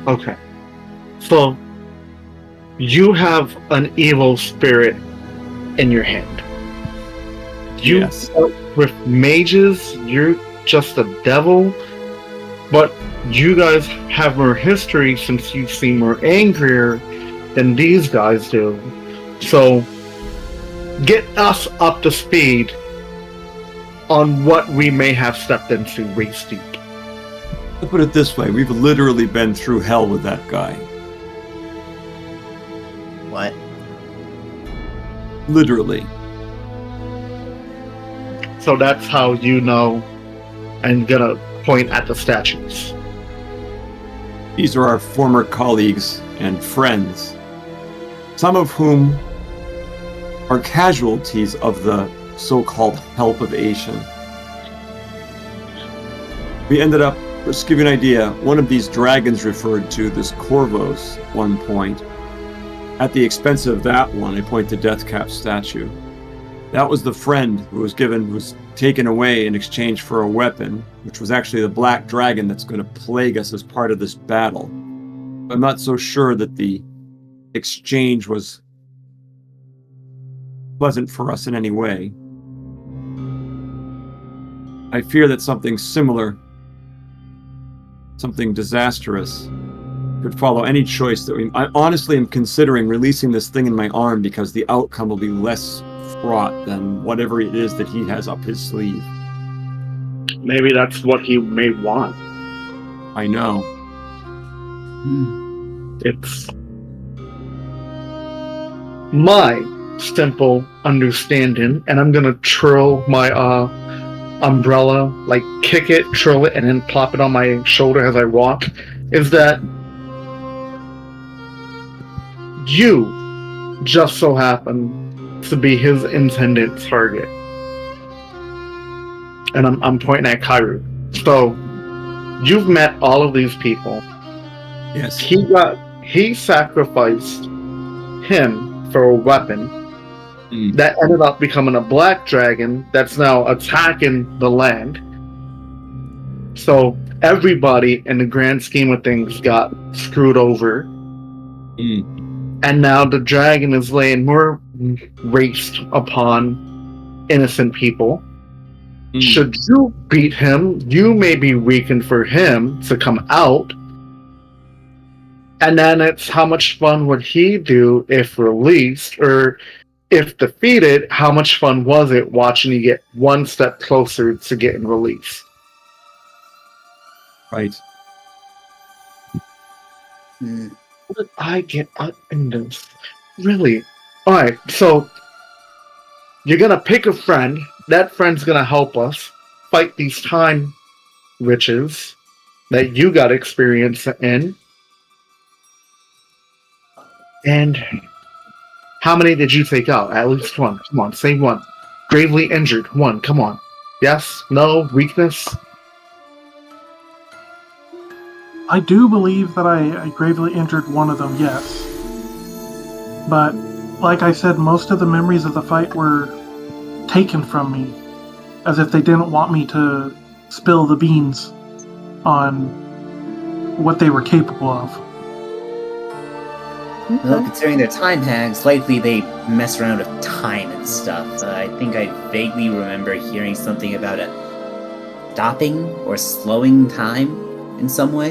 Okay. So, you have an evil spirit in your hand. Yes. With mages, you're just a devil, but you guys have more history since you seem more angrier than these guys do. So, get us up to speed on what we may have stepped into waist deep. Let's put it this way, we've literally been through hell with that guy. What? Literally. So that's how you know I'm gonna point at the statues. These are our former colleagues and friends, some of whom are casualties of the so-called help of Asian. We ended up, just to give you an idea, one of these dragons referred to, this Corvos, one point. At the expense of that one, I point to Deathcap's statue. That was the friend who was taken away in exchange for a weapon, which was actually the black dragon that's going to plague us as part of this battle. I'm not so sure that the exchange was pleasant for us in any way. I fear that something similar, something disastrous, could follow any choice that I honestly am considering releasing this thing in my arm because the outcome will be less fraught than whatever it is that he has up his sleeve. Maybe that's what he may want. I know. It's my simple understanding, and I'm gonna twirl my umbrella, like kick it, twirl it, and then plop it on my shoulder as I walk, is that you just so happen to be his intended target. And I'm pointing at Kairu. So you've met all of these people. Yes. He sacrificed him for a weapon that ended up becoming a black dragon that's now attacking the land. So everybody in the grand scheme of things got screwed over. And now the dragon is laying more waste upon innocent people. Should you beat him, you may be weakened for him to come out. And then it's how much fun would he do if released, or if defeated, how much fun was it watching you get one step closer to getting released? Right. How did I get up in this? Really? Alright, so you're gonna pick a friend. That friend's gonna help us fight these time riches that you got experience in. And how many did you take out? At least one. Come on, say one. Gravely injured. One. Come on. Yes? No? Weakness? I do believe that I gravely injured one of them, yes. But, like I said, most of the memories of the fight were taken from me, as if they didn't want me to spill the beans on what they were capable of. Well, considering they're time hags, likely they mess around with time and stuff. I think I vaguely remember hearing something about a stopping or slowing time in some way.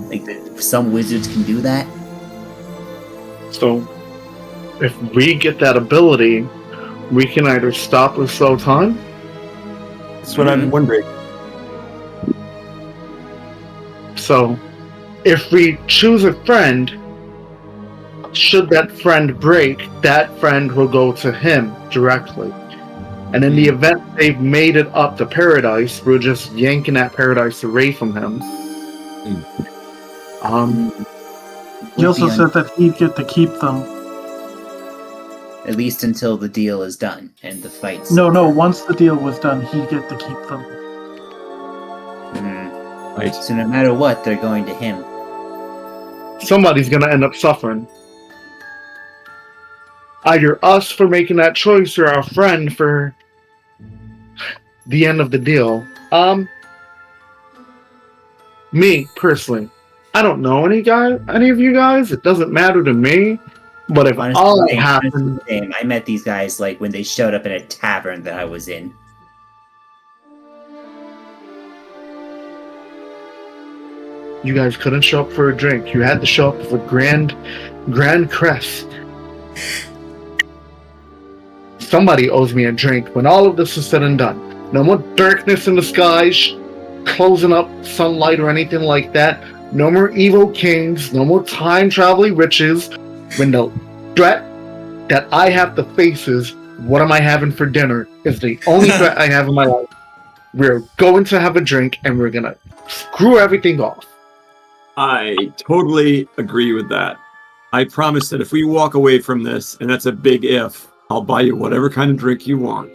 Like some wizards can do that. So, if we get that ability, we can either stop or slow time? That's what I'm wondering. So, if we choose a friend, should that friend break, that friend will go to him directly. And in the event they've made it up to paradise, we're just yanking that paradise away from him. He also said that he'd get to keep them. At least until the deal is done and the fight's... No, once the deal was done, he'd get to keep them. Right. So no matter what, they're going to him. Somebody's gonna end up suffering. Either us for making that choice or our friend for the end of the deal. Me, personally, I don't know any of you guys. It doesn't matter to me. But if all that happened... I met these guys like when they showed up in a tavern that I was in. You guys couldn't show up for a drink. You had to show up for grand crest. Somebody owes me a drink when all of this is said and done. No more darkness in the skies, closing up sunlight or anything like that. No more evil kings. No more time traveling riches. When the threat that I have to face is, what am I having for dinner, is the only threat I have in my life. We're going to have a drink and we're gonna screw everything off. I totally agree with that. I promise that if we walk away from this, and that's a big if, I'll buy you whatever kind of drink you want.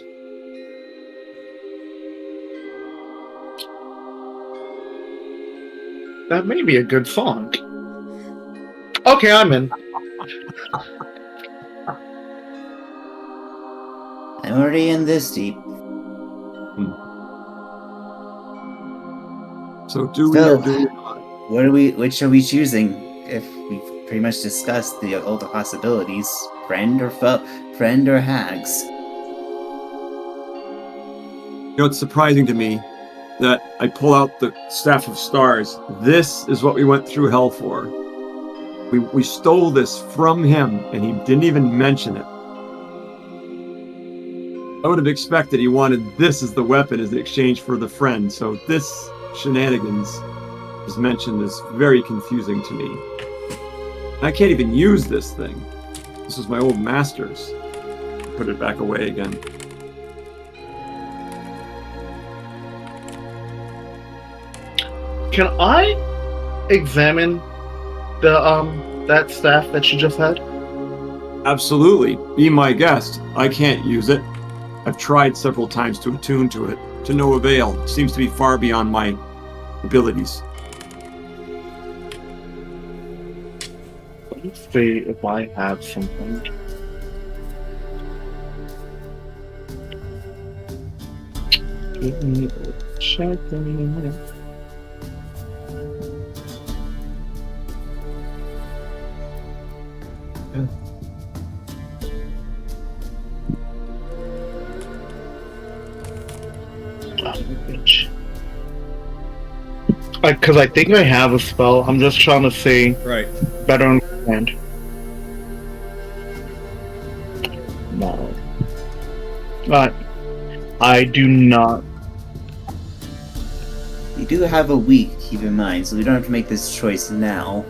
That may be a good song. Okay, I'm in. I'm already in this deep. So do we or do we not? Which are we choosing? If we've pretty much discussed all the possibilities, friend or foe, friend or hags. You know, it's surprising to me that I pull out the Staff of Stars. This is what we went through hell for. We stole this from him, and he didn't even mention it. I would have expected he wanted this as the weapon as the exchange for the friend, so this shenanigans is mentioned is very confusing to me. And I can't even use this thing. This is my old master's. Put it back away again. Can I examine the that staff that you just had? Absolutely. Be my guest. I can't use it. I've tried several times to attune to it, to no avail. It seems to be far beyond my abilities. Let's see if I have something. Give me a second. Because I think I have a spell. I'm just trying to see Right. better understand. No. I do not. You do have a week, keep in mind, so we don't have to make this choice now.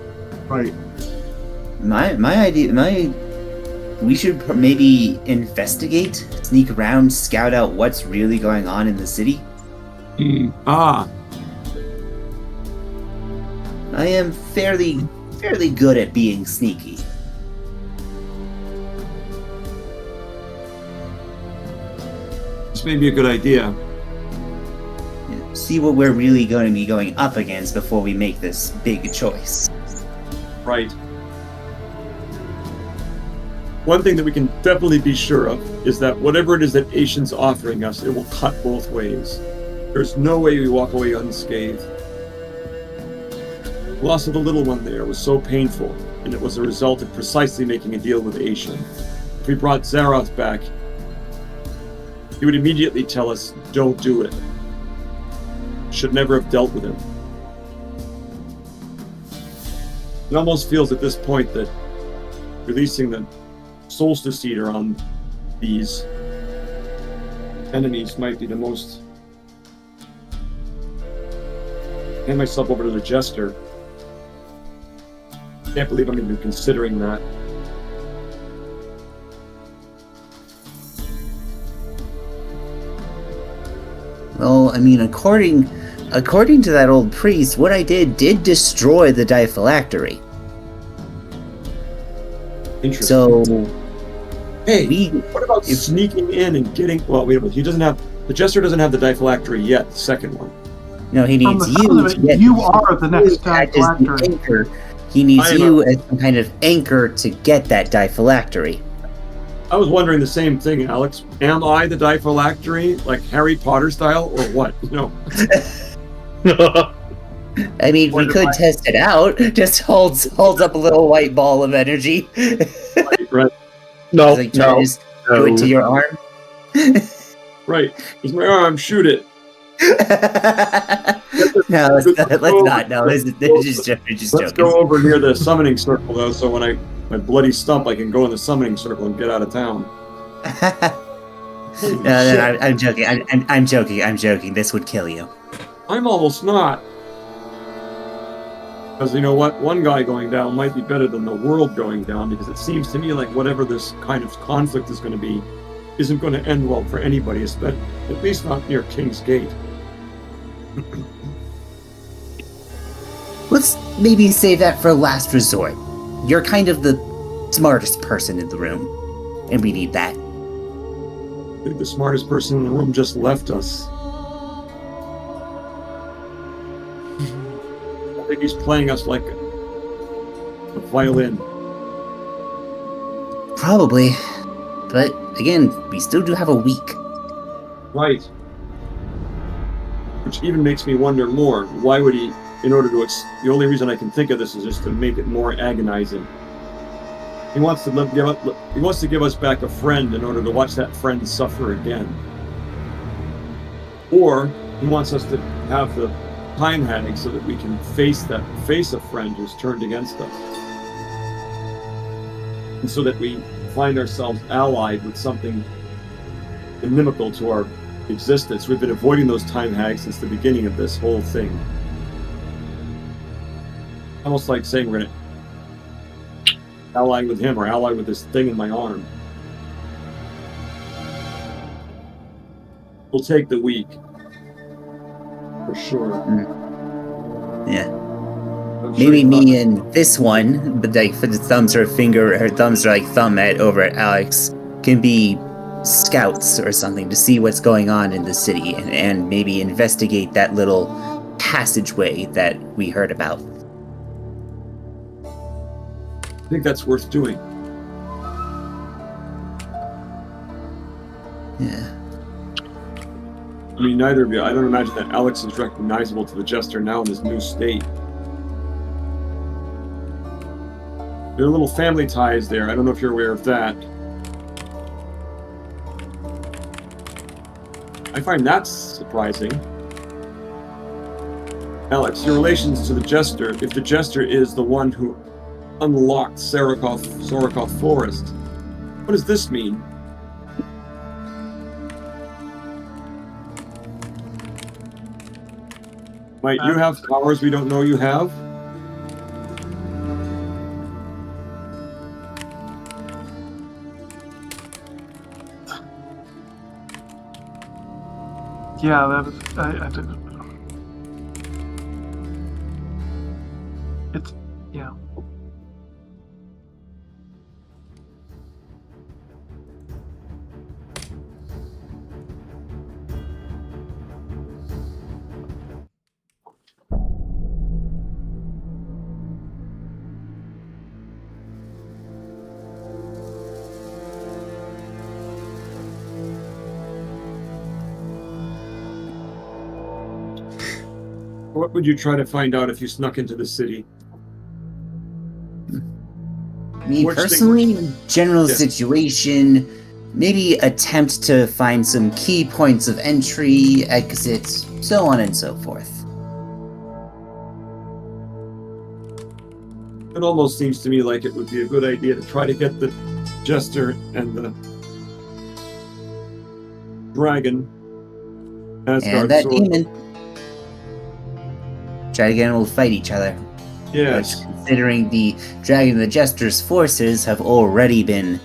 Right. My idea, we should maybe investigate, sneak around, scout out what's really going on in the city. Ah. I am fairly good at being sneaky. This may be a good idea. See what we're really going to be going up against before we make this big choice. Right. One thing that we can definitely be sure of is that whatever it is that Asian's offering us, it will cut both ways. There's no way we walk away unscathed. The loss of the little one there was so painful, and it was a result of precisely making a deal with Asian. If we brought Zaroth back, he would immediately tell us, don't do it. Should never have dealt with him. It almost feels at this point that releasing the Solstice Eater on these enemies might be the most... Hand myself over to the Jester. Can't believe I'm even considering that. Well, I mean, according to that old priest, what I did destroy the Diphylactery. Interesting. So, hey, what about sneaking in and getting... Well, wait a minute. He doesn't have... The Jester doesn't have the Diphylactery yet, the second one. No, he needs you to get... You are the next Diphylactery. Anchor. He needs you as some kind of anchor to get that Diphylactery. I was wondering the same thing, Alex. Am I the Diphylactery, like Harry Potter style, or what? No. I mean, we could test it out. Just holds up a little white ball of energy. Right. No, like, no. Just do it to your arm. Right. With my arm, shoot it. No, let's not. No, this is just joking. Let's go over near the summoning circle, though, so when my bloody stump, I can go in the summoning circle and get out of town. No, I'm joking. I'm joking. I'm joking. This would kill you. I'm almost not. Because you know what? One guy going down might be better than the world going down, because it seems to me like whatever this kind of conflict is going to be isn't going to end well for anybody, at least not near King's Gate. Let's maybe save that for last resort. You're kind of the smartest person in the room, and we need that. I think the smartest person in the room just left us. I think he's playing us like a violin. Probably. But, again, we still do have a week. Right. Which even makes me wonder more. Why would he, in order to... the only reason I can think of this is just to make it more agonizing. He wants to give us back a friend in order to watch that friend suffer again. Or he wants us to have the time hag so that we can face a friend who's turned against us. And so that we find ourselves allied with something inimical to our existence. We've been avoiding those time hags since the beginning of this whole thing. Almost like saying we're going to ally with him or ally with this thing in my arm. We'll take the weak. For sure. Yeah. I'm sure Maybe you thought- me and this one, but like for the thumbs or finger, her thumbs are like thumb at over at Alex, can be scouts or something to see what's going on in the city and maybe investigate that little passageway that we heard about. I think that's worth doing. Yeah. I mean, neither of you. I don't imagine that Alex is recognizable to the Jester now in his new state. There are little family ties there. I don't know if you're aware of that. I find that surprising. Alex, your relations to the Jester, if the Jester is the one who unlocked Sorokoth Forest, what does this mean? Might you have powers we don't know you have? Yeah, that is. I didn't. It's yeah. What would you try to find out if you snuck into the city? Me Which thing- personally, general Yes. situation, maybe attempt to find some key points of entry, exit, so on and so forth. It almost seems to me like it would be a good idea to try to get the Jester and the Dragon Asgard And that sword. demon. Try to get them to fight each other. Yes. Which, considering the Dragon and the Jester's forces have already been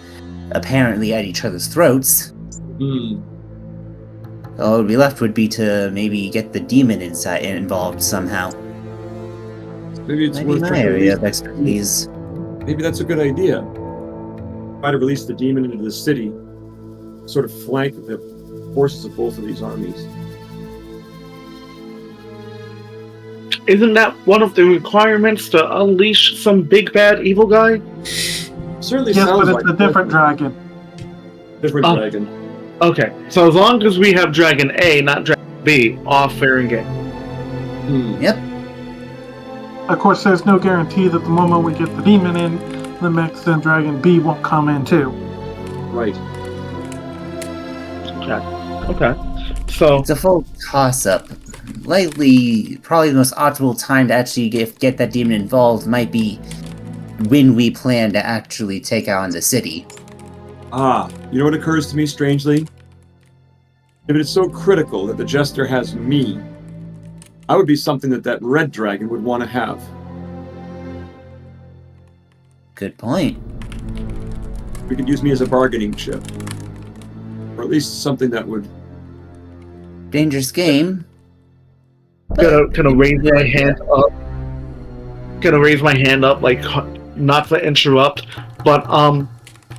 apparently at each other's throats, Hmm. all that would be left would be to maybe get the demon involved somehow. Maybe it's Might be worth my trying to area release. of expertise. Maybe that's a good idea. Try to release the demon into the city, sort of flank the forces of both of these armies. Isn't that one of the requirements to unleash some big bad evil guy? Certainly Yes, sounds but like it's a different dragon. different Oh. dragon. Okay, so as long as we have Dragon A, not Dragon B, all fair and game. Hmm. Yep. Of course, there's no guarantee that the moment we get the demon in the mix, then Dragon B won't come in too. Right. Okay. So It's a full toss-up. Likely, probably the most optimal time to actually get that demon involved might be when we plan to actually take on the city. Ah, you know what occurs to me strangely? If it is so critical that the Jester has me, I would be something that red dragon would want to have. Good point. We could use me as a bargaining chip. Or at least something that would... Dangerous game. gonna raise my hand up. Gonna raise my hand up, like not to interrupt, but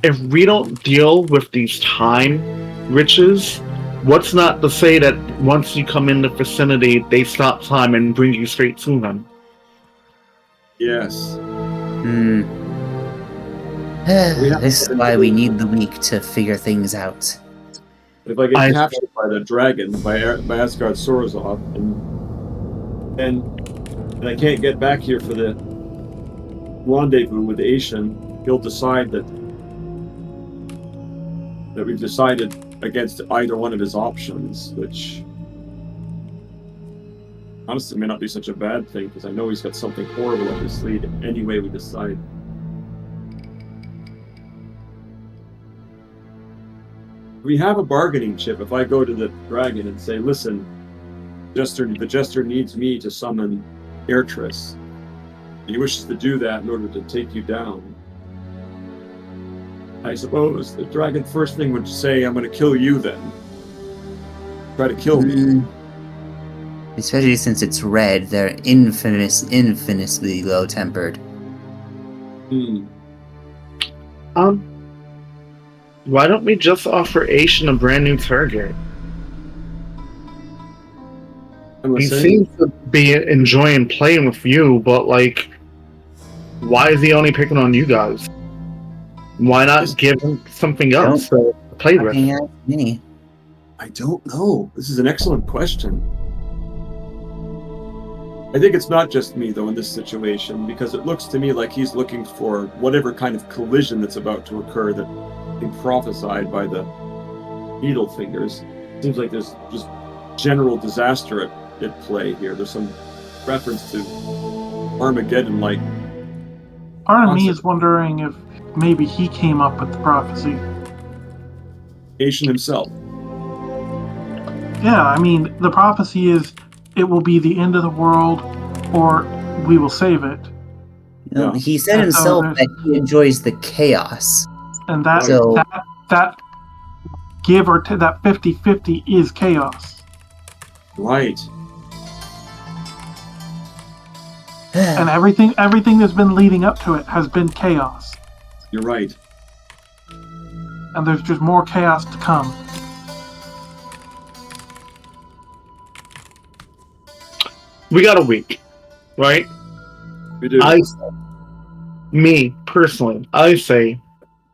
if we don't deal with these time riches, what's not to say that once you come in the vicinity, they stop time and bring you straight to them? Yes. This is why we need the week to figure things out. If I get captured by the dragon, by Asgard Sorozov, and I can't get back here for the rendezvous with Ashen, he'll decide that we've decided against either one of his options, which honestly may not be such a bad thing, because I know he's got something horrible up his sleeve any way we decide. We have a bargaining chip. If I go to the dragon and say, listen, the Jester needs me to summon Airtris. He wishes to do that in order to take you down. I suppose the dragon first thing would say, I'm going to kill you then. Try to kill me. Especially since it's red, they're infamously low-tempered. Why don't we just offer Asian a brand new target? He seems to be enjoying playing with you, but like, why is he only picking on you guys? Why not give him something else to play with? Me. I don't know. This is an excellent question. I think it's not just me, though, in this situation, because it looks to me like he's looking for whatever kind of collision that's about to occur that being prophesied by the needle fingers. Seems like there's just general disaster at play here. There's some reference to Armageddon-like. Part of me is wondering if maybe he came up with the prophecy. Asian himself. Yeah, I mean, the prophecy is it will be the end of the world or we will save it. No, he said himself that he enjoys the chaos. And that give or take that 50-50 is chaos. Right. And everything that's been leading up to it has been chaos. You're right. And there's just more chaos to come. We got a week, right? We do. Me, personally, I say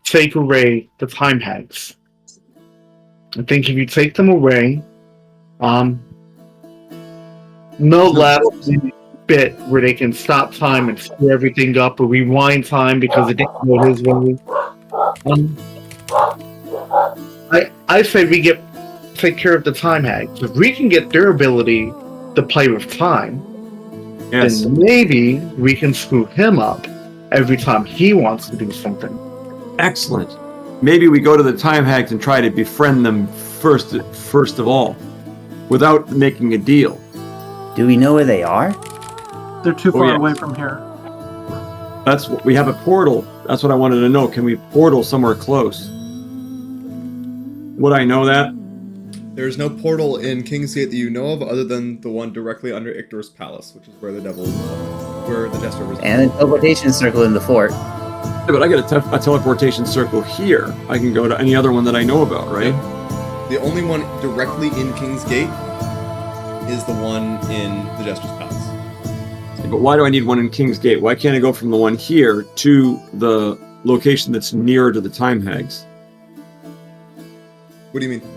take away the time hags. I think if you take them away, no last bit where they can stop time and screw everything up or rewind time because it didn't go his way. I say we take care of the time hags. If we can get their ability to play with time, then maybe we can screw him up every time he wants to do something. Excellent. Maybe we go to the time hags and try to befriend them first of all, without making a deal. Do we know where they are? They're too far away from here. That's what we have a portal. That's what I wanted to know. Can we portal somewhere close? Would I know that? There's no portal in King's Gate that you know of other than the one directly under Ictor's Palace, which is where the devil is, where the Jester resides. And a teleportation circle in the fort. Yeah, but I get a teleportation circle here. I can go to any other one that I know about, right? The only one directly in King's Gate is the one in the Jester's Palace. But why do I need one in King's Gate? Why can't I go from the one here to the location that's nearer to the time hags? What do you mean?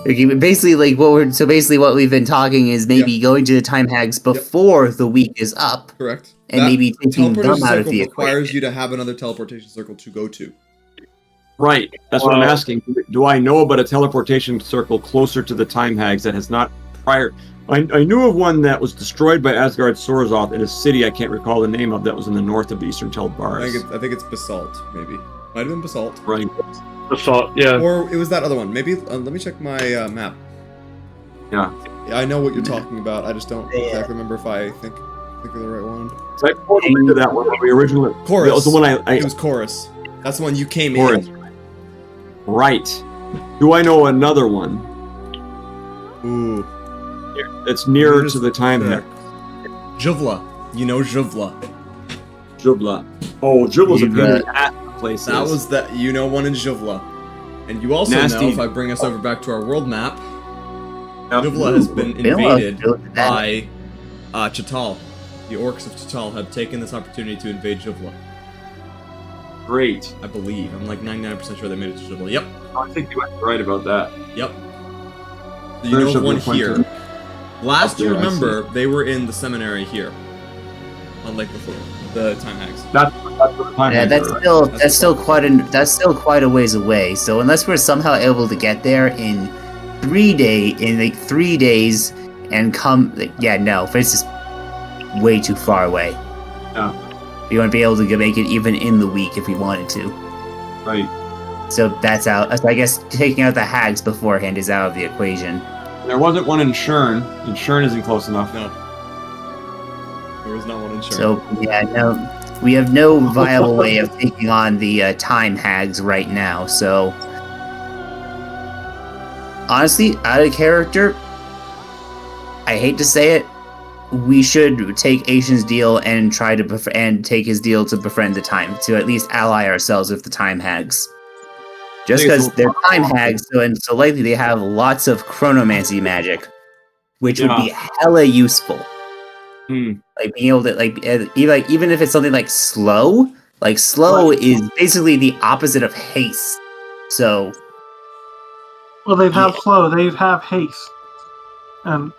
Okay, basically, what we've been talking is maybe going to the time hags before the week is up. Correct. And maybe taking them out of the requires you to have another teleportation circle to go to. Right. That's what I'm asking. Do I know about a teleportation circle closer to the time hags that has not prior? I knew of one that was destroyed by Asgard Sorzoth in a city I can't recall the name of that was in the north of Eastern Telbars. I think it's Basalt, maybe. Might have been Basalt. Right. Basalt, yeah. Or it was that other one. Maybe, let me check my map. Yeah. I know what you're talking about. I just don't exactly remember if I think of the right one. So I ported into that one when we originally... Chorus. That was the one It was Chorus. That's the one you came Chorus. in. Right. Do I know another one? Ooh. That's nearer to the time hag. Juvla. You know Juvla. Jubla. Oh, Jubla's a pain at places. That was that. You know one in Juvla. And you also know, if I bring us over back to our world map, Juvla has been invaded by Chital. The orcs of Chital have taken this opportunity to invade Juvla. Great. I believe. I'm like 99% sure they made it to Juvla. Yep. I think you might be right about that. Yep. You know of one here. Last you remember, they were in the seminary here. On Lake Before. The time hags. That's the time hags. That's still quite a ways away. So unless we're somehow able to get there in 3 days and come, it's just way too far away. Yeah. We wouldn't be able to make it even in the week if we wanted to. Right. So that's out. So I guess taking out the hags beforehand is out of the equation. There wasn't one in Shern, and Shern isn't close enough. No. There was not one in Shern. So, we have no viable way of taking on the time hags right now, so... Honestly, out of character, I hate to say it, we should take Asian's deal and try to and take his deal to befriend the time, to at least ally ourselves with the time hags. Just because they're time hags, so likely they have lots of chronomancy magic, which would be hella useful. Like being able to even if it's something like slow is basically the opposite of haste. So, well, they have slow, they have haste.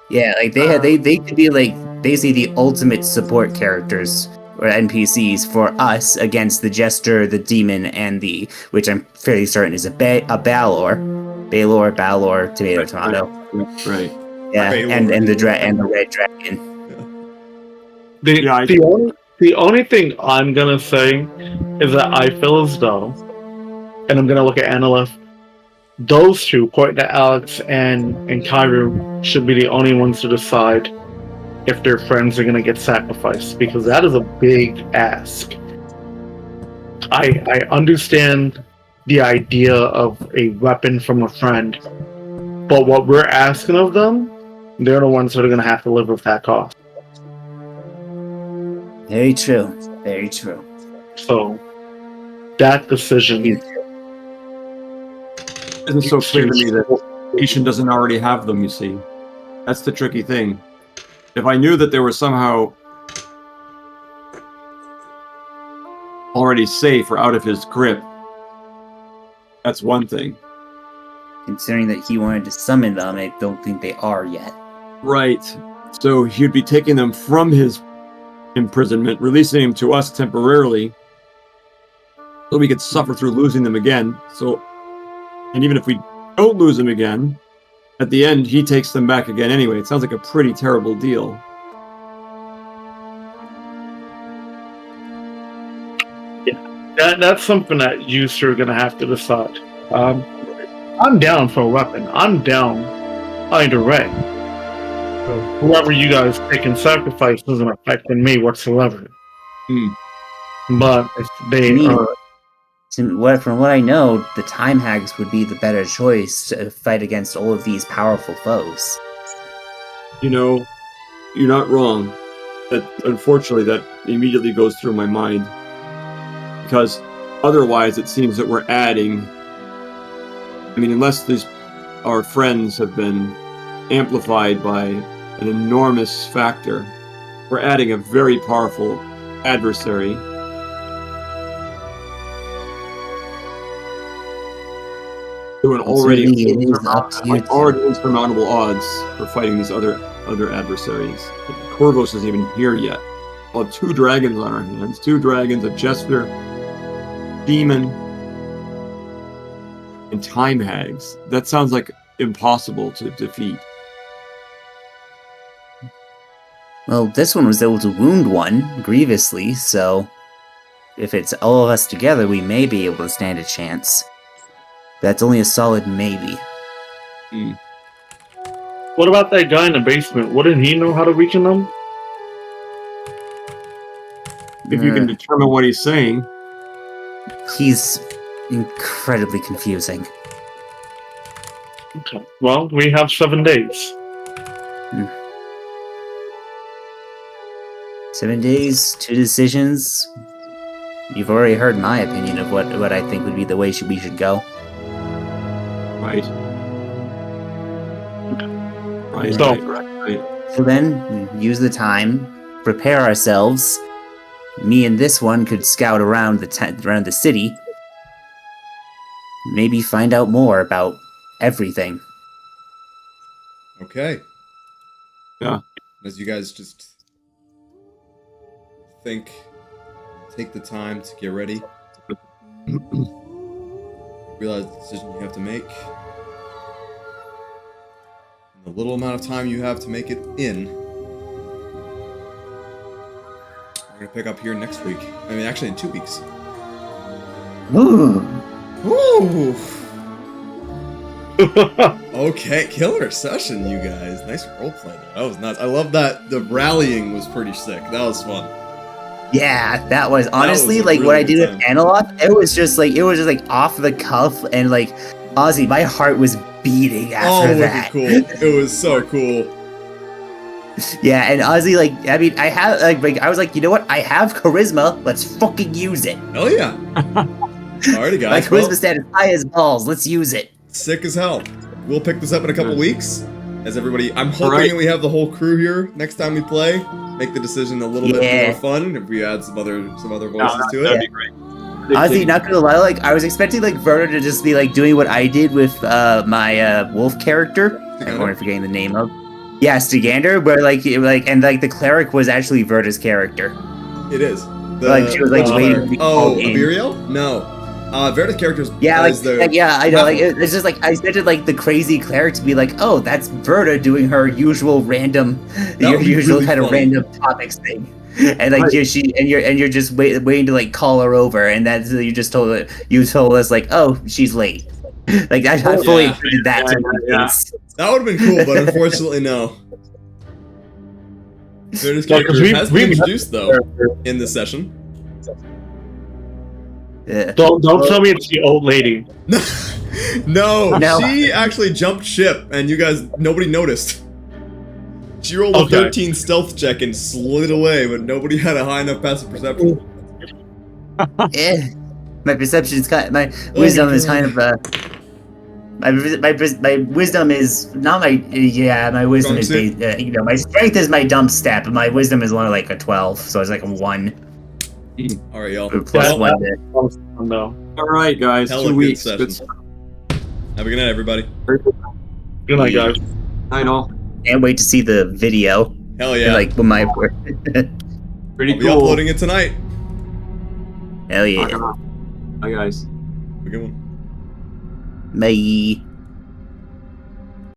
Yeah, like they could be like basically the ultimate support characters or NPCs for us against the Jester, the Demon, and which I'm fairly certain is a Balor, tomato. Right. Yeah, and the Red Dragon. The only thing I'm gonna say is that I feel as though, and I'm gonna look at Analyst, those two, pointing to Alex and Kairu, should be the only ones to decide if their friends are gonna get sacrificed, because that is a big ask. I understand the idea of a weapon from a friend, but what we're asking of them, they're the ones that are gonna have to live with that cost. Very true. Very true. So, that decision isn't so clear to me that Asian doesn't already have them, you see. That's the tricky thing. If I knew that they were somehow already safe or out of his grip, that's one thing. Considering that he wanted to summon them, I don't think they are yet. Right. So he'd be taking them from his imprisonment, releasing him to us temporarily, so we could suffer through losing them again. And even if we don't lose them again, at the end he takes them back again anyway. It sounds like a pretty terrible deal. Yeah, that's something that you two are gonna have to decide. I'm down for a weapon. I'm down either way. So whoever you guys pick and sacrifice doesn't affect me whatsoever. But if they are... From what I know, the time hags would be the better choice to fight against all of these powerful foes. You know, you're not wrong. Unfortunately, that immediately goes through my mind. Because otherwise, it seems that we're adding... I mean, unless our friends have been amplified by an enormous factor, we're adding a very powerful adversary. To an already insurmountable odds for fighting these other adversaries. Corvus isn't even here yet. We'll have 2 dragons on our hands. 2 dragons, a Jester, Demon, and Time Hags. That sounds like impossible to defeat. Well, this one was able to wound one grievously, so if it's all of us together, we may be able to stand a chance. That's only a solid maybe. What about that guy in the basement? Wouldn't he know how to weaken them? If you can determine what he's saying. He's incredibly confusing. Okay. Well, we have 7 days. 7 days, 2 decisions. You've already heard my opinion of what I think would be the way we should go. Right. So then, use the time, prepare ourselves. Me and this one could scout around the city. Maybe find out more about everything. Okay. Yeah. As you guys just think, take the time to get ready. Realize the decision you have to make. And the little amount of time you have to make it in. We're gonna pick up here next week. I mean, actually in 2 weeks. Ooh. Ooh. Okay, killer session, you guys. Nice roleplay there. That was nuts. I love that the rallying was pretty sick. That was fun. Yeah, that was honestly that was like really what I did good with Analog. It was just like off the cuff, and like honestly, my heart was beating after that. Cool. It was so cool. Yeah, and honestly, like, I mean, I have, like, I was like, you know what? I have charisma. Let's fucking use it. Hell yeah. Alrighty, My guys. charisma Well, stat is high as balls. Let's use it. sick as hell. We'll pick this up in a couple weeks. As everybody, I'm hoping Alright. that we have the whole crew here next time we play. Make the decision a little bit more fun if we add some other voices to That'd it. be great. Honestly, not gonna lie, like, I was expecting, like, Verta to just be, like, doing what I did with, my, wolf character. I'm forgetting the name of. Yeah, Stigander, where, like, the cleric was actually Verta's character. It is. Like, she was, like, waiting to be Oh, called in. Aviriel? No. Verta's character's Yeah, is the yeah, I know. Like, it's just like I expected, like, the crazy cleric to be like, "Oh, that's Verta doing her usual random, would be usual really kind of funny. random topics thing," and like Right. you're just waiting to like call her over, and that's you told us like, "Oh, she's late." Like I fully Yeah. expected that to be the Yeah. case. That would have been cool, but unfortunately, no. Verta's Yeah, 'cause character has been we- introduced though in this session. Yeah. Don't tell me it's the old lady. No, No. she actually jumped ship, and you guys, nobody noticed. She rolled a Okay. 13 stealth check and slid away, but nobody had a high enough passive perception. My perception is my wisdom is kind of my wisdom is not my my wisdom is Strong based, my strength is my dump stat, but my wisdom is only like a 12, so it's like a 1 All right, y'all. or plus Yeah, 1 to No. All right, guys. Hella 2 good weeks. session. Good stuff. Have a good night, everybody. Good night, guys. I know. can't wait to see the video. Hell yeah. Like when my Pretty I'll be cool. uploading it tonight. hell yeah. Bye, guys. Have a good one. Bye.